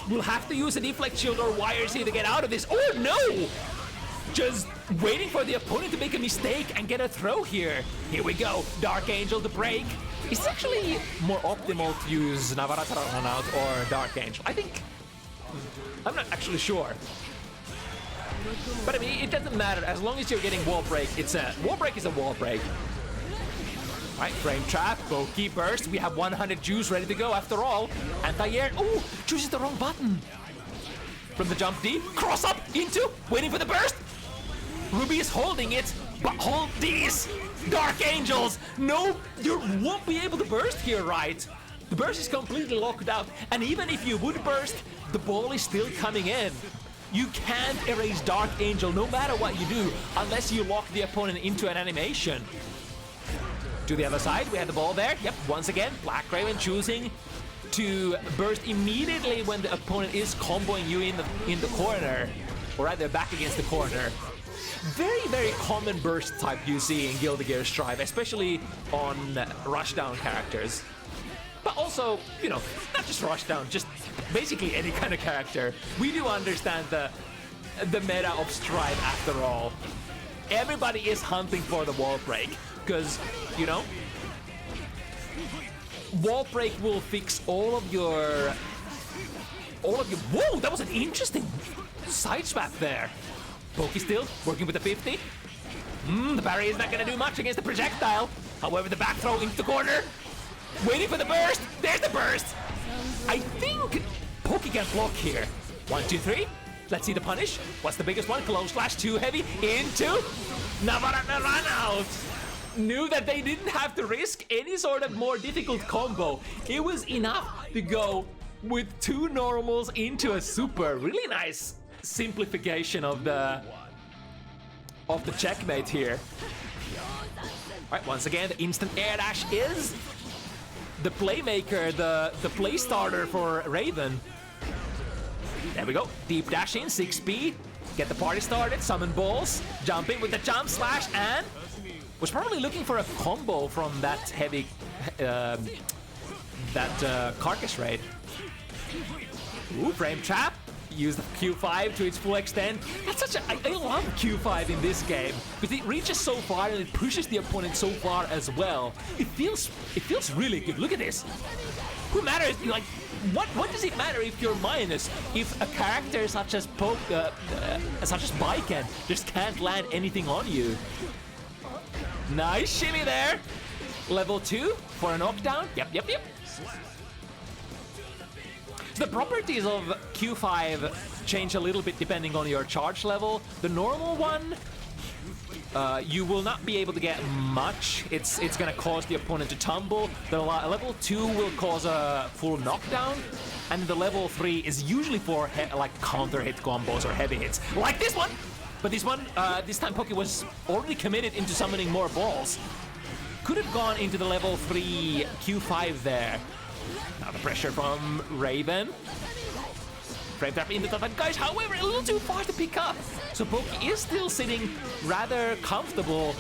will have to use a deflect shield or YRC to get out of this. Oh no! Just waiting for the opponent to make a mistake and get a throw here. Here we go. Dark Angel to break. Is it actually more optimal to use Navarata run out or Dark Angel? I think... I'm not actually sure. But I mean, it doesn't matter. As long as you're getting wall break, wall break is a wall break. Right, frame trap, Poke, burst. We have 100 juice ready to go after all. Anti-air. Oh, chooses the wrong button. From the jump D, cross up into, waiting for the burst. Ruby is holding it, but hold these Dark Angels. No, you won't be able to burst here, right? The burst is completely locked out, and even if you would burst, the ball is still coming in. You can't erase Dark Angel no matter what you do, unless you lock the opponent into an animation. To the other side, we have the ball there. Yep, once again, BlackRaven choosing to burst immediately when the opponent is comboing you in the corner, or rather back against the corner. Very, very common burst type you see in Guilty Gear Strive, especially on rushdown characters. But also, you know, not just rushdown, just basically any kind of character. We do understand the meta of Strive after all. Everybody is hunting for the wall break, because, you know, wall break will fix all of your... Whoa, that was an interesting side swap there. Pokey still working with the 50. The parry is not going to do much against the projectile. However, the back throw into the corner. Waiting for the burst. There's the burst. I think Pokey can block here. 1, 2, 3. Let's see the punish. What's the biggest one? Close slash, too heavy. Into. Navarana run out. Knew that they didn't have to risk any sort of more difficult combo. It was enough to go with 2 normals into a super. Really nice simplification of the checkmate here. Alright, once again, the instant air dash is the playmaker, the play starter for Raven. There we go. Deep dash in, 6B. Get the party started, summon balls, jump in with the jump slash, and was probably looking for a combo from that heavy, carcass raid. Ooh, frame trap. Use the Q5 to its full extent. That's such a... I love Q5 in this game, because it reaches so far and it pushes the opponent so far as well. It feels really good. Look at this. Who matters? Like, what does it matter if you're minus? If a character such as Baiken just can't land anything on you. Nice shimmy there. Level 2 for a knockdown. Yep. The properties of Q5 change a little bit depending on your charge level. The normal one, you will not be able to get much. It's gonna cause the opponent to tumble. The level 2 will cause a full knockdown, and the level 3 is usually for like counter hit combos or heavy hits, like this one. But this one, this time Poke was already committed into summoning more balls. Could have gone into the level 3 Q5 there. Now the pressure from Raven. Frame trap into the top, guys, however, a little too far to pick up. So Poke is still sitting rather comfortable,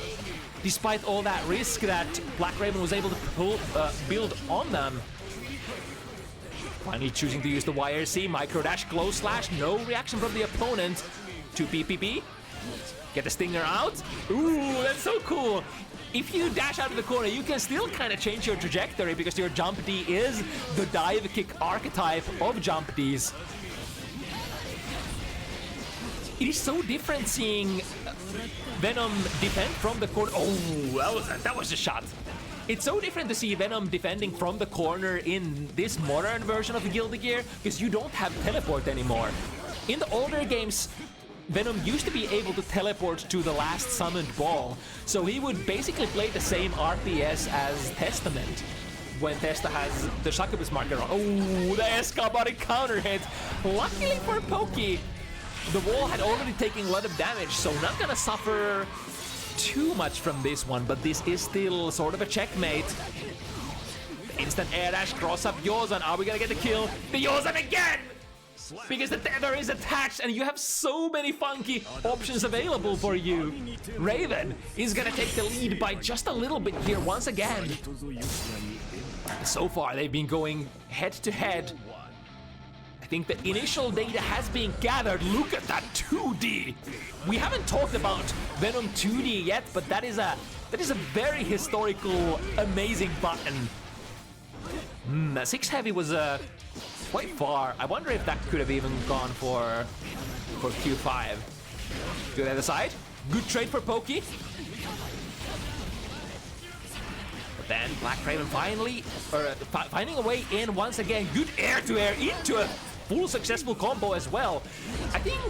despite all that risk that BlackRaven was able to build on them. Finally choosing to use the YRC, micro dash, close slash, no reaction from the opponent to PPP. Get the stinger out. Ooh, that's so cool. If you dash out of the corner, you can still kind of change your trajectory because your jump D is the dive kick archetype of jump Ds. It is so different seeing Venom defend from the corner. Oh, that was a shot. It's so different to see Venom defending from the corner in this modern version of Guilty Gear because you don't have teleport anymore. In the older games, Venom used to be able to teleport to the last summoned ball, so he would basically play the same RPS as Testament when Testa has the succubus marker on. Oh, the Escabody counter hit. Luckily for Pokey, the wall had already taken a lot of damage, so not gonna suffer too much from this one, but this is still sort of a checkmate. The instant air dash, cross up Yozan. Are we gonna get the kill? The Yozan again! Because the tether is attached and you have so many funky options available for you. Raven is gonna take the lead by just a little bit here once again. So far they've been going head to head. I think the initial data has been gathered. Look at that 2D. We haven't talked about Venom 2D yet, but that is a very historical, amazing button. 6 heavy was quite far. I wonder if that could have even gone for Q5. To the other side. Good trade for Pokey. Then BlackRaven finally finding a way in once again. Good air-to-air into a full successful combo as well. I think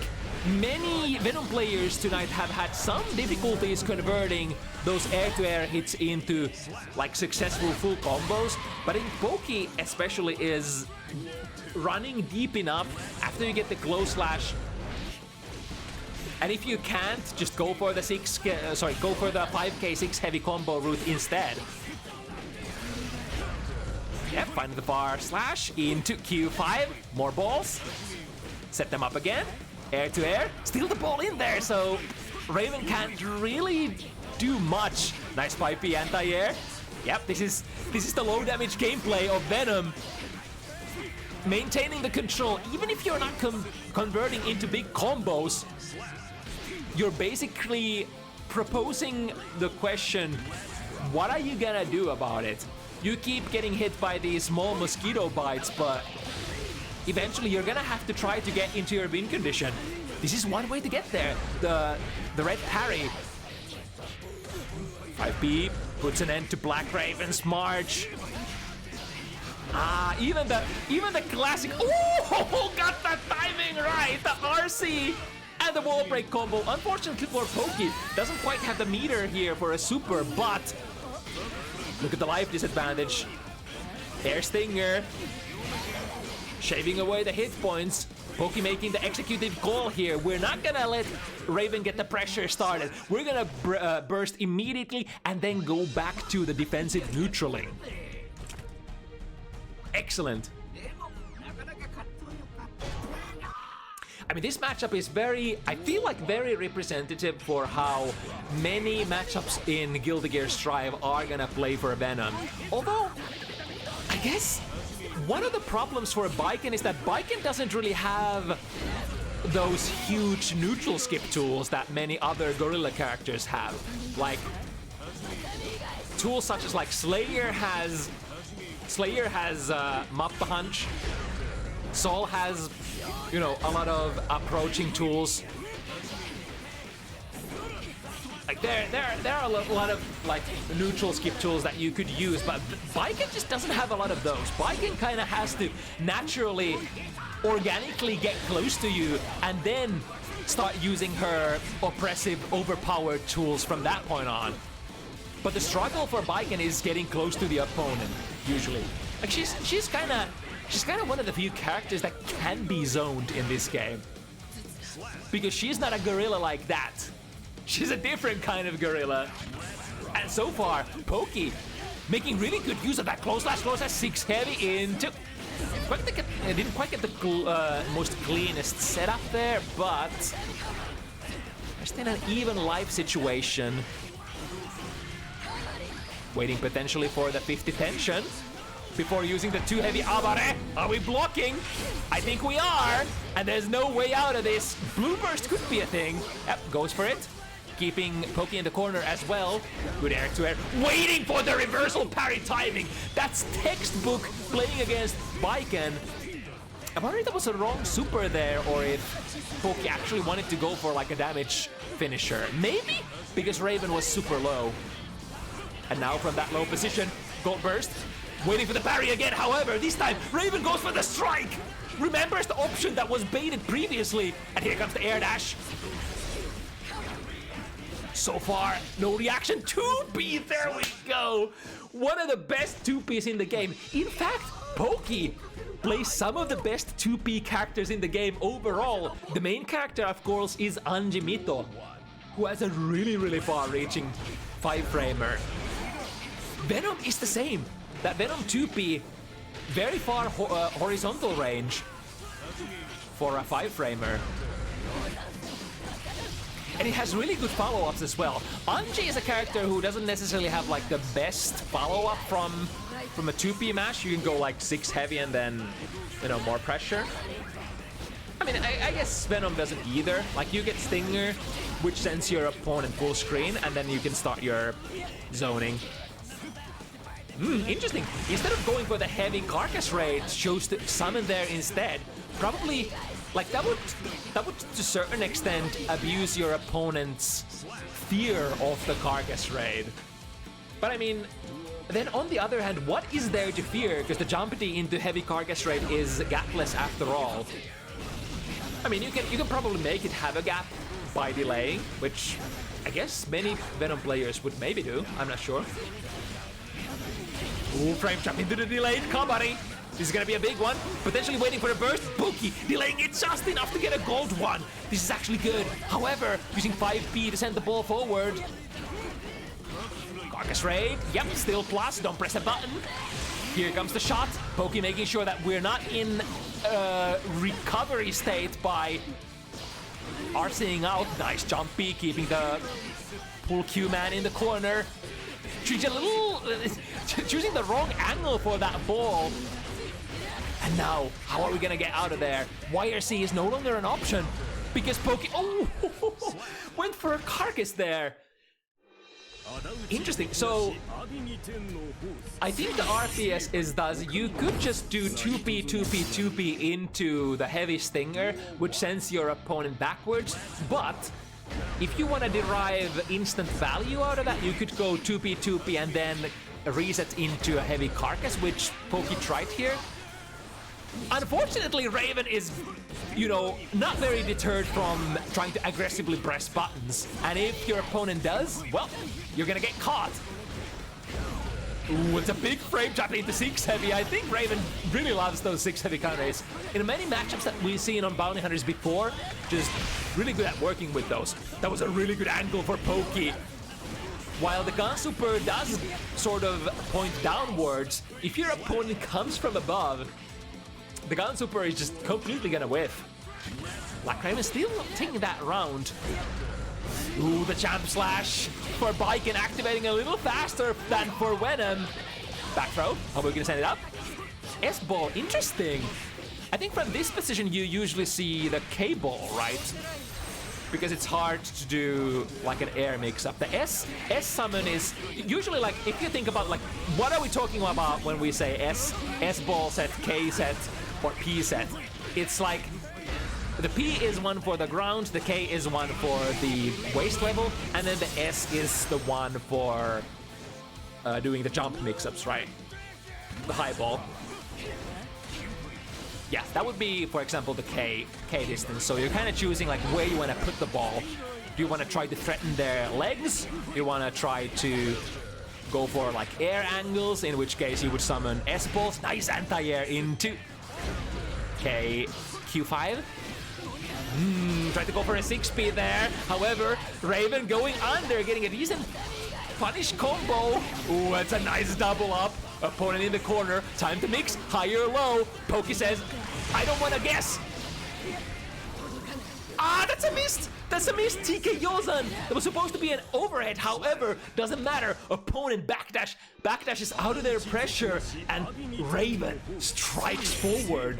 many Venom players tonight have had some difficulties converting those air-to-air hits into like successful full combos, but I think Poke especially is running deep enough after you get the close slash. And if you can't, just go for the 5k 6 heavy combo route instead. Yep, finding the far slash into Q5, more balls, set them up again, air to air, steal the ball in there, so Raven can't really do much. Nice pipey anti-air. Yep, this is the low damage gameplay of Venom. Maintaining the control, even if you're not converting into big combos, you're basically proposing the question, what are you gonna do about it? You keep getting hit by these small mosquito bites, but eventually you're gonna have to try to get into your win condition. This is one way to get there. The red parry. 5B puts an end to BlackRaven's march. Even the classic. Oh, got that timing right. The RC and the wall break combo. Unfortunately for Poke, doesn't quite have the meter here for a super, but look at the life disadvantage. Air Stinger, shaving away the hit points. Poke making the executive call here. We're not gonna let Raven get the pressure started. We're gonna burst immediately and then go back to the defensive neutraling. Excellent. I mean, this matchup is I feel like very representative for how many matchups in Guilty Gear Strive are gonna play for Venom. Although, I guess one of the problems for Baiken is that Baiken doesn't really have those huge neutral skip tools that many other Gorilla characters have. Like, tools such as like Slayer has Mappa Hunch. Sol has, you know, a lot of approaching tools. Like there are a lot of like neutral skip tools that you could use, but Baiken just doesn't have a lot of those. Baiken kind of has to naturally, organically get close to you and then start using her oppressive, overpowered tools from that point on. But the struggle for Baiken is getting close to the opponent, usually. Like she's kind of one of the few characters that can be zoned in this game. Because she's not a gorilla like that. She's a different kind of gorilla. And so far, Poke making really good use of that close slash 6 heavy into... didn't quite get the most cleanest setup there, but... they're still in an even life situation. Waiting potentially for the 50 tension before using the 2 heavy Abare. Are we blocking? I think we are. And there's no way out of this. Blue burst could be a thing. Yep, goes for it. Keeping Poke in the corner as well. Good air to air. Waiting for the reversal parry timing. That's textbook playing against Baiken. I wonder if that was a wrong super there or if Poke actually wanted to go for like a damage finisher. Maybe because Raven was super low. And now from that low position, Gold Burst, waiting for the parry again. However, this time Raven goes for the strike. Remembers the option that was baited previously. And here comes the air dash. So far, no reaction. 2P, there we go. One of the best 2Ps in the game. In fact, Poke plays some of the best 2P characters in the game overall. The main character, of course, is Anjimito, who has a really far-reaching 5-framer. Venom is the same. That Venom 2P, very far horizontal range for a 5-framer. And it has really good follow-ups as well. Anji is a character who doesn't necessarily have like the best follow-up from a 2P match. You can go like 6 heavy and then, you know, more pressure. I mean, I guess Venom doesn't either. Like you get Stinger, which sends your opponent full screen, and then you can start your zoning. Interesting. Instead of going for the heavy carcass raid, chose to summon there instead. Probably, like that would to a certain extent abuse your opponent's fear of the carcass raid. But I mean, then on the other hand, what is there to fear? Because the jumpity into heavy carcass rate is gapless after all. I mean, you can probably make it have a gap by delaying, which I guess many Venom players would maybe do. I'm not sure. Ooh, frame trap into the delayed comedy. This is gonna be a big one. Potentially waiting for a burst. Pokey delaying it just enough to get a gold one. This is actually good. However, using 5p to send the ball forward. Carcass raid. Yep, still plus. Don't press a button. Here comes the shot. Pokey making sure that we're not in recovery state by RCing out. Nice jumpy, keeping the pull Q man in the corner. Choosing the wrong angle for that ball. And now, how are we gonna get out of there? YRC is no longer an option because Pokey went for a carcass there. Interesting. So I think the RPS is thus you could just do 2p, 2p, 2p into the heavy stinger, which sends your opponent backwards. But if you want to derive instant value out of that, you could go 2p, 2p, and then reset into a heavy carcass, which Pokey tried here. Unfortunately, Raven is, you know, not very deterred from trying to aggressively press buttons. And if your opponent does, well, you're gonna get caught. Ooh, it's a big frame trap into 6 heavy. I think Raven really loves those 6 heavy counters. In many matchups that we've seen on Bounty Hunters before, just really good at working with those. That was a really good angle for Pokey. While the gun super does sort of point downwards, if your opponent comes from above, the gun super is just completely gonna whiff. BlackRaven still not taking that round. Ooh, the champ slash for Baiken activating a little faster than for Venom. Back throw. How are we gonna send it up? S-ball, interesting. I think from this position you usually see the K-ball, right? Because it's hard to do like an air mix-up. The S summon is usually like, if you think about like, what are we talking about when we say S-ball set, K set, or P set? It's like, the P is one for the ground, the K is one for the waist level, and then the S is the one for doing the jump mix-ups, right? The high ball. Yeah, that would be, for example, the K distance. So you're kind of choosing like where you want to put the ball. Do you want to try to threaten their legs? Do you want to try to go for like air angles, in which case you would summon S-balls. Nice anti-air into K Q5. Try to go for a 6p there. However, Raven going under, getting a decent punish combo. Ooh, that's a nice double up. Opponent in the corner. Time to mix. High or low. Pokey says, I don't want to guess. Ah, that's a miss. That's a miss. TK Yozan. That was supposed to be an overhead. However, doesn't matter. Opponent backdash. Backdashes out of their pressure. And Raven strikes forward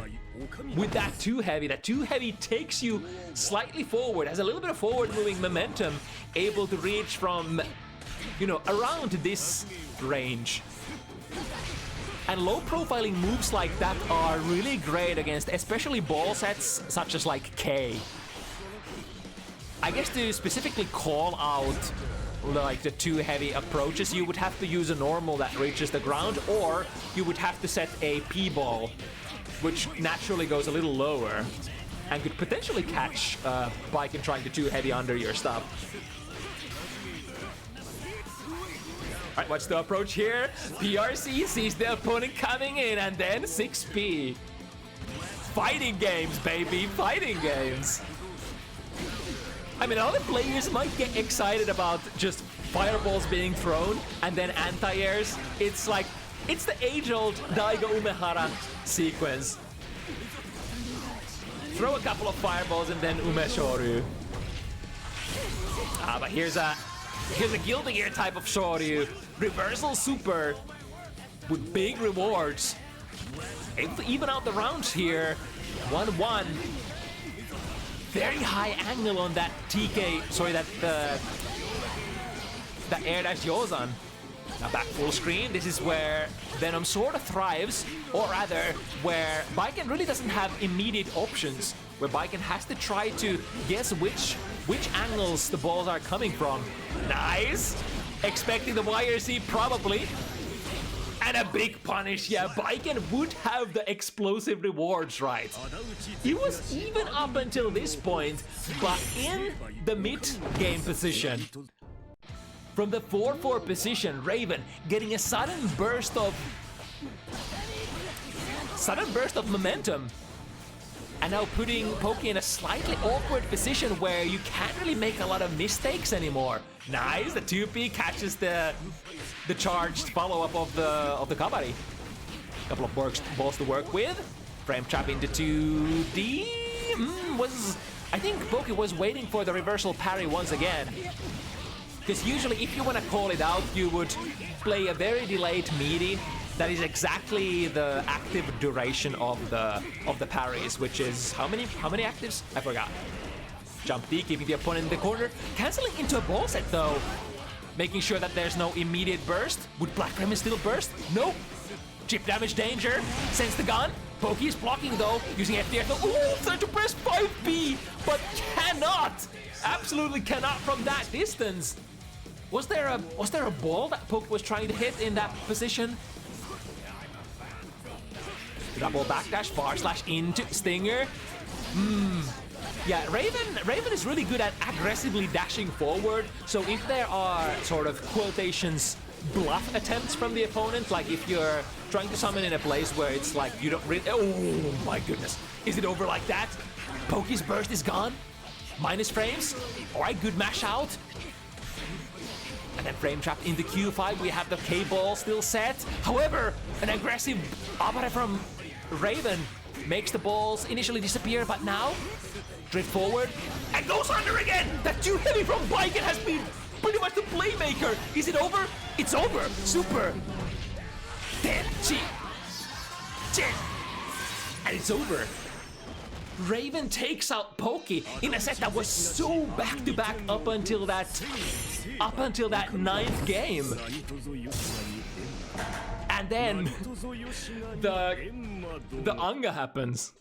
with that 2 heavy. That 2 heavy takes you slightly forward. Has a little bit of forward moving momentum. Able to reach from, you know, around this range. And low profiling moves like that are really great against especially ball sets such as like K. I guess to specifically call out like the 2 heavy approaches, you would have to use a normal that reaches the ground, or you would have to set a P ball, which naturally goes a little lower and could potentially catch Baiken trying to 2 heavy under your stuff. Alright, what's the approach here? PRC sees the opponent coming in, and then 6p. Fighting games, baby, fighting games. I mean, other players might get excited about just fireballs being thrown and then anti-airs. It's like, it's the age-old Daigo Umehara sequence. Throw a couple of fireballs and then Umeshoryu. But here's a Guilty Gear type of Shoryu. Reversal super with big rewards. Able to even out the rounds here. 1-1. Very high angle on that TK. Sorry, that air dash Yozan. Now back full screen. This is where Venom sort of thrives, or rather, where Baiken really doesn't have immediate options. Where Baiken has to try to guess which angles the balls are coming from. Nice! Expecting the YRC probably. And a big punish, yeah, Baiken would have the explosive rewards, right? He was even up until this point, but in the mid-game position. From the 4-4 position, Raven getting a sudden burst of momentum. And now putting Poke in a slightly awkward position where you can't really make a lot of mistakes anymore. Nice, the 2P catches the charged follow-up of the Kabari. Couple of balls to work with. Frame trap into 2D. I think Poke was waiting for the reversal parry once again. Because usually if you want to call it out, you would play a very delayed meaty. That is exactly the active duration of the parries, which is how many actives? I forgot. Jump D, keeping the opponent in the corner, canceling into a ball set though, making sure that there's no immediate burst. Would BlackRaven still burst? No. Chip damage danger, sends the gun. Pokey is blocking though, using FT7. Ooh, trying to press 5B, but cannot, absolutely cannot from that distance. Was there a ball that Poke was trying to hit in that position? Double backdash, far slash into Stinger. Yeah, Raven is really good at aggressively dashing forward. So if there are sort of quotations bluff attempts from the opponent, like if you're trying to summon in a place where it's like you don't really, oh my goodness, is it over like that? Pokey's burst is gone. Minus frames. All right, good mash out. And then frame trap into Q5. We have the K-ball still set. However, an aggressive abare from Raven makes the balls initially disappear, but now drift forward and goes under again. That too heavy from Baiken has been pretty much the playmaker. Is it over? It's over. Super. 10, 10, and it's over. Raven takes out Pokey in a set that was so back-to-back up until that 9th game. And then the Anga happens.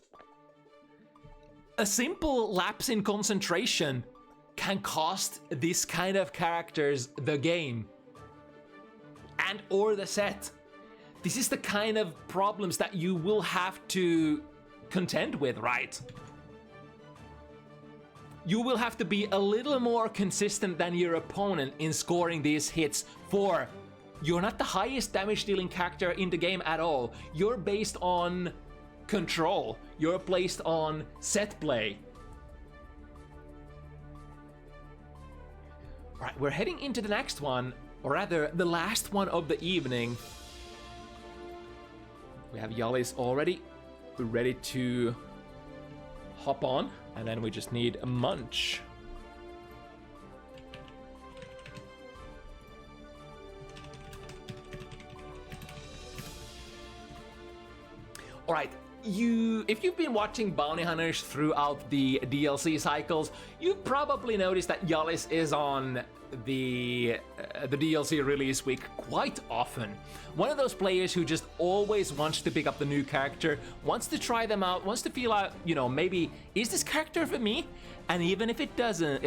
A simple lapse in concentration can cost this kind of characters the game and or the set. This is the kind of problems that you will have to contend with, right? You will have to be a little more consistent than your opponent in scoring these hits, for you're not the highest damage dealing character in the game at all. You're based on control. You're based on set play. Right, we're heading into the next one, or rather the last one of the evening. We have Jalis already ready to hop on, and then we just need a munch. All right, if you've been watching Bounty Hunters throughout the DLC cycles, you've probably noticed that Jalis is on the DLC release week quite often. One of those players who just always wants to pick up the new character, wants to try them out, wants to feel out, you know, maybe, is this character for me? And even if it doesn't,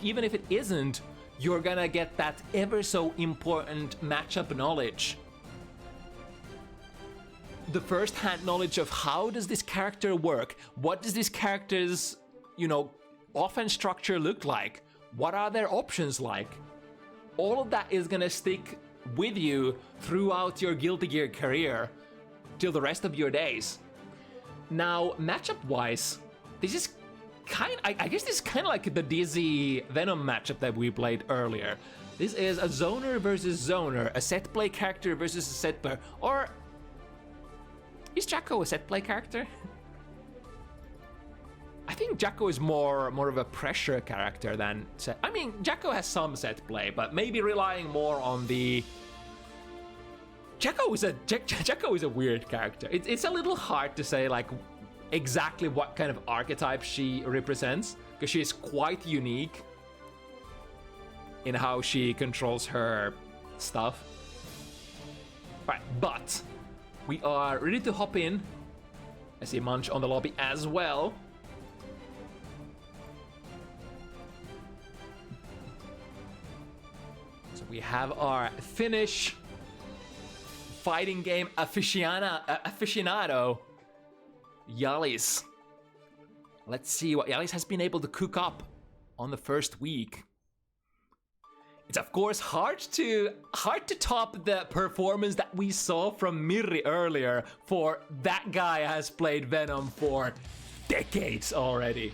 even if it isn't, you're gonna get that ever so important matchup knowledge. The first-hand knowledge of how does this character work? What does this character's, offense structure look like? What are their options like? All of that is gonna stick with you throughout your Guilty Gear career till the rest of your days. Now, matchup-wise, this is I guess this is kind of like the Dizzy Venom matchup that we played earlier. This is a zoner versus zoner, a set play character versus a set player, or is Jacko a set play character? I think Jacko is more of a pressure character than set. I mean, Jacko has some set play, but maybe relying more on the. Jacko is a weird character. It's a little hard to say like exactly what kind of archetype she represents, because she is quite unique in how she controls her stuff. Right, but we are ready to hop in. I see Munch on the lobby as well. So we have our finish fighting game aficionado, Jalis. Let's see what Jalis has been able to cook up on the first week. It's of course hard to top the performance that we saw from Mirri earlier, for that guy has played Venom for decades already.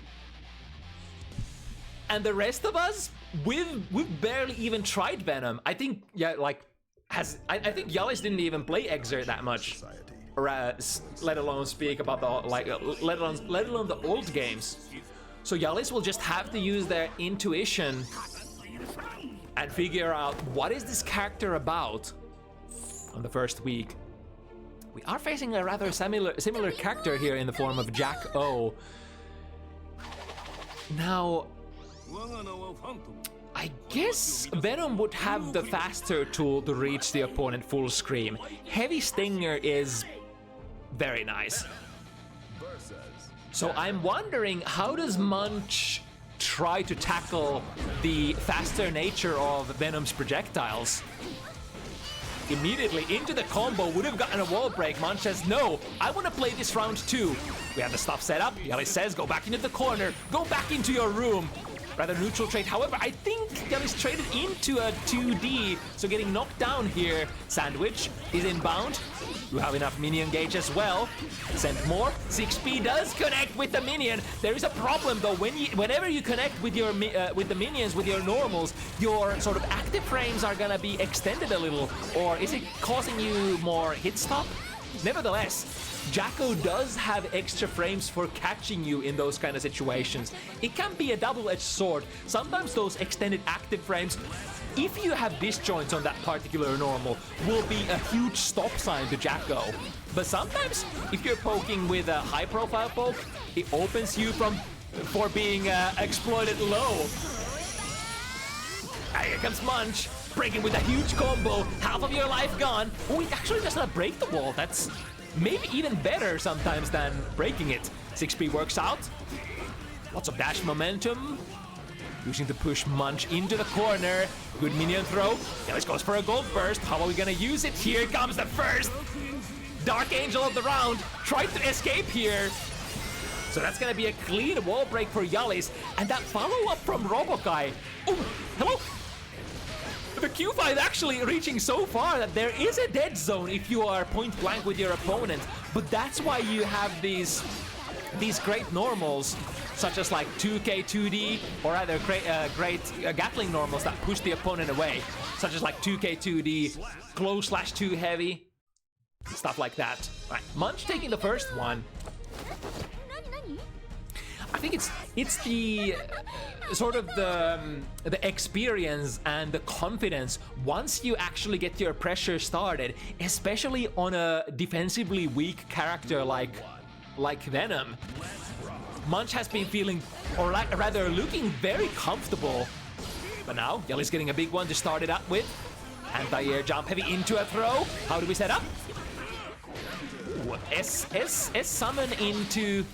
And the rest of us, we've barely even tried Venom. I think, yeah, like, I think Jalis didn't even play Exert that much, let alone speak about the let alone the old games. So Jalis will just have to use their intuition and figure out what is this character about on the first week. We are facing a rather similar character here in the form of Jack O. Now, I guess Venom would have the faster tool to reach the opponent full scream. Heavy Stinger is very nice. So I'm wondering, how does Munch try to tackle the faster nature of Venom's projectiles? Immediately into the combo, would have gotten a wall break. Munch says, no, I want to play this round too. We have the stuff set up. Jalis says, go back into the corner, go back into your room. Rather neutral trade. However, I think Jalis traded into a 2D, so getting knocked down here. Sandwich is inbound. You have enough minion gauge as well. Send more. 6P does connect with the minion. There is a problem though. Whenever you connect with your with the minions, with your normals, your sort of active frames are gonna be extended a little. Or is it causing you more hit stop? Nevertheless, Jacko does have extra frames for catching you in those kind of situations. It can be a double-edged sword. Sometimes those extended active frames, if you have disjoints on that particular normal, will be a huge stop sign to Jacko. But sometimes, if you're poking with a high-profile poke, it opens you for being exploited low. Here comes Munch, breaking with a huge combo, half of your life gone. Oh, it actually does not break the wall. That's maybe even better sometimes than breaking it. 6P works out. Lots of dash momentum. Using to push Munch into the corner. Good minion throw. Jalis goes for a gold burst. How are we gonna use it? Here comes the first Dark Angel of the round. Tried to escape here. So that's gonna be a clean wall break for Jalis. And that follow-up from YoKai. Oh, hello? The Q5 is actually reaching so far that there is a dead zone if you are point blank with your opponent. But that's why you have these great normals, such as like 2K 2D, or rather great Gatling normals that push the opponent away, such as like 2K 2D, close/2 heavy, stuff like that. Right, Munch taking the first one. I think it's the sort of the experience and the confidence once you actually get your pressure started, especially on a defensively weak character like Venom. Munch has been feeling, or rather looking very comfortable. But now, Jalis getting a big one to start it up with. Anti-air jump heavy into a throw. How do we set up? Ooh, S summon into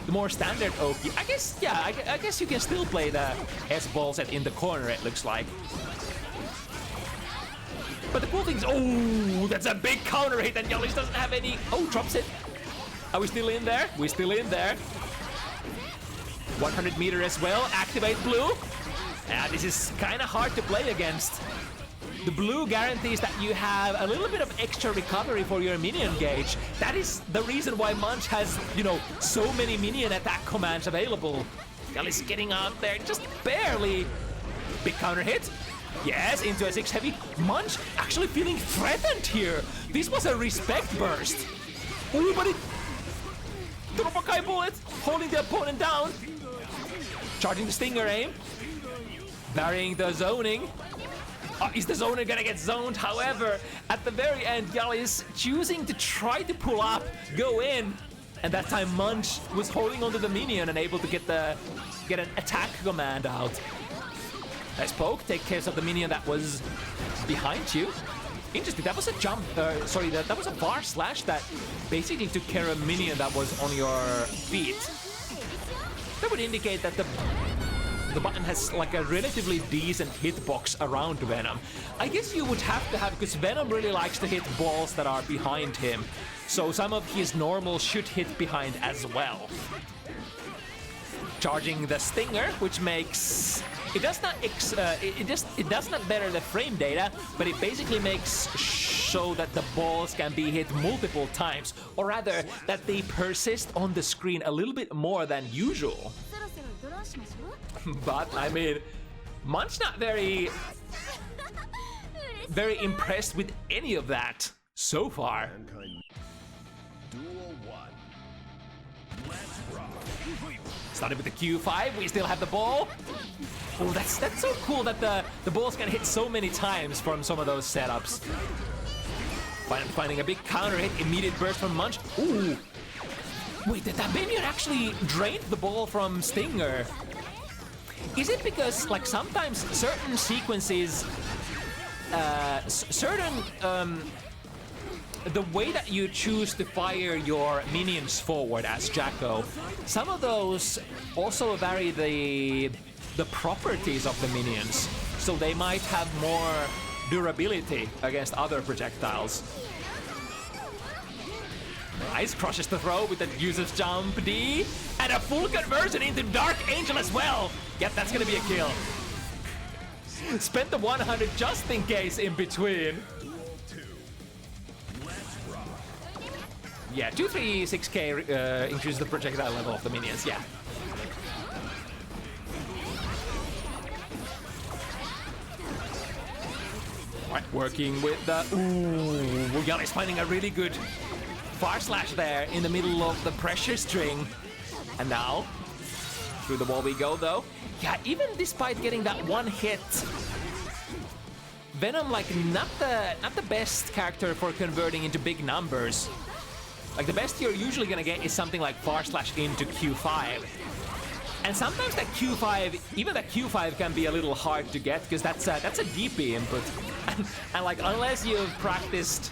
the more standard Oki. I guess, yeah, I guess you can still play the S ball set in the corner, it looks like. But the cool thing is, oh, that's a big counter hit, and Jalis doesn't have any. Oh, drops it. Are we still in there? We're still in there. 100 meter as well. Activate blue. This is kind of hard to play against. The blue guarantees that you have a little bit of extra recovery for your minion gauge. That is the reason why Munch has, you know, so many minion attack commands available. Jalis getting out there just barely. Big counter hit. Yes, into a 6 heavy. Munch actually feeling threatened here. This was a respect burst. Ooh, but it... The YoKai bullet, holding the opponent down. Charging the Stinger aim. Varying the zoning. Is the zoner gonna get zoned? However, at the very end, Jalis choosing to try to pull up, go in. And that time Munch was holding onto the minion and able to get an attack command out. Nice poke, take care of the minion that was behind you. Interesting, that was a jump, sorry, that was a bar slash that basically took care of a minion that was on your feet. That would indicate that the button has like a relatively decent hitbox around Venom. I guess you would have to have, because Venom really likes to hit balls that are behind him. So some of his normal should hit behind as well. Charging the Stinger, which makes it does not it does not better the frame data, but it basically makes so that the balls can be hit multiple times, or rather that they persist on the screen a little bit more than usual. But I mean, Munch not very impressed with any of that so far. Mankind. Duel 1. Let's rock. Started with the Q5, we still have the ball. Oh, that's so cool that the balls can hit so many times from some of those setups. Finding a big counter hit, immediate burst from Munch. Ooh! Wait, did that minion actually drain the ball from Stinger? Is it because, like, sometimes certain sequences, the way that you choose to fire your minions forward as Jacko, some of those also vary the properties of the minions, so they might have more durability against other projectiles. Nice, crushes the throw with the use of Jump D, and a full conversion into Dark Angel as well. Yep, that's gonna be a kill. Spent the 100 just in case in between. Yeah, 236k increases the projectile level of the minions, yeah. Right, working with the... Ooh, Jalis finding a really good far slash there in the middle of the pressure string. And now, through the wall we go though. Yeah, even despite getting that one hit, Venom, like, not the best character for converting into big numbers. Like, the best you're usually gonna get is something like far slash into Q5. And sometimes that Q5, even that Q5 can be a little hard to get, because that's a DP input. And like, unless you've practiced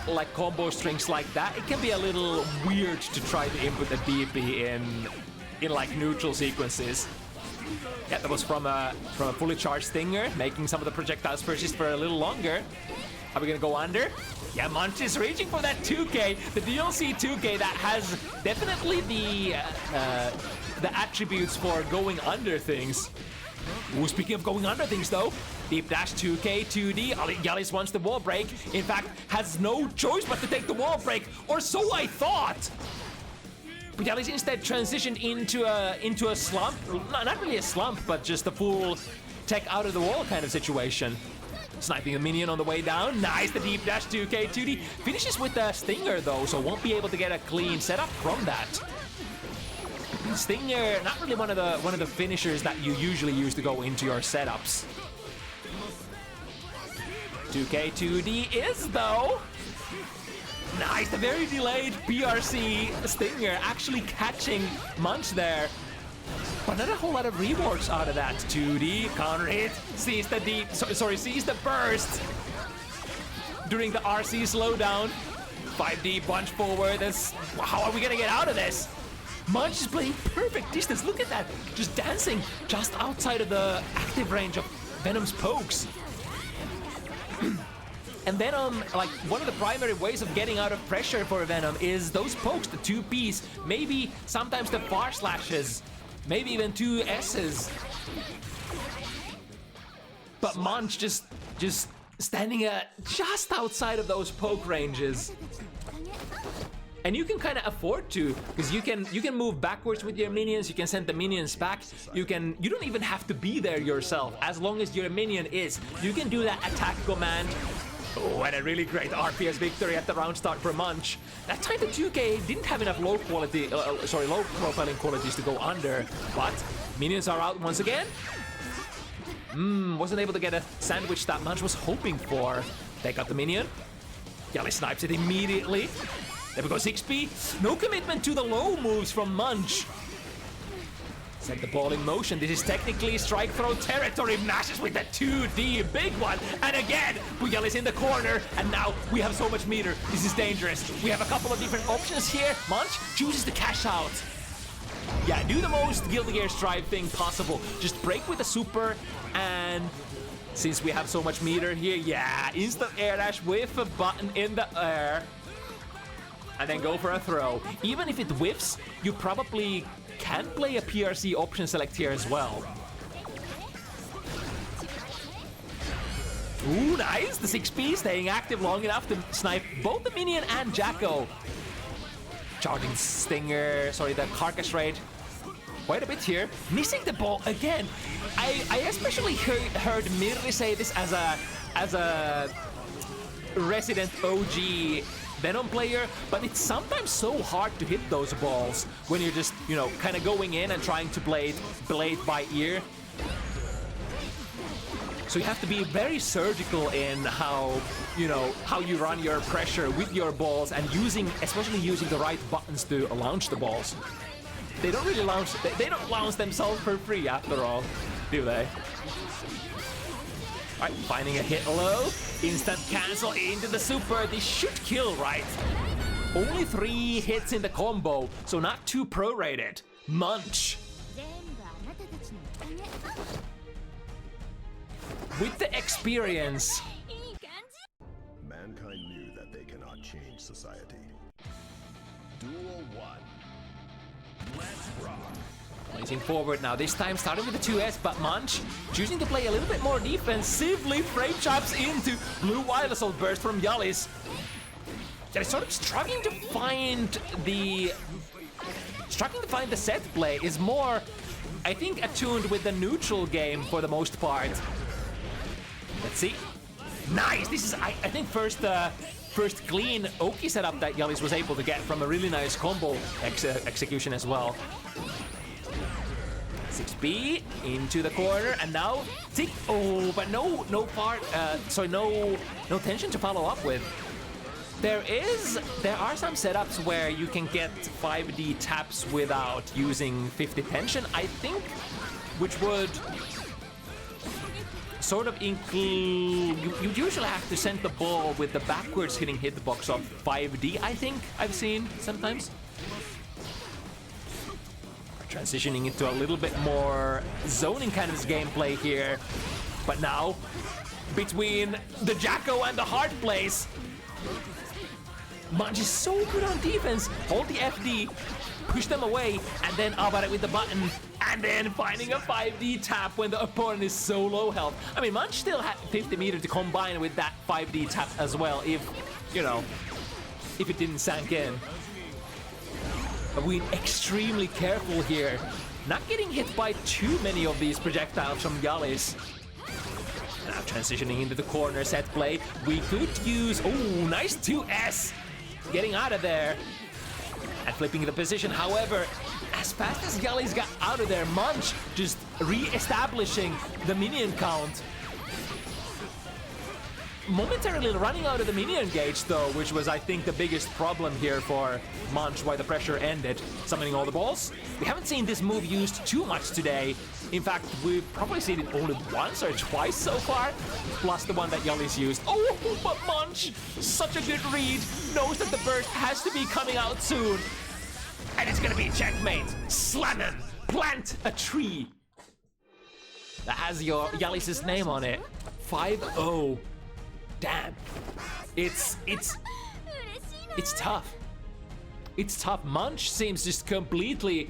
like combo strings like that, it can be a little weird to try to input a DP in like neutral sequences. Yeah, that was from a fully charged Stinger, making some of the projectiles persist for a little longer. Are we gonna go under? Yeah, Munch is reaching for that 2K, the DLC 2K that has definitely the attributes for going under things. Ooh, speaking of going under things though, deep dash 2K, 2D, Jalis wants the wall break. In fact, has no choice but to take the wall break, or so I thought. But Jalis instead transitioned into a slump, not really a slump, but just a full tech out of the wall kind of situation. Sniping a minion on the way down. Nice, the deep dash 2K, 2D. Finishes with the Stinger though, so won't be able to get a clean setup from that. Stinger, not really one of the finishers that you usually use to go into your setups. 2K, 2D is though. Nice, the very delayed PRC Stinger actually catching Munch there. But not a whole lot of rewards out of that. 2D, counter hit, sees the deep, sees the burst during the RC slowdown. 5D punch forward, how are we gonna get out of this? Munch is playing perfect distance, look at that, just dancing just outside of the active range of Venom's pokes. And Venom, like, one of the primary ways of getting out of pressure for Venom is those pokes, the 2Ps, maybe sometimes the far slashes, maybe even 2 S's. But Munch just standing just outside of those poke ranges. And you can kind of afford to, because you can move backwards with your minions, you can send the minions back, you don't even have to be there yourself, as long as your minion is. You can do that attack command. Oh, and a really great RPS victory at the round start for Munch. That time the 2K didn't have enough low profiling qualities to go under, but minions are out once again. Wasn't able to get a sandwich that Munch was hoping for. Take out the minion. Jalis snipes it immediately. There we go, 6P. No commitment to the low moves from Munch. Set the ball in motion. This is technically strike throw territory. Mashes with the 2D, big one. And again, Bujal is in the corner. And now we have so much meter. This is dangerous. We have a couple of different options here. Munch chooses to cash out. Yeah, do the most Guilty Gear Strive thing possible. Just break with the super, and since we have so much meter here, yeah, instant air dash with a button in the air. And then go for a throw. Even if it whiffs, you probably can play a PRC option select here as well. Ooh, nice! The 6P staying active long enough to snipe both the minion and Jacko. Charging Stinger, sorry, the Carcass Raid. Quite a bit here. Missing the ball again. I especially heard Mirri say this as a resident OG Venom player, but it's sometimes so hard to hit those balls when you're just, you know, kind of going in and trying to blade by ear. So you have to be very surgical in how, you know, how you run your pressure with your balls and especially using the right buttons to launch the balls. They don't really launch, they don't launch themselves for free after all, do they? Alright, finding a hit low, instant cancel into the super. This should kill, right? Only 3 hits in the combo, so not too prorated. Munch. With the experience. Mankind knew that they cannot change society. Duel 1. Let's rock. Placing forward now, this time starting with the 2S, but Munch choosing to play a little bit more defensively. Frame chops into blue wild assault burst from Jalis. They're sort of struggling to find the set play. Is more, I think, attuned with the neutral game for the most part. Let's see. Nice! This is, I think, first clean Oki setup that Jalis was able to get from a really nice combo execution as well. 6B into the corner, and now tick. Oh, but no tension to follow up with. There are some setups where you can get 5D taps without using 50 tension, I think, which would sort of include, you usually have to send the ball with the backwards hitting hitbox of 5D, I think I've seen sometimes. Transitioning into a little bit more zoning kind of gameplay here. But now, between the Jacko and the hard plays, Munch is so good on defense. Hold the FD, push them away, and then Abare with the button, and then finding a 5D tap when the opponent is so low health. I mean, Munch still had 50 meter to combine with that 5D tap as well, if, you know, if it didn't sink in. But we're extremely careful here, not getting hit by too many of these projectiles from Jalis. Now transitioning into the corner set play, we could use, oh, nice 2S, getting out of there and flipping the position. However, as fast as Jalis got out of there, Munch just re-establishing the minion count. Momentarily running out of the minion gauge though, which was, I think, the biggest problem here for Munch, why the pressure ended. Summoning all the balls. We haven't seen this move used too much today. In fact, we've probably seen it only once or twice so far, plus the one that Jalis used. Oh, but Munch, such a good read, knows that the burst has to be coming out soon. And it's gonna be checkmate. Slannen, plant a tree. That has your Jalis' name on it. 5-0. Damn. It's tough. It's tough. Munch seems just completely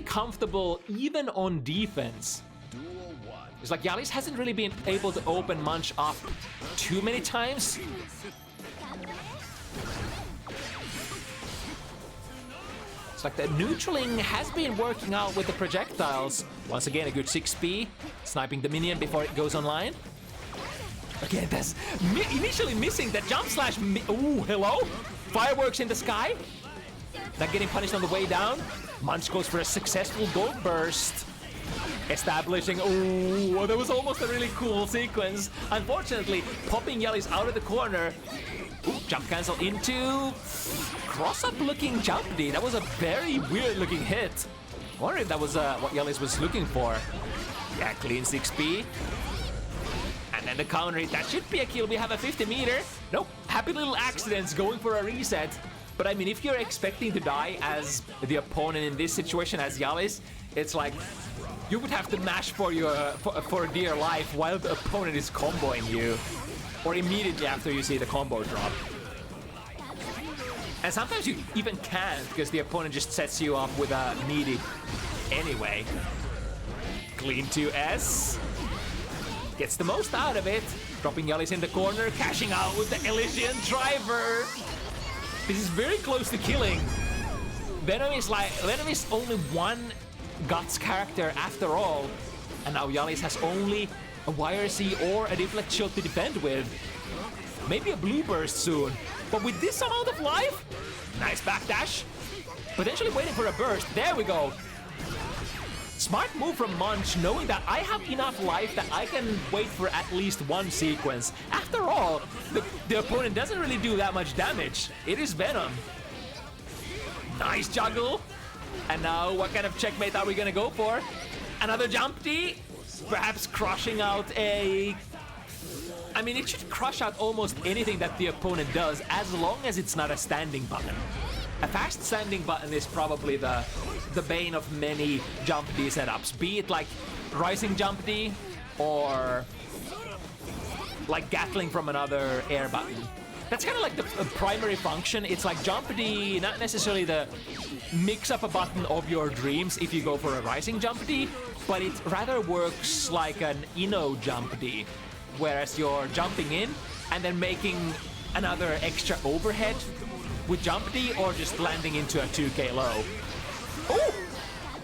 comfortable even on defense. It's like Jalis hasn't really been able to open Munch up too many times. It's like the neutraling has been working out with the projectiles. Once again, a good 6P, sniping the minion before it goes online. Again, that's initially missing the jump slash. Ooh, hello? Fireworks in the sky. Not getting punished on the way down. Munch goes for a successful gold burst. Establishing. Ooh, that was almost a really cool sequence. Unfortunately, popping Jalis out of the corner. Ooh, jump cancel into cross-up looking jump D. That was a very weird looking hit. I wonder if that was what Jalis was looking for. Yeah, clean 6P. And then the counter hit, that should be a kill. We have a 50 meter. Nope, happy little accidents going for a reset. But I mean, if you're expecting to die as the opponent in this situation as Jalis, it's like you would have to mash for dear life while the opponent is comboing you, or immediately after you see the combo drop. And sometimes you even can't because the opponent just sets you up with a needy anyway. Clean 2S. Gets the most out of it. Dropping Jalis in the corner, cashing out with the Elysian driver. This is very close to killing. Venom is only one Guts character after all. And now Jalis has only a YRC or a deflect shield to defend with. Maybe a blue burst soon. But with this amount of life, nice backdash. Potentially waiting for a burst. There we go. Smart move from Munch, knowing that I have enough life that I can wait for at least one sequence. After all, the opponent doesn't really do that much damage. It is Venom. Nice juggle. And now, what kind of checkmate are we gonna go for? Another jump D? Perhaps crushing out a... I mean, it should crush out almost anything that the opponent does, as long as it's not a standing button. A fast standing button is probably the bane of many jump D setups. Be it like rising jump D, or like Gatling from another air button. That's kind of like the primary function. It's like jump D, not necessarily the mix up a button of your dreams if you go for a rising jump D, but it rather works like an Inno jump D, whereas you're jumping in and then making another extra overhead with jump D, or just landing into a 2k low. Oh!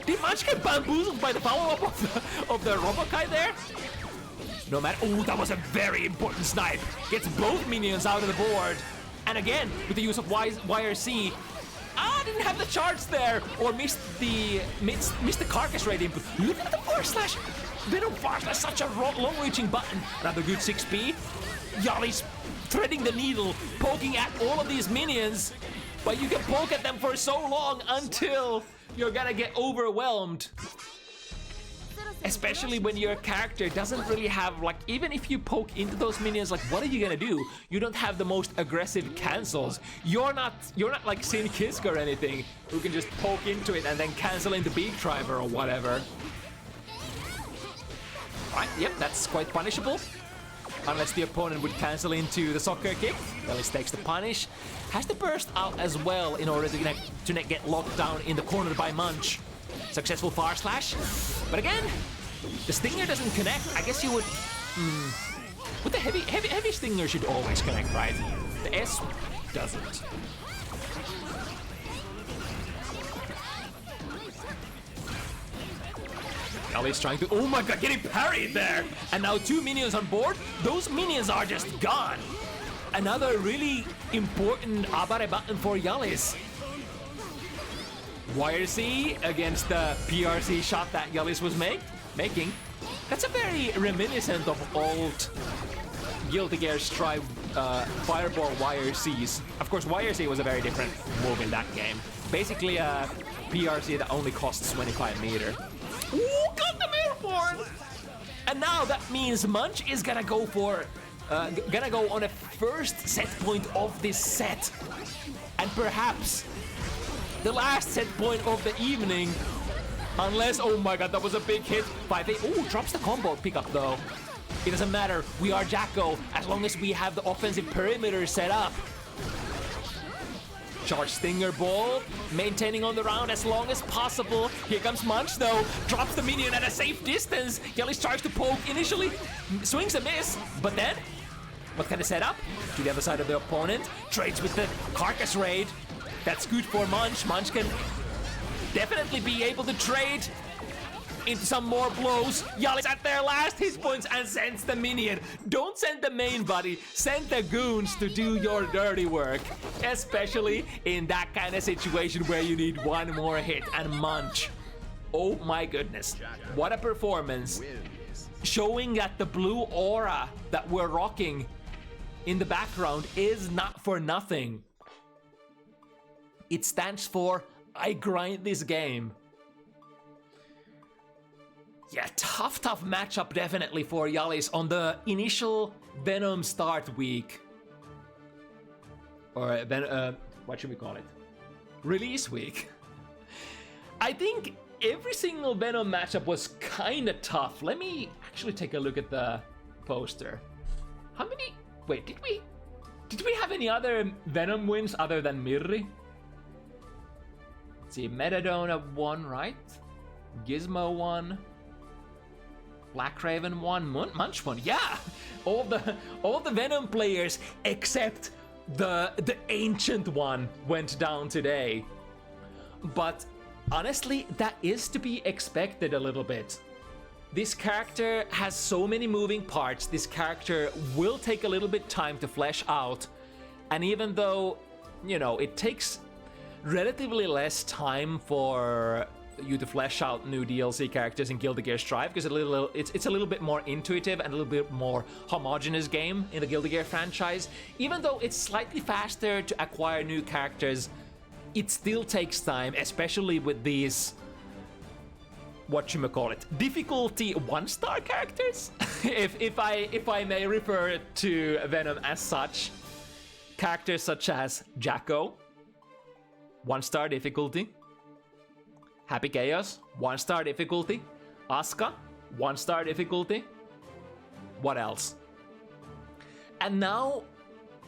Did Munch get bamboozled by the follow-up of the RubyPrison there? No matter. Oh, that was a very important snipe. Gets both minions out of the board. And again, with the use of YRC. Didn't have the charge there, or missed the carcass rate input. Look at the forward slash. Venom forward slash, such a long-reaching button. Another good 6p. Jalis threading the needle, poking at all of these minions, but you can poke at them for so long until you're gonna get overwhelmed. Especially when your character doesn't really have, like, even if you poke into those minions, like, what are you gonna do? You don't have the most aggressive cancels. You're not like Sin Kisk or anything, who can just poke into it and then cancel into Beak Driver or whatever. Right, yep, that's quite punishable. Unless the opponent would cancel into the soccer kick. Jalis takes the punish. Has to burst out as well in order to get locked down in the corner by Munch. Successful far slash. But again, the stinger doesn't connect. I guess you would... But the heavy stinger should always connect, right? The S doesn't. Jalis trying to... Oh my god, getting parried there! And now 2 minions on board. Those minions are just gone. Another really important Abare button for Jalis. YRC against the PRC shot that Jalis was making. That's a very reminiscent of old Guilty Gear Strive Fireball YRCs. Of course, YRC was a very different move in that game. Basically a PRC that only costs 25 meter. Ooh, got the airborne! And now that means Munch is gonna go for... gonna go on a first set point of this set. And perhaps the last set point of the evening. Unless... Oh my god, that was a big hit. 5-8. Ooh, drops the combo pickup though. It doesn't matter. We are Jacko as long as we have the offensive perimeter set up. Charge Stinger Ball, maintaining on the round as long as possible. Here comes Munch though, drops the minion at a safe distance. Jalis tries to poke initially, swings a miss, but then, what kind of setup? To the other side of the opponent, trades with the Carcass Raid. That's good for Munch. Munch can definitely be able to trade into some more blows. Jalis at their last hit points and sends the minion. Don't send the main buddy, send the goons to do your dirty work. Especially in that kind of situation where you need one more hit. And Munch, oh my goodness, what a performance. Showing that the blue aura that we're rocking in the background is not for nothing. It stands for, I grind this game. Yeah, tough matchup definitely for Jalis on the initial Venom start week. Or what should we call it? Release week. I think every single Venom matchup was kind of tough. Let me actually take a look at the poster. How many? Wait, did we have any other Venom wins other than Mirri? Let's see, Metadona won, right? Gizmo won. BlackRaven won. Munch won. Yeah, all the Venom players except the ancient one went down today. But honestly, that is to be expected a little bit. This character has so many moving parts. This character will take a little bit time to flesh out. And even though, you know, it takes relatively less time for you to flesh out new DLC characters in Guilty Gear Strive, because it's a little bit more intuitive and a little bit more homogeneous game in the Guilty Gear franchise. Even though it's slightly faster to acquire new characters, it still takes time, especially with these, whatchamacallit, difficulty 1-star characters? if I may refer to Venom as such. Characters such as Jacko, 1-star difficulty. Happy Chaos, 1-star difficulty. Asuka, 1-star difficulty. What else? And now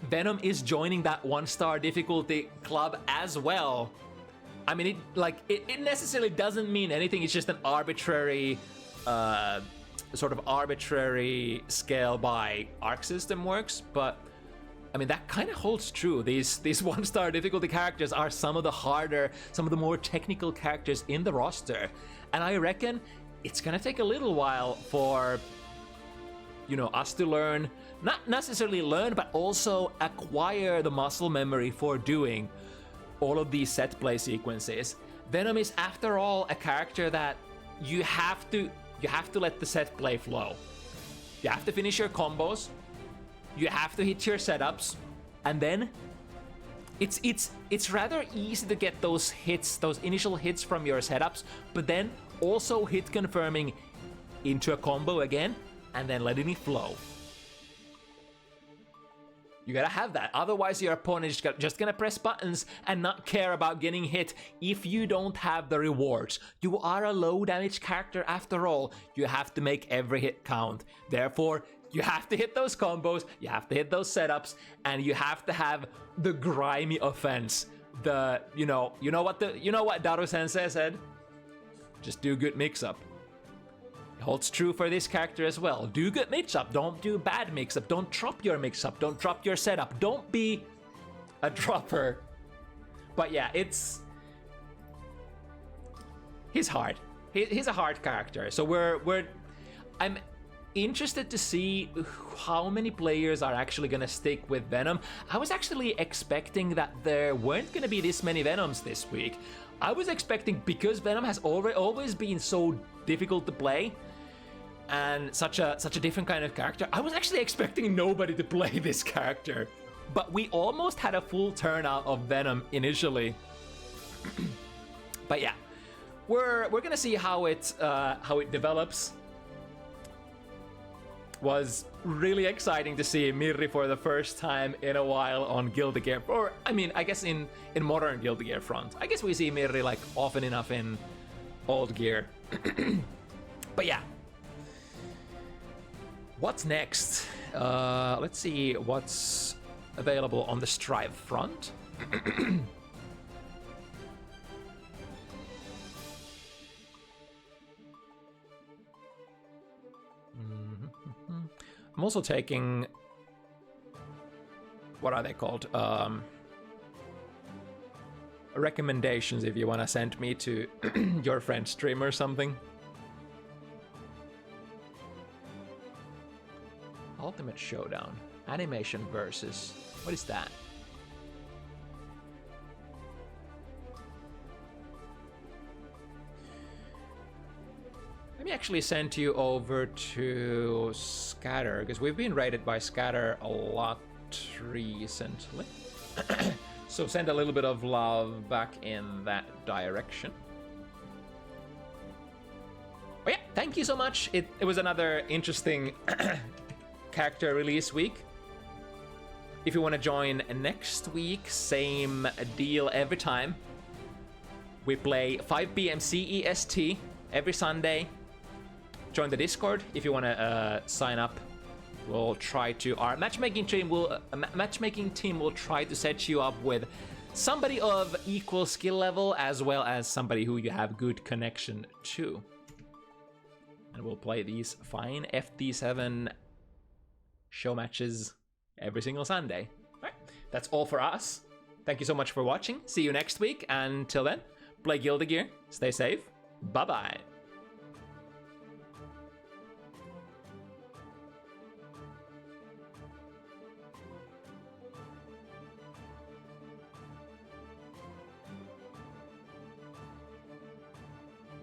Venom is joining that 1-star difficulty club as well. I mean, it necessarily doesn't mean anything. It's just an arbitrary, sort of arbitrary scale by Arc System works. But I mean, that kind of holds true. These 1-star difficulty characters are some of the harder, some of the more technical characters in the roster. And I reckon it's gonna take a little while for, you know, us to learn, not necessarily learn, but also acquire the muscle memory for doing all of these set play sequences. Venom is, after all, a character that you have to let the set play flow. You have to finish your combos. You have to hit your setups, and then it's rather easy to get those hits, those initial hits from your setups, but then also hit confirming into a combo again, and then letting it flow. You gotta have that, otherwise your opponent is just gonna press buttons and not care about getting hit if you don't have the rewards. You are a low damage character after all. You have to make every hit count. Therefore, you have to hit those combos, you have to hit those setups, and you have to have the grimy offense. The, you know what Daru Sensei said? Just do good mix-up. It holds true for this character as well. Do good mix-up, don't do bad mix-up, don't drop your mix-up, don't drop your setup, don't be a dropper. But yeah, he's hard. He's a hard character, so I'm interested to see how many players are actually gonna stick with Venom. I was actually expecting that there weren't gonna be this many Venoms this week. I was expecting, because Venom has always been so difficult to play and such a different kind of character, I was actually expecting nobody to play this character. But we almost had a full turnout of Venom initially. But yeah, we're gonna see how it develops. Was really exciting to see Mirri for the first time in a while on Guilty Gear, or I mean, I guess in modern Guilty Gear front. I guess we see Mirri like often enough in old Gear. But yeah, what's next? Let's see what's available on the Strive front. I'm also taking, what are they called? Recommendations if you want to send me to your friend's stream or something. Ultimate Showdown. Animation versus. What is that? Let me actually send you over to Scatter, because we've been rated by Scatter a lot recently. So send a little bit of love back in that direction. Oh yeah, thank you so much. It was another interesting character release week. If you want to join next week, same deal every time. We play 5 p.m. CEST every Sunday. Join the Discord if you want to sign up. We'll try to... Our matchmaking team will try to set you up with somebody of equal skill level as well as somebody who you have good connection to. And we'll play these fine FT7 show matches every single Sunday. All right, that's all for us. Thank you so much for watching. See you next week. And until then, play Guilty Gear. Stay safe. Bye-bye.